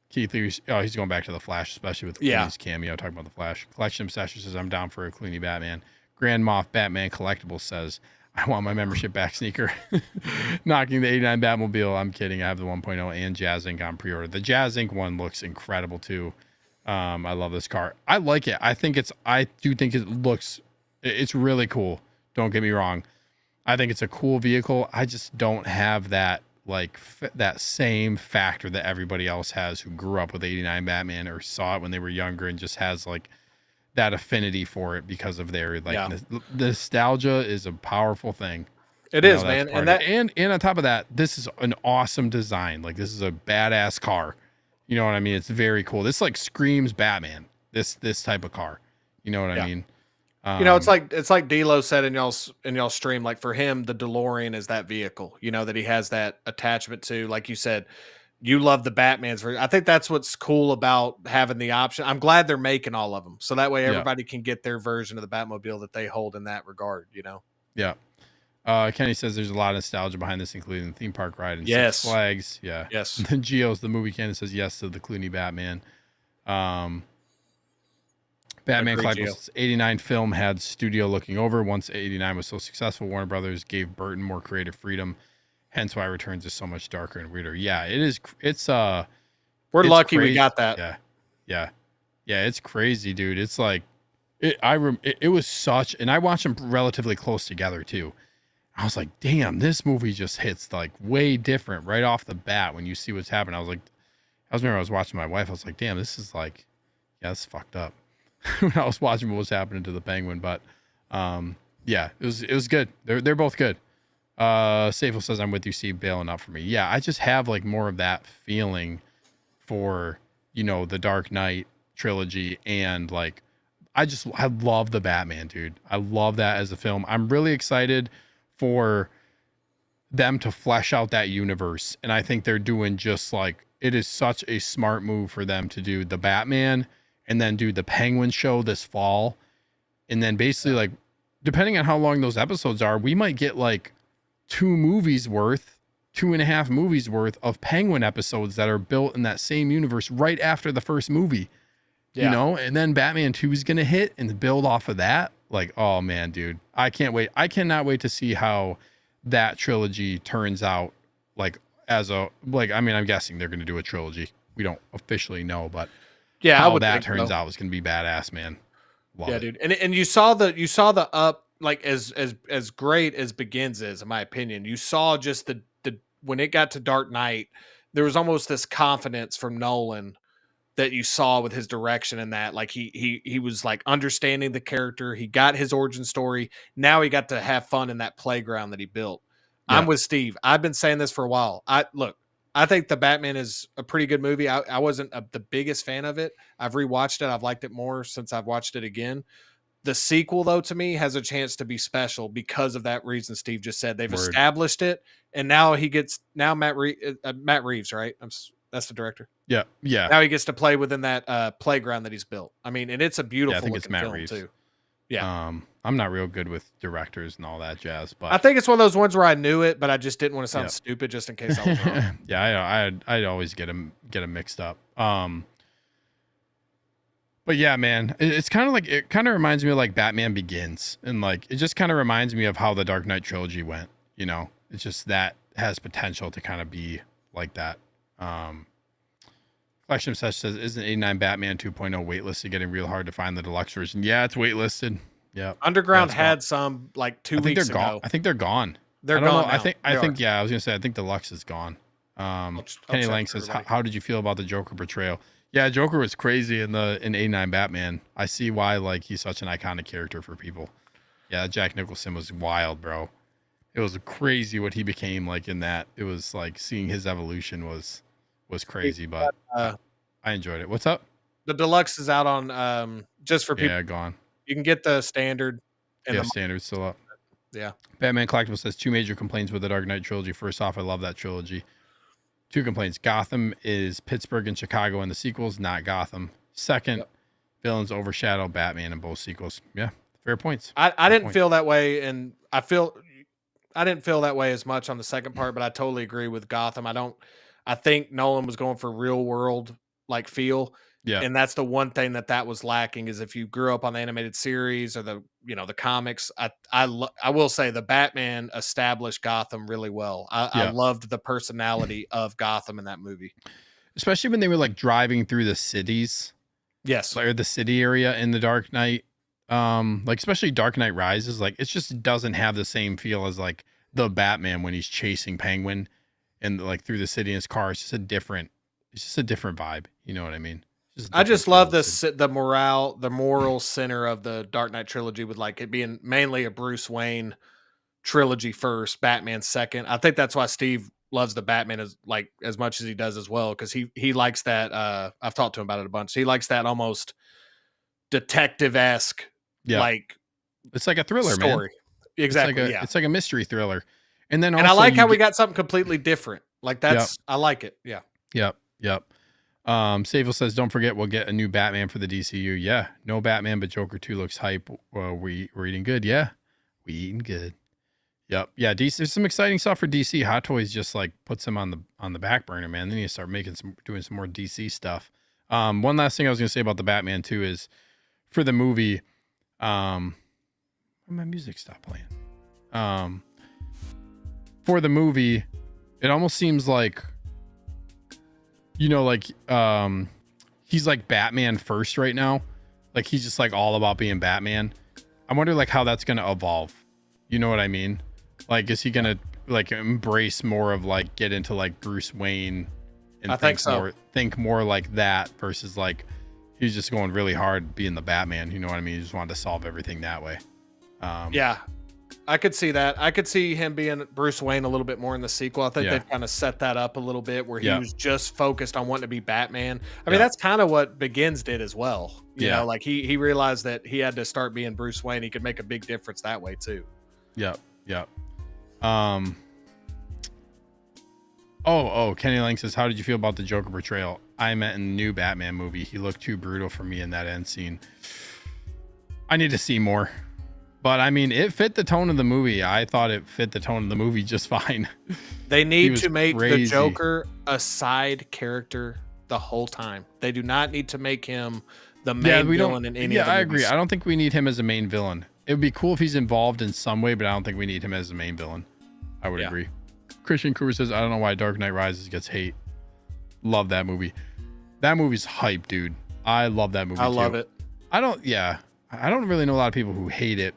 Keith, he's going back to the Flash, especially with Clooney's cameo. Talking about the Flash. Collection Obsession says, I'm down for a Clooney Batman. Grand Moff Batman Collectibles says, I want my membership back, sneaker. Knocking the 89 Batmobile. I'm kidding. I have the 1.0 and Jazz Ink on pre-order. The Jazz Ink one looks incredible too. I love this car. I like it. I do think it's really cool. Don't get me wrong. I think it's a cool vehicle. I just don't have that that same factor that everybody else has who grew up with 89 Batman or saw it when they were younger and just has like that affinity for it because of their nostalgia is a powerful thing. It is, man. And on top of that, this is an awesome design. Like, this is a badass car. You know what I mean? It's very cool. This like screams Batman. This type of car. You know what I mean? It's like D'Lo said in y'all's stream. Like, for him, the DeLorean is that vehicle. That he has that attachment to. Like you said, you love the Batman's version. I think that's what's cool about having the option. I'm glad they're making all of them, so that way everybody can get their version of the Batmobile that they hold in that regard. Yeah. Kenny says there's a lot of nostalgia behind this, including the theme park ride and Six Flags. Yeah. Yes. And then Geo's the movie canon says yes to the Clooney Batman. Batman Collectibles 89 film had studio looking over. Once 89 was so successful, Warner Brothers gave Burton more creative freedom. Hence why Returns is so much darker and weirder. Yeah, it is. We're lucky crazy. We got that. Yeah. It's crazy, dude. It's like It was such, and I watched them relatively close together too. I was like, damn, this movie just hits like way different right off the bat when you see what's happening. I was watching my wife. I was like, damn, this is like, yeah, it's fucked up. When I was watching what was happening to the Penguin, but yeah, it was good. They're both good. Safel says, I'm with you, Steve, bailing out for me. Yeah, I just have like more of that feeling for, you know, the Dark Knight trilogy, and like I love the Batman, dude. I love that as a film. I'm really excited for them to flesh out that universe, and I think they're doing just like, it is such a smart move for them to do the Batman and then do the Penguin show this fall, and then basically like, depending on how long those episodes are, we might get like 2.5 movies worth of Penguin episodes that are built in that same universe right after the first movie. Yeah. You know, and then Batman 2 is going to hit and build off of that. Like, oh man, dude, I can't wait. I cannot wait to see how that trilogy turns out. Like, I mean, I'm guessing they're going to do a trilogy. We don't officially know, but yeah, how that turns out is going to be badass, man. Love it. Dude. And you saw the up, like as great as Begins is, in my opinion. You saw just the when it got to Dark Knight, there was almost this confidence from Nolan that you saw with his direction, and that like he was like understanding the character. He got his origin story. Now he got to have fun in that playground that he built. Yeah. I'm with Steve. I've been saying this for a while. I think the Batman is a pretty good movie. I wasn't the biggest fan of it. I've rewatched it. I've liked it more since I've watched it again. The sequel, though, to me, has a chance to be special because of that reason Steve just said. They've established it, and now Matt Reeves, right? That's the director. Yeah. Now he gets to play within that playground that he's built. I mean, and it's a beautiful I think it's Matt film Reeves too. Yeah. I'm not real good with directors and all that jazz, but I think it's one of those ones where I knew it, but I just didn't want to sound stupid just in case I was wrong. Yeah, I'd always get them mixed up. But yeah, man, it kind of reminds me of like Batman Begins, and like it just kind of reminds me of how the Dark Knight trilogy went. You know, it's just that has potential to kind of be like that. Collection of Such says, isn't 89 Batman 2.0 waitlisted, getting real hard to find the deluxe version? Yeah, it's waitlisted. Yeah, Underground had some like 2 weeks ago. Gone. I think they're gone. They're gone. I think yeah, I was gonna say I think deluxe is gone. Kenny Lang says, how did you feel about the Joker portrayal? Yeah, Joker was crazy in 89 Batman. I see why, like, he's such an iconic character for people. Yeah, Jack Nicholson was wild, bro. It was crazy what he became like in that. It was like seeing his evolution was crazy, but I enjoyed it. What's up? The deluxe is out on just for people. Yeah, gone. You can get the standard. And standard's still up. Yeah. Batman Collectible says 2 major complaints with the Dark Knight trilogy. First off, I love that trilogy. 2 complaints. Gotham is Pittsburgh and Chicago in the sequels, not Gotham. Second, villains overshadow Batman in both sequels. Yeah, fair points. I didn't feel that way, and I didn't feel that way as much on the second part, but I totally agree with Gotham. I think Nolan was going for real world like feel. Yeah. And that's the one thing that was lacking, is if you grew up on the animated series or the comics, I will say the Batman established Gotham really well. I loved the personality of Gotham in that movie. Especially when they were like driving through the cities. Yes. Or the city area in the Dark Knight. Like especially Dark Knight Rises, like it just doesn't have the same feel as like the Batman when he's chasing Penguin and like through the city in his car. It's just a different vibe. You know what I mean? I just love the moral center of the Dark Knight trilogy, with like it being mainly a Bruce Wayne trilogy first, Batman second. I think that's why Steve loves the Batman as much as he does as well, because he likes that. I've talked to him about it a bunch. He likes that almost detective-esque, like it's like a thriller story. Man. Exactly. It's like a mystery thriller. And then I like how we got something completely different. Like I like it. Yeah. Yep. Sable says, don't forget, we'll get a new Batman for the DCU. Yeah, no Batman, but Joker 2 looks hype. We're eating good. Yeah, we eating good. Yep. Yeah, DC, there's some exciting stuff for DC. Hot Toys just like puts them on the back burner, man. Then you start doing some more DC stuff. One last thing I was gonna say about the Batman 2 is for the movie, my music stopped playing. For the movie, it almost seems like, he's like Batman first right now. Like he's just like all about being Batman. I wonder like how that's gonna evolve. You know what I mean? Like, is he gonna like embrace more of like get into like Bruce Wayne and think more like that versus like he's just going really hard being the Batman. You know what I mean? He just wanted to solve everything that way. Yeah, I could see that. I could see him being Bruce Wayne a little bit more in the sequel. I think they've kind of set that up a little bit where he was just focused on wanting to be Batman. I mean, that's kind of what Begins did as well. You know, like he realized that he had to start being Bruce Wayne. He could make a big difference that way too. Yep. Kenny Lang says, how did you feel about the Joker portrayal? I meant in the new Batman movie. He looked too brutal for me in that end scene. I need to see more. But I mean, it fit the tone of the movie. I thought it fit the tone of the movie just fine. They need to make the Joker a side character the whole time. They do not need to make him the main villain in any of the movies. I agree. I don't think we need him as a main villain. It would be cool if he's involved in some way, but I don't think we need him as the main villain. I would agree. Christian Cooper says, I don't know why Dark Knight Rises gets hate. Love that movie. That movie's hype, dude. I love that movie. I love it. I don't really know a lot of people who hate it.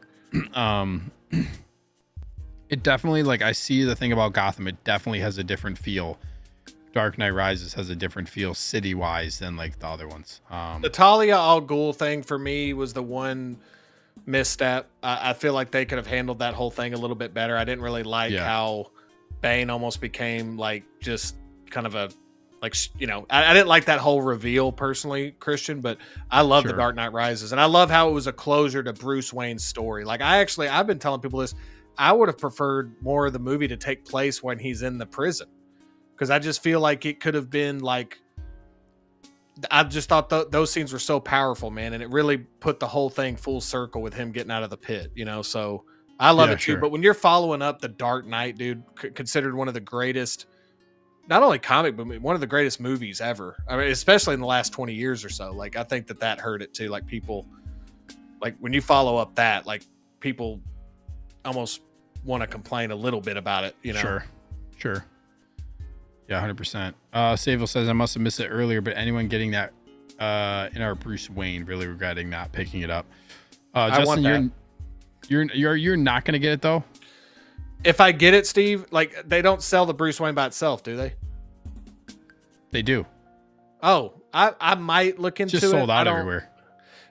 It definitely, like, I see the thing about Gotham. It definitely has a different feel. Dark Knight Rises has a different feel city wise than like the other ones. The Talia al Ghul thing for me was the one misstep. I feel like they could have handled that whole thing a little bit better. I didn't really like how Bane almost became like just kind of a like, you know, I didn't like that whole reveal personally, Christian, but I love the Dark Knight Rises, and I love how it was a closure to Bruce Wayne's story. Like I've been telling people this. I would have preferred more of the movie to take place when he's in the prison, because I just feel like it could have been like, I just thought those scenes were so powerful, man, and it really put the whole thing full circle with him getting out of the pit, you know. So I love it too. But when you're following up the Dark Knight, dude, considered one of the greatest, not only comic, but one of the greatest movies ever. I mean, especially in the last 20 years or so. Like, I think that hurt it too. Like, people, like when you follow up that, like, people almost want to complain a little bit about it, you know? Sure. Yeah, 100%. Sable says, I must have missed it earlier, but anyone getting that in our Bruce Wayne really regretting not picking it up. Justin, you're not going to get it though? If I get it, Steve, like, they don't sell the Bruce Wayne by itself, do they? They do. Oh, I might look into it. Just sold out everywhere.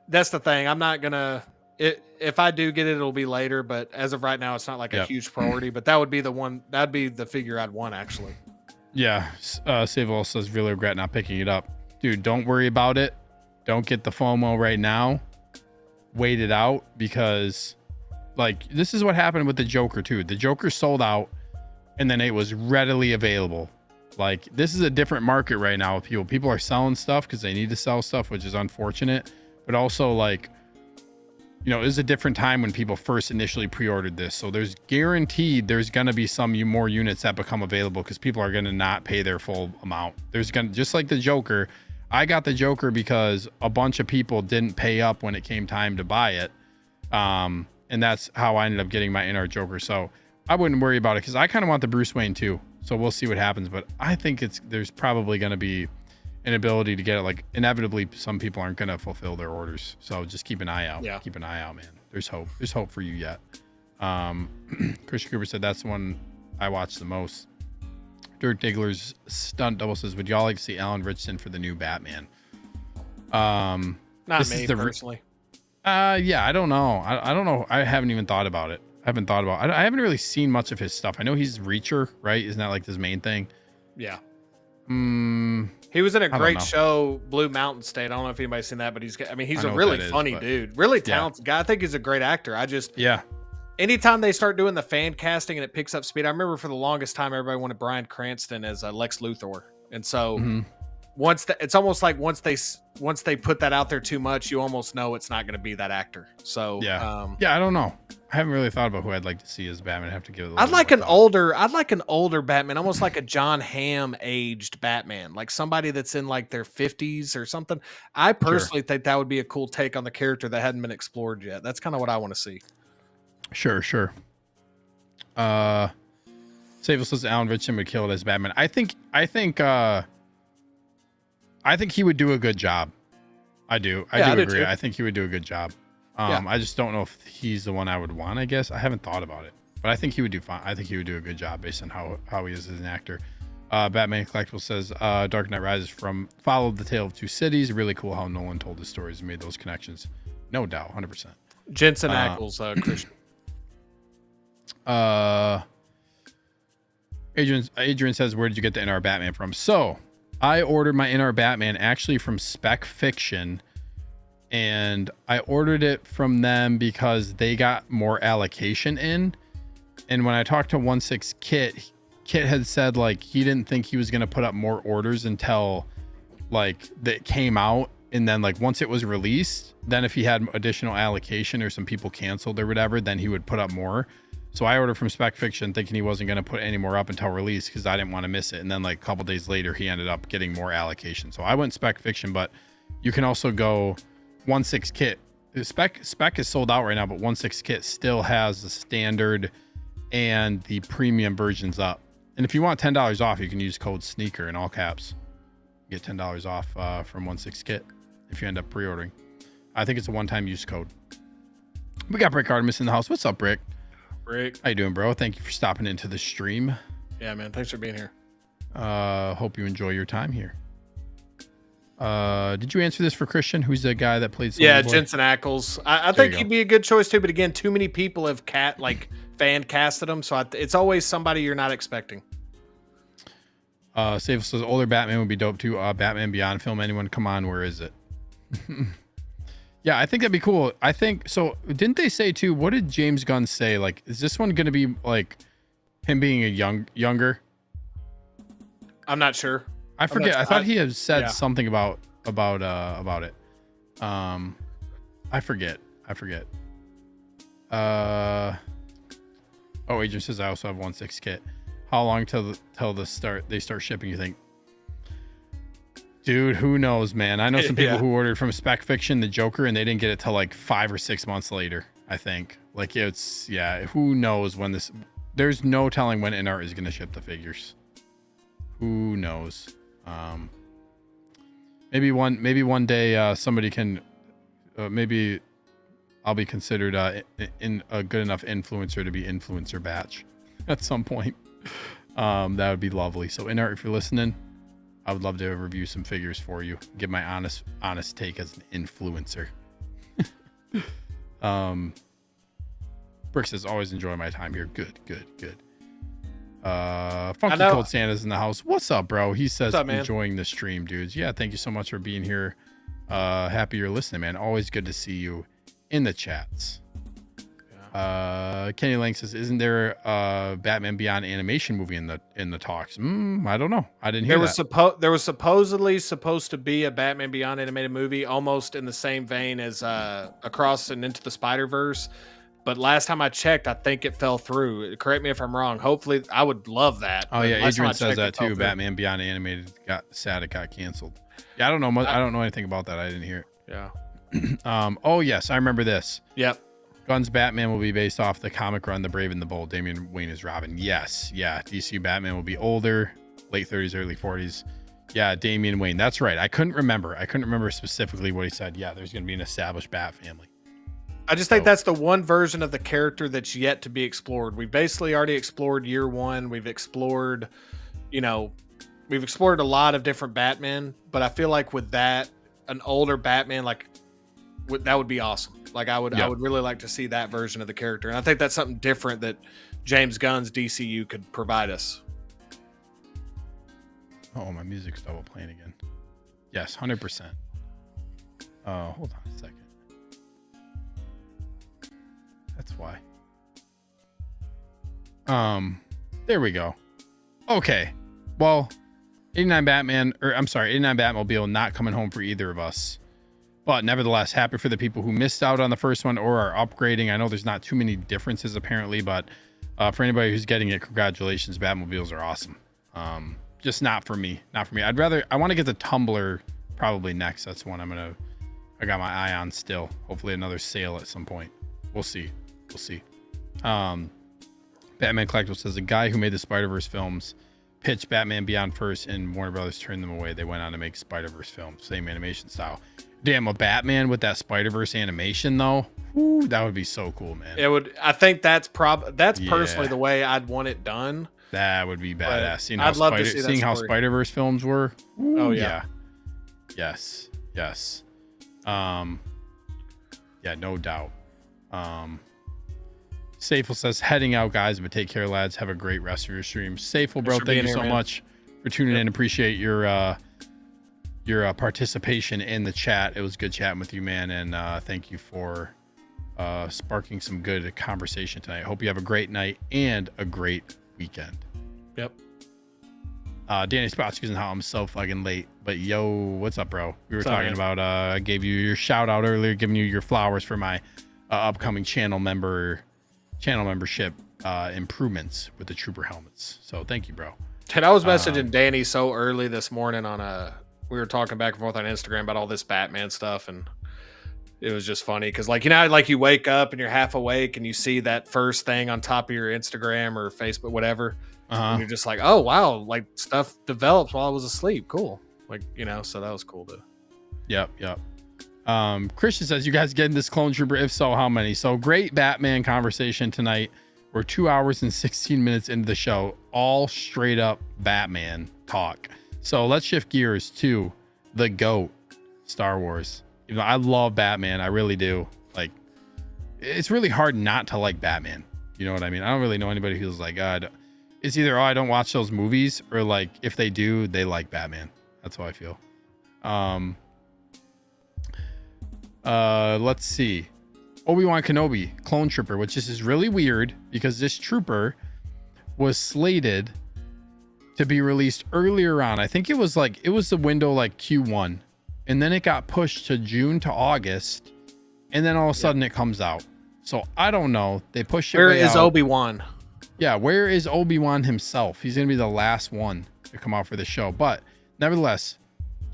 That's the thing. I'm not going to... If I do get it, it'll be later. But as of right now, it's not like a huge priority. But that would be the one. That'd be the figure I'd want, actually. Yeah. Sable says, really regret not picking it up. Dude, don't worry about it. Don't get the FOMO right now. Wait it out, because... like, this is what happened with the Joker too. The Joker sold out and then it was readily available. Like, this is a different market right now with people. People are selling stuff because they need to sell stuff, which is unfortunate. But also, like, you know, it was a different time when people first initially pre-ordered this. So there's guaranteed there's going to be some more units that become available because people are going to not pay their full amount. There's going to, just like the Joker. I got the Joker because a bunch of people didn't pay up when it came time to buy it. And that's how I ended up getting my INART Joker. So I wouldn't worry about it, because I kind of want the Bruce Wayne too. So we'll see what happens. But I think there's probably going to be an ability to get it. Like, inevitably, some people aren't going to fulfill their orders. So just keep an eye out. Yeah. Keep an eye out, man. There's hope. There's hope for you yet. Christian Cooper said that's the one I watched the most. Dirk Diggler's Stunt Double says, would y'all like to see Alan Ritchson for the new Batman? Not me personally. Yeah, I don't know. I don't know. I haven't even thought about it. I haven't really seen much of his stuff. I know he's Reacher, right? Isn't that like his main thing? Yeah. He was in a great show, Blue Mountain State. I don't know if anybody's seen that, but he's a really funny dude. Really talented guy. I think he's a great actor. Anytime they start doing the fan casting and it picks up speed, I remember for the longest time, everybody wanted Bryan Cranston as Lex Luthor. And so it's almost like once they put that out there too much, you almost know it's not going to be that actor. So I don't know. I haven't really thought about who I'd like to see as Batman. I have to give it. I'd like an older Batman, almost like a John Hamm aged Batman, like somebody that's in like their 50s or something. I personally think that would be a cool take on the character that hadn't been explored yet. That's kind of what I want to see. Sure. Sable says Alan Ritchson would kill it as Batman. I think he would do a good job. I do. Yeah, I I do do agree. too. I think he would do a good job. Yeah. I just don't know if he's the one I would want, I guess. I haven't thought about it, but I think he would do fine. I think he would do a good job based on how he is as an actor. Batman Collectible says Dark Knight Rises followed the tale of two cities. Really cool how Nolan told his stories and made those connections. No doubt, 100%. Jensen Ackles, Christian. Adrian says, where did you get the INART Batman from? So I ordered my INART Batman actually from Spec Fiction, and I ordered it from them because they got more allocation in. And when I talked to 1/6 Kit had said like he didn't think he was going to put up more orders until like that came out, and then like once it was released, then if he had additional allocation or some people canceled or whatever, then he would put up more. So I ordered from Spec Fiction thinking he wasn't going to put any more up until release because I didn't want to miss it. And then like a couple days later, he ended up getting more allocation. So I went Spec Fiction, but you can also go 1/6 Kit. Spec is sold out right now, but 1/6 Kit still has the standard and the premium versions up. And if you want $10 off, you can use code SNEAKER in all caps. Get $10 off from 1/6 Kit if you end up pre-ordering. I think it's a one-time use code. We got Brick Artemis in the house. What's up, Brick? Rick. How you doing, bro? Thank you for stopping into the stream. Yeah, man. Thanks for being here. Hope you enjoy your time here. Did you answer this for Christian, who's the guy that played? Yeah, Boy? Jensen Ackles. I think he'd be a good choice too. But again, too many people have fan casted him, so it's always somebody you're not expecting. Save says older Batman would be dope too. Batman Beyond film. Anyone? Come on, where is it? Yeah, I think that'd be cool. I think so. Didn't they say too? What did James Gunn say? Like, is this one going to be like him being a younger? I'm not sure. I forget. I thought he had said something about it. I forget. Oh, Agent says I also have 1/6 Kit. How long till they start shipping, you think? Dude, who knows, man? I know some people who ordered from Spec Fiction the Joker and they didn't get it till like 5 or 6 months later, I think. Like who knows when this, there's no telling when INART is going to ship the figures. Who knows? Maybe one day somebody can, maybe I'll be considered in a good enough influencer to be influencer batch at some point. That would be lovely. So INART, if you're listening, I would love to review some figures for you. Give my honest take as an influencer. Brick says, always enjoy my time here. Good. Funky Cold Santa's in the house. What's up, bro? He says, enjoying the stream, dudes. Yeah, thank you so much for being here. Happy you're listening, man. Always good to see you in the chats. Kenny Lang says, isn't there a Batman Beyond animation movie in the talks? I don't know. I didn't hear that. There was supposedly supposed to be a Batman Beyond animated movie, almost in the same vein as Across and Into the Spider-Verse. But last time I checked, I think it fell through. Correct me if I'm wrong. Hopefully, I would love that. Oh yeah, Adrian says that too. Batman Beyond animated got canceled. Yeah, I don't know. I don't know anything about that. I didn't hear it. Yeah. Oh yes, I remember this. Yep. Gunn's Batman will be based off the comic run The Brave and the Bold. Damian Wayne is Robin. Yes. Yeah. DC Batman will be older, late 30s, early 40s. Yeah. Damian Wayne. That's right. I couldn't remember specifically what he said. Yeah. There's going to be an established Bat family. I just think that's the one version of the character that's yet to be explored. We've basically already explored year one. We've explored a lot of different Batman, but I feel like with that, an older Batman, that would be awesome. Like I would really like to see that version of the character. And I think that's something different that James Gunn's DCU could provide us. Oh, my music's double playing again. Yes, 100%. Hold on a second. That's why. There we go. Okay. Well, 89 Batmobile not coming home for either of us. But nevertheless, happy for the people who missed out on the first one or are upgrading. I know there's not too many differences apparently, but for anybody who's getting it, congratulations. Batmobiles are awesome. Just not for me. I want to get the Tumbler probably next. That's one I got my eye on still. Hopefully another sale at some point. We'll see. Batman Collectible says the guy who made the Spider-Verse films pitched Batman Beyond first and Warner Brothers turned them away. They went on to make Spider-Verse films, same animation style. Damn, a Batman with that Spider-Verse animation though. Ooh, that would be so cool, man. It would. I think that's personally the way I'd want it done. That would be badass. I'd love to see how Spider-Verse films were. Ooh, oh yeah. Yes. Yeah, no doubt. Safel says, heading out, guys, but take care, lads. Have a great rest of your stream. Safel, bro, thank you so much for tuning in. Appreciate your participation in the chat. It was good chatting with you, man, and thank you for sparking some good conversation tonight. Hope you have a great night and a great weekend. Yep. Danny Spotsky and how I'm so fucking late, but yo, what's up, bro? We were talking about I gave you your shout out earlier, giving you your flowers for my upcoming channel membership improvements with the trooper helmets. So thank you, bro. And I was messaging Danny so early this morning we were talking back and forth on Instagram about all this Batman stuff, and it was just funny because, like, you know, like you wake up and you're half awake and you see that first thing on top of your Instagram or Facebook, whatever. And you're just like, oh wow, like stuff develops while I was asleep. Cool. Like, you know, so that was cool too. Yep. Christian says, you guys getting this clone trooper? If so, how many? So great Batman conversation tonight. We're 2 hours and 16 minutes into the show, all straight up Batman talk. So let's shift gears to the GOAT, Star Wars. You know, I love Batman. I really do. Like, it's really hard not to like Batman. You know what I mean? I don't really know anybody who's like, it's either, I don't watch those movies, or like, if they do, they like Batman. That's how I feel. Let's see. Obi-Wan Kenobi, clone trooper, which is really weird because this trooper was slated to be released earlier on. I think it was the window like Q1, and then it got pushed to June to August, and then all of a sudden it comes out. So I don't know. They pushed it. Where is Obi-Wan? Yeah, where is Obi-Wan himself? He's going to be the last one to come out for the show. But nevertheless,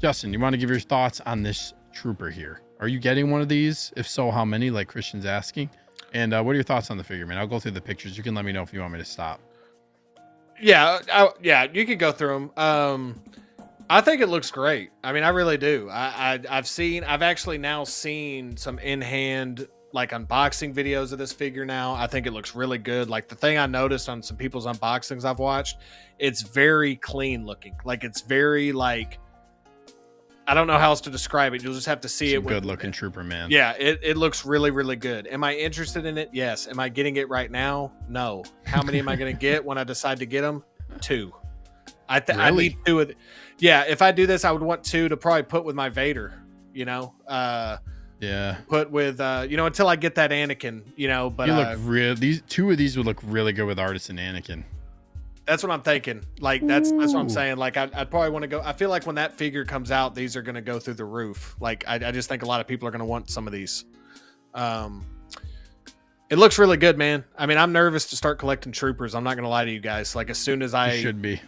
Justin, you want to give your thoughts on this trooper here? Are you getting one of these? If so, how many, like Christian's asking? And what are your thoughts on the figure, man? I'll go through the pictures. You can let me know if you want me to stop. Yeah, you can go through them. I think it looks great. I mean, I really do. I've actually now seen some in-hand like unboxing videos of this figure now. I think it looks really good. Like the thing I noticed on some people's unboxings I've watched, it's very clean looking. Like it's very like, I don't know how else to describe it. You'll just have to see it. Good looking trooper, man. Yeah, it looks really, really good. Am I interested in it? Yes. Am I getting it right now? No. How many am I going to get when I decide to get them? 2. I need 2 of yeah, if I do this, I would want 2 to probably put with my Vader, you know? Yeah. Put with you know, until I get that Anakin, you know, but you look real. These 2 of these would look really good with Artisan Anakin. That's what I'm thinking. Like that's what I'm saying. Like I'd probably want to go. I feel like when that figure comes out, these are going to go through the roof. Like I just think a lot of people are going to want some of these. It looks really good, man. I mean, I'm nervous to start collecting troopers. I'm not going to lie to you guys. Like as soon as you should be.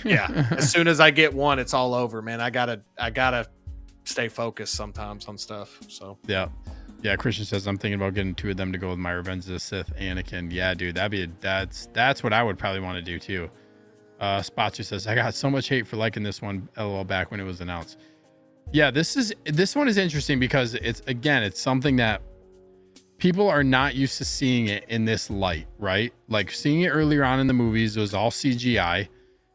Yeah. As soon as I get one, it's all over, man. I gotta stay focused sometimes on stuff. So yeah. Christian says, I'm thinking about getting 2 of them to go with my Revenge of the Sith Anakin. Yeah, dude, that's what I would probably want to do too. Spotcher says, I got so much hate for liking this one LOL back when it was announced. Yeah, this one is interesting because it's something that people are not used to seeing it in this light, right? Like seeing it earlier on in the movies, it was all CGI.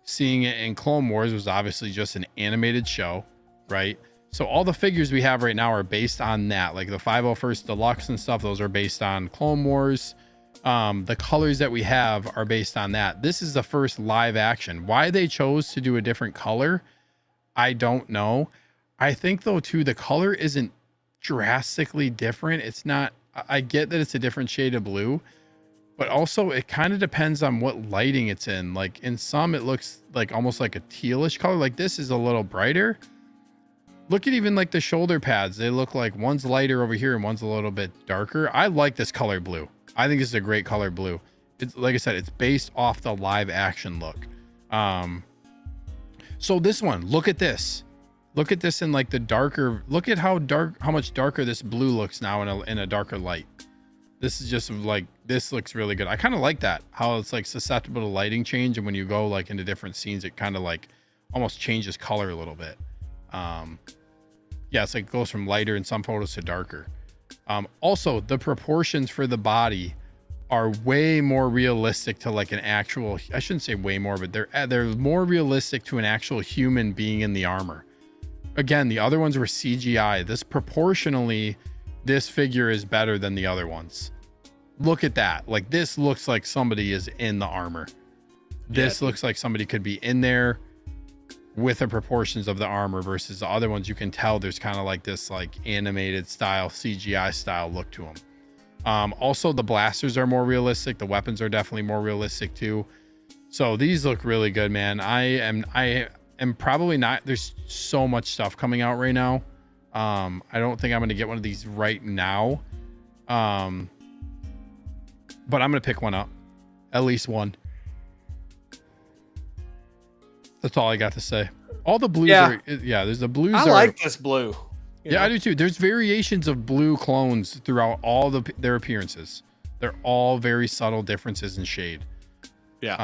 Seeing it in Clone Wars was obviously just an animated show, right? So all the figures we have right now are based on that. Like the 501st Deluxe and stuff, those are based on Clone Wars. The colors that we have are based on that. This is the first live action. Why they chose to do a different color, I don't know. I think though too, the color isn't drastically different. It's not, I get that it's a different shade of blue, but also it kind of depends on what lighting it's in. Like in some, it looks like almost like a tealish color. Like this is a little brighter. Look at even like the shoulder pads. They look like one's lighter over here and one's a little bit darker. I like this color blue. I think this is a great color blue. It's like I said, it's based off the live action look. So this one, look at this. Look at this in like the darker, look at how much darker this blue looks now in a darker light. This is just like, this looks really good. I kind of like that, how it's like susceptible to lighting change. And when you go like into different scenes, it kind of like almost changes color a little bit. Yeah, it's like it goes from lighter in some photos to darker. Also, the proportions for the body are way more realistic to like an actual, I shouldn't say way more, but they're more realistic to an actual human being in the armor. Again, the other ones were CGI. This proportionally, this figure is better than the other ones. Look at that. Like this looks like somebody is in the armor. This looks like somebody could be in there with the proportions of the armor versus the other ones. You can tell there's kind of like this like animated style, CGI style look to them. Also the blasters are more realistic. The weapons are definitely more realistic too. So these look really good, man. I am probably not, there's so much stuff coming out right now. I don't think I'm going to get one of these right now. But I'm going to pick one up, at least one. That's all I got to say. All the blues are, there's the blues. I like this blue. Yeah, I do too. There's variations of blue clones throughout all their appearances. They're all very subtle differences in shade. Yeah.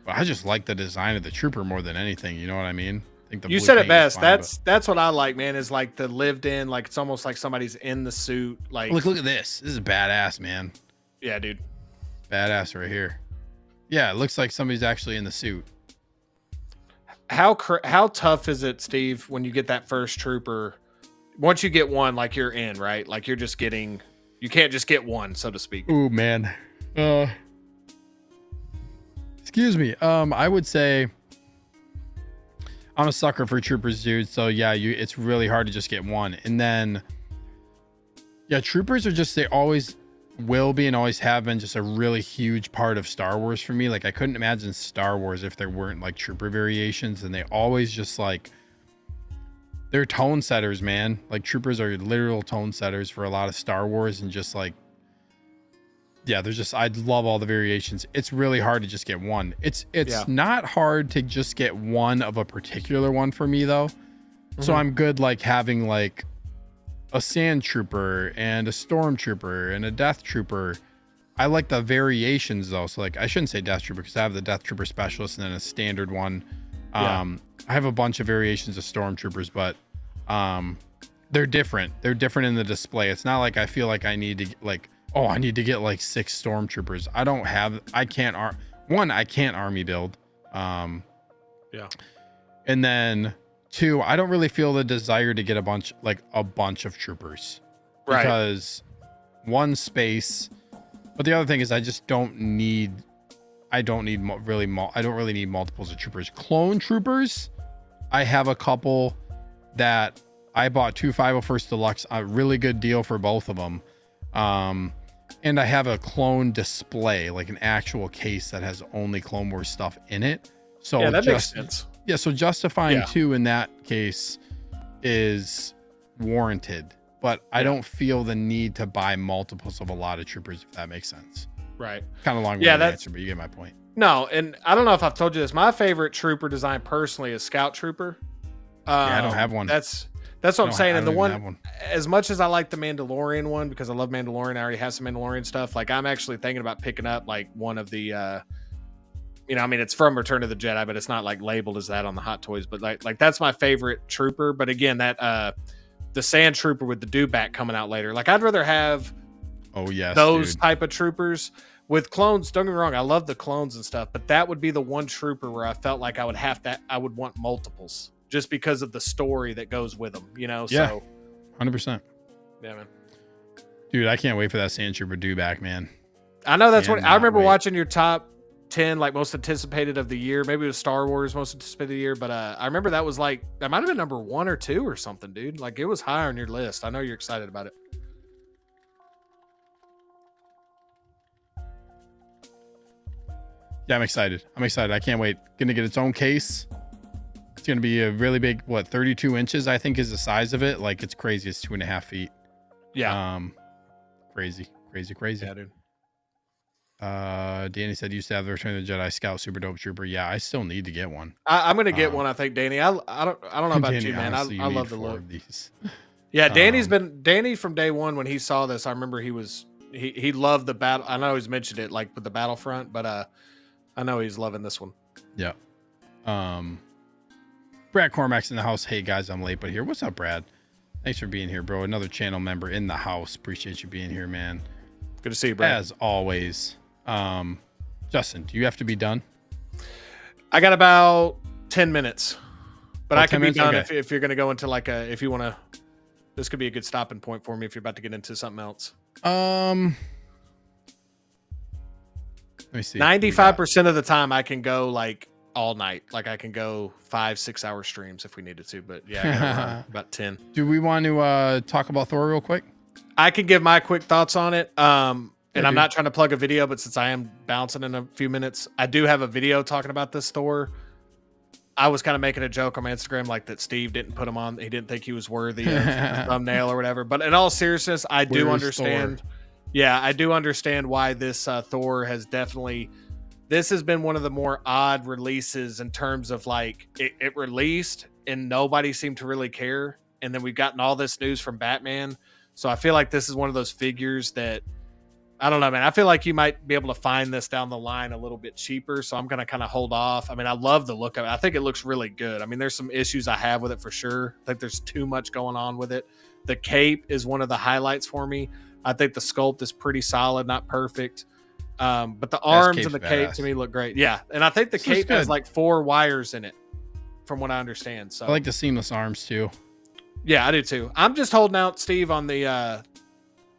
But I just like the design of the trooper more than anything. You know what I mean? I think you said it best. That's what I like, man. Is like the lived in, like it's almost like somebody's in the suit. Like look at this. This is badass, man. Yeah, dude. Badass right here. Yeah, it looks like somebody's actually in the suit. How tough is it, Steve, when you get that first trooper? Once you get one, like you're in, right? Like you're just getting, you can't just get one, so to speak. Ooh, man. Excuse me. I would say I'm a sucker for troopers, dude. So yeah, it's really hard to just get one. And then, yeah, troopers are just, they always will be and always have been just a really huge part of Star Wars for me. Like I couldn't imagine Star Wars if there weren't like trooper variations, and they always just like, they're tone setters, man. Like troopers are literal tone setters for a lot of Star Wars, and just like, yeah, there's just, I love all the variations. It's really hard to just get one. It's not hard to just get one of a particular one for me though. Mm-hmm. So I'm good like having like a sand trooper and a storm trooper and a death trooper. I like the variations though. So like, I shouldn't say death trooper because I have the death trooper specialist and then a standard one. I have a bunch of variations of stormtroopers, but they're different. They're different in the display. It's not like I feel like I need to like, oh, I need to get like 6 stormtroopers. I can't army build. And then 2, I don't really feel the desire to get a bunch of troopers, right? Because one, space, but the other thing is I don't really need multiples of troopers. Clone troopers, I have a couple that I bought 2 501st Deluxe, a really good deal for both of them. And I have a clone display, like an actual case that has only Clone Wars stuff in it. So yeah, that makes sense. Yeah, so justifying 2 in that case is warranted, but I don't feel the need to buy multiples of a lot of troopers, if that makes sense. Right. Kind of long-winded answer, but you get my point. No, and I don't know if I've told you this. My favorite trooper design personally is Scout Trooper. I don't have one. That's what I'm saying. And the one, as much as I like the Mandalorian one because I love Mandalorian, I already have some Mandalorian stuff. Like I'm actually thinking about picking up like one of the, I mean, it's from Return of the Jedi, but it's not like labeled as that on the Hot Toys. But like that's my favorite trooper. But again, that the Sand Trooper with the dewback coming out later. Like I'd rather have those type of troopers. With clones, don't get me wrong, I love the clones and stuff, but that would be the one trooper where I felt like I would want multiples just because of the story that goes with them, Yeah, so 100%. Yeah, man. Dude, I can't wait for that Sand Trooper dewback, man. I know that's what I remember watching your top 10 like most anticipated of the year. Maybe it was Star Wars most anticipated of the year, but I remember that was like that might have been number 1 or 2 or something, dude. Like it was high on your list. I know you're excited about it. Yeah, I'm excited. I can't wait. Gonna get its own case. It's gonna be a really big, 32 inches, I think is the size of it. Like it's crazy. It's 2.5 feet. Yeah. Crazy. Yeah, dude. Danny said you used to have the Return of the Jedi Scout Super Dope Trooper. Yeah, I still need to get one. I'm gonna get one, I think, Danny. I don't know about Danny, you, man. I love the look. Of these. Yeah, Danny from day one when he saw this, I remember he loved the battle. I know he's mentioned it like with the Battlefront, but I know he's loving this one. Yeah. Brad Cormack's in the house. Hey guys, I'm late, but here. What's up, Brad? Thanks for being here, bro. Another channel member in the house. Appreciate you being here, man. Good to see you, bro. As always. Justin, do you have to be done? I got about 10 minutes, but I can be done okay. if you're going to go into like if you want to, this could be a good stopping point for me if you're about to get into something else. Let me see. 95% of the time I can go like all night. Like I can go 5-6 hour streams if we needed to, but yeah, I got about 10. Do we want to talk about Thor real quick? I can give my quick thoughts on it. And I'm not trying to plug a video, but since I am bouncing in a few minutes, I do have a video talking about this Thor. I was kind of making a joke on my Instagram, like that Steve didn't put him on. He didn't think he was worthy of the thumbnail or whatever. But in all seriousness, I do understand. Thor? Yeah, I do understand why this Thor has definitely. This has been one of the more odd releases in terms of like it released and nobody seemed to really care. And then we've gotten all this news from Batman. So I feel like this is one of those figures that. I don't know, man. I feel like you might be able to find this down the line a little bit cheaper. So I'm going to kind of hold off. I mean, I love the look of it. I think it looks really good. I mean, there's some issues I have with it for sure. I think there's too much going on with it. The cape is one of the highlights for me. I think the sculpt is pretty solid, not perfect. But the arms and the cape to me look great. Yeah. And I think the cape has like 4 wires in it from what I understand. So I like the seamless arms too. Yeah, I do too. I'm just holding out, Steve, on the,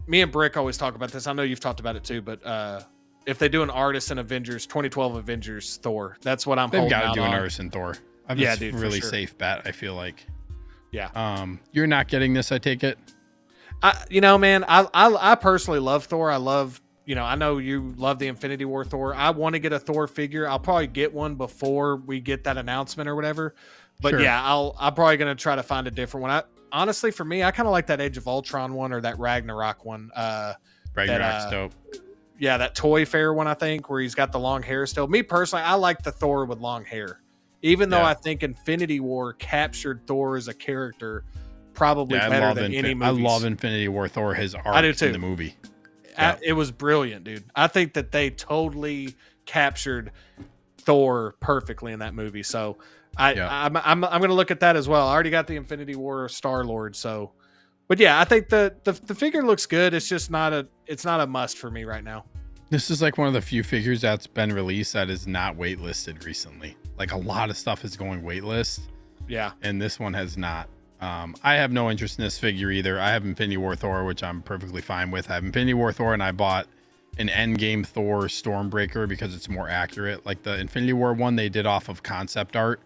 me and Brick always talk about this. I know you've talked about it too, but if they do an artist in Avengers, 2012 Avengers Thor, that's what I'm holding out on. They've got to do an artist in Thor. Yeah, dude, really safe bet, I feel like. Yeah. You're not getting this, I take it? You know, man, I personally love Thor. I love, you know, I know you love the Infinity War Thor. I want to get a Thor figure. I'll probably get one before we get that announcement or whatever. But sure. Yeah, I'm probably going to try to find a different one. Honestly, for me, I kind of like that Age of Ultron one or that Ragnarok one. Ragnarok's dope. Yeah, that Toy Fair one, I think, where he's got the long hair still. Me personally, I like the Thor with long hair. Even though I think Infinity War captured Thor as a character probably better than any movie. I love Infinity War Thor, his art in the movie. It was brilliant, dude. I think that they totally captured Thor perfectly in that movie. So I'm going to look at that as well. I already got the Infinity War Star-Lord. So, but yeah, I think the figure looks good. It's just not a must for me right now. This is like one of the few figures that's been released that is not waitlisted recently. Like a lot of stuff is going waitlist. Yeah. And this one has not. I have no interest in this figure either. I have Infinity War Thor, which I'm perfectly fine with. I have Infinity War Thor, and I bought an Endgame Thor Stormbreaker because it's more accurate. Like the Infinity War one they did off of concept art.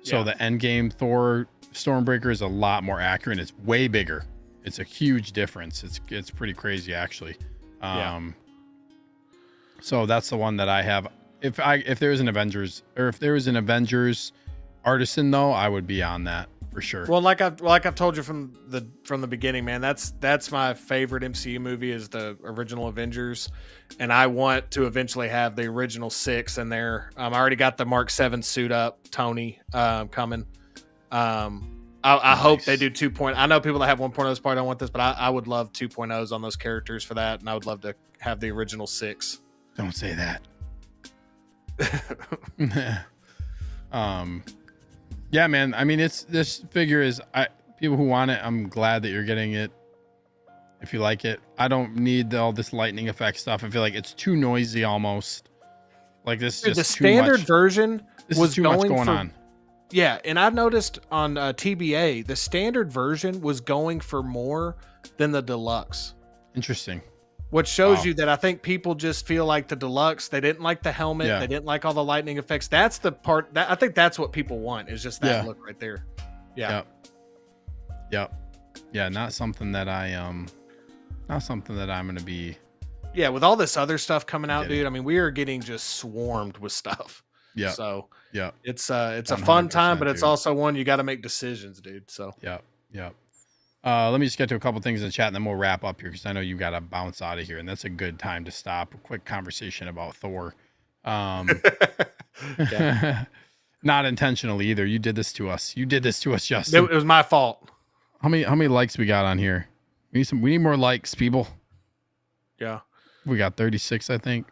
So the Endgame Thor Stormbreaker is a lot more accurate. It's way bigger. It's a huge difference. It's pretty crazy actually. So that's the one that I have. If there was an Avengers artisan though, I would be on that for sure. Well, like I've told you from the beginning, man, that's my favorite MCU movie is the original Avengers, and I want to eventually have the original 6 in there. I already got the Mark 7 suit up, Tony, coming. I hope they do 2.0. I know people that have 1.0s probably don't want this, but I would love 2.0s on those characters for that, and I would love to have the original 6. Don't say that. Yeah, man. I mean, this figure is people who want it. I'm glad that you're getting it. If you like it, I don't need all this lightning effect stuff. I feel like it's too noisy almost. Like this, is just the standard version was too much going on. Yeah, and I've noticed on TBA the standard version was going for more than the deluxe. Interesting. Which shows you that I think people just feel like the deluxe. They didn't like the helmet. Yeah. They didn't like all the lightning effects. That's the part that I think that's what people want is just that look right there. Yeah. Yep. Yeah. Not something that I'm going to be. Yeah. With all this other stuff coming out, dude. I mean, we are getting just swarmed with stuff. Yeah. So yeah, it's a fun time, but it's also one you got to make decisions, dude. So yeah. Let me just get to a couple things in the chat and then we'll wrap up here because I know you got to bounce out of here and that's a good time to stop. A quick conversation about Thor. Not intentionally either. You did this to us. Justin. It was my fault. How many likes we got on here? We need more likes, people. Yeah. We got 36, I think.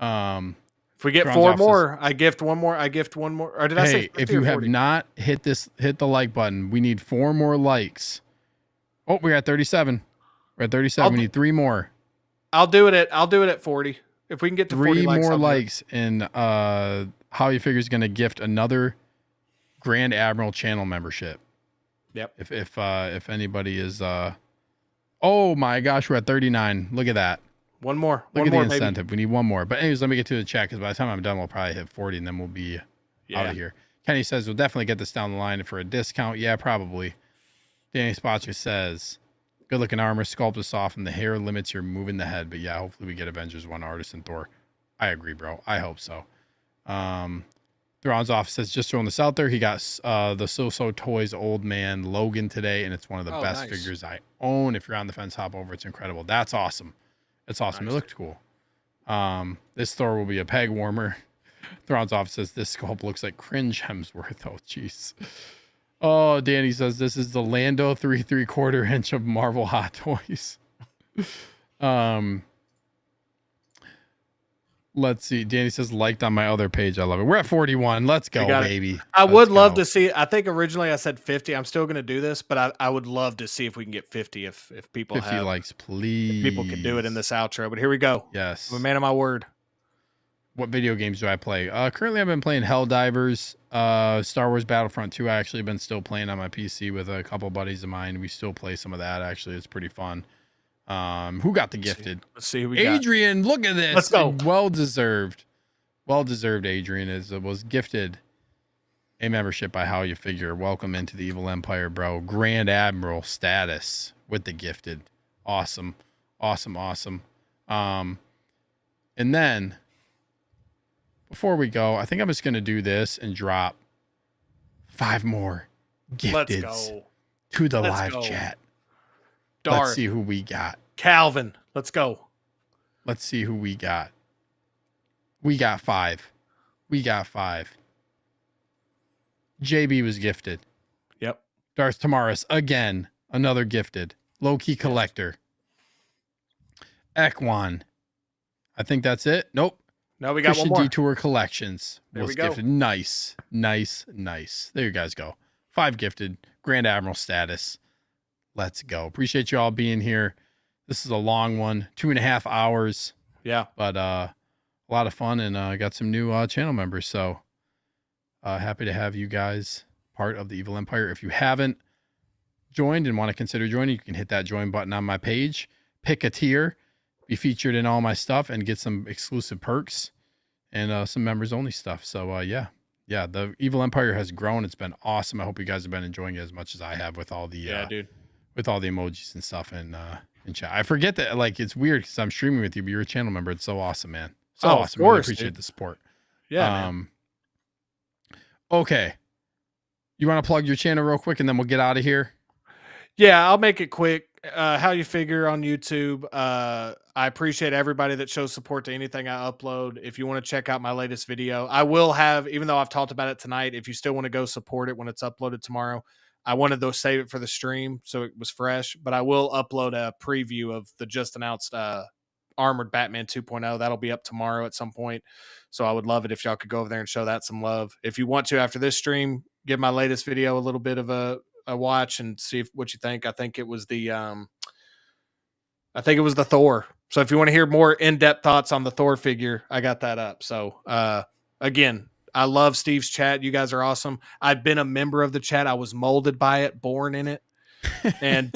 If we get 4 more, I gift one more. Or did I say? If you have not hit the like button, we need 4 more likes Oh, we're at 37. We're at 37. We need 3 more. I'll do it at 40. If we can get to 40 likes. 3 more likes, and How You Figure is going to gift another Grand Admiral channel membership. Yep. If anybody is oh my gosh, we're at 39. Look at that. One more. Look one at more, the incentive. Maybe. We need one more. But anyways, let me get to the chat because by the time I'm done, we'll probably hit 40 and then we'll be out of here. Kenny says we'll definitely get this down the line for a discount. Yeah, probably. Danny Spotcher says good looking armor, sculpt is soft, and the hair limits your moving the head. But yeah, hopefully we get Avengers 1 artist and Thor. I agree, bro. I hope so. Thrawn's office says just throwing this out there. He got the So Toys Old Man Logan today, and it's one of the best figures I own. If you're on the fence, hop over. It's incredible. That's awesome. It's awesome. Nice. It looked cool. This Thor will be a peg warmer. Thrawn's office says this sculpt looks like cringe Hemsworth. Oh, jeez. Oh, Danny says this is the Lando 3¾ inch of Marvel Hot Toys. Let's see. Danny says liked on my other page. I love it. We're at 41. Let's go, baby. I would love to see. I think originally I said 50. I'm still going to do this, but I would love to see if we can get 50. If people 50 likes, please. If people can do it in this outro. But here we go. Yes. I'm a man of my word. What video games do I play? Currently, I've been playing Helldivers, Star Wars Battlefront 2. I actually been still playing on my PC with a couple buddies of mine. We still play some of that. Actually, it's pretty fun. Who got the gifted? Let's see who we Adrian, got. Look at this. Let's go. Well deserved. Adrian was gifted a membership by How You Figure. Welcome into the Evil Empire, bro. Grand Admiral status with the gifted. Awesome. And then before we go, I think I'm just gonna do this and drop 5 more gifteds to the live chat. Darth. Let's see who we got. Calvin, let's go. Let's see who we got. We got 5. JB was gifted. Yep. Darth Tamaris, again, another gifted. Low-key collector. Ekwan. I think that's it. Nope. No, we got Christian one more. Detour Collections there was we go. Gifted. Nice. There you guys go. 5 gifted. Grand Admiral status. Let's go. Appreciate you all being here. This is a long one, 2.5 hours. Yeah. But a lot of fun, and I got some new channel members. So happy to have you guys part of the Evil Empire. If you haven't joined and want to consider joining, you can hit that join button on my page. Pick a tier, be featured in all my stuff, and get some exclusive perks and some members only stuff. So yeah, the Evil Empire has grown. It's been awesome. I hope you guys have been enjoying it as much as I have with all the dude. With all the emojis and stuff and in chat. I forget that, like, it's weird because I'm streaming with you, but you're a channel member. It's so awesome, man. So awesome. I really appreciate the support. Yeah. Okay. You want to plug your channel real quick and then we'll get out of here? Yeah, I'll make it quick. How You Figure on YouTube. I appreciate everybody that shows support to anything I upload. If you want to check out my latest video, I will have, even though I've talked about it tonight, if you still want to go support it when it's uploaded tomorrow, I wanted to save it for the stream so it was fresh, but I will upload a preview of the just announced Armored Batman 2.0. That'll be up tomorrow at some point. So I would love it if y'all could go over there and show that some love. If you want to, after this stream, give my latest video a little bit of a watch and see what you think. I think it was the Thor. So if you want to hear more in-depth thoughts on the Thor figure, I got that up. So again, I love Steve's chat. You guys are awesome. I've been a member of the chat. I was molded by it, born in it. And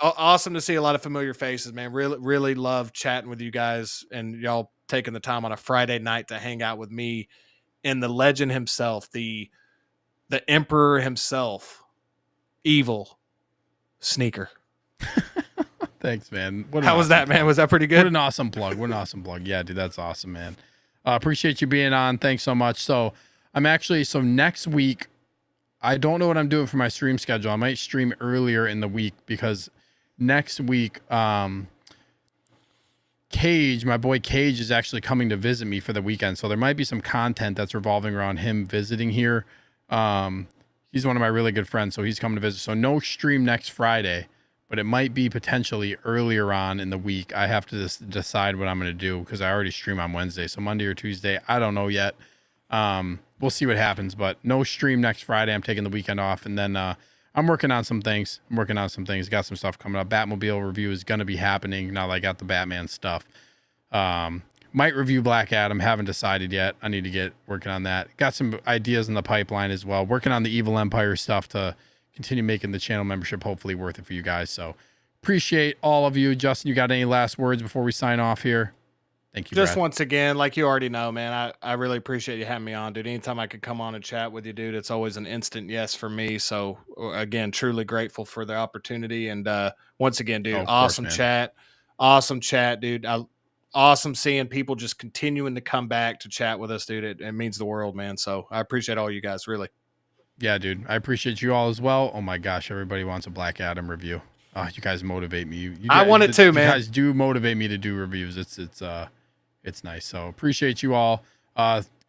awesome to see a lot of familiar faces, man. Really love chatting with you guys and y'all taking the time on a Friday night to hang out with me and the legend himself, the emperor himself, EvilSneaker. Thanks, man. How was that, man? Was that pretty good? What an awesome plug. Yeah, dude, that's awesome, man. Appreciate you being on. Thanks so much. So next week, I don't know what I'm doing for my stream schedule. I might stream earlier in the week because next week, Cage, my boy Cage, is actually coming to visit me for the weekend. So there might be some content that's revolving around him visiting here. He's one of my really good friends, so he's coming to visit. So no stream next Friday, but it might be potentially earlier on in the week. I have to just decide what I'm going to do because I already stream on Wednesday. So Monday or Tuesday, I don't know yet. We'll see what happens, but no stream next Friday. I'm taking the weekend off. And then I'm I'm working on some things. Got some stuff coming up. Batmobile review is going to be happening now that I got the Batman stuff. Might review Black Adam. Haven't decided yet. I need to get working on that. Got some ideas in the pipeline as well. Working on the Evil Empire stuff to continue making the channel membership hopefully worth it for you guys. So appreciate all of you. Justin, you got any last words before we sign off here? Thank you, Just Brad. once again, like you already know, man, I really appreciate you having me on, dude. Anytime I could come on and chat with you, dude, it's always an instant yes for me. So again, truly grateful for the opportunity. And once again, dude, awesome chat, dude. Awesome seeing people just continuing to come back to chat with us, dude. It means the world, man. So I appreciate all you guys, really. Yeah, dude. I appreciate you all as well. Oh my gosh, everybody wants a Black Adam review. You guys motivate me. You guys, I want it too, man. You guys do motivate me to do reviews. It's nice. So appreciate you all.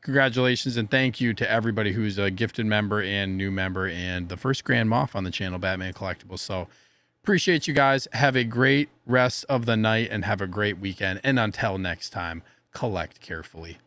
Congratulations and thank you to everybody who's a gifted member and new member and the first Grand Moff on the channel, Batman Collectibles. So appreciate you guys. Have a great rest of the night and have a great weekend. And until next time, collect carefully.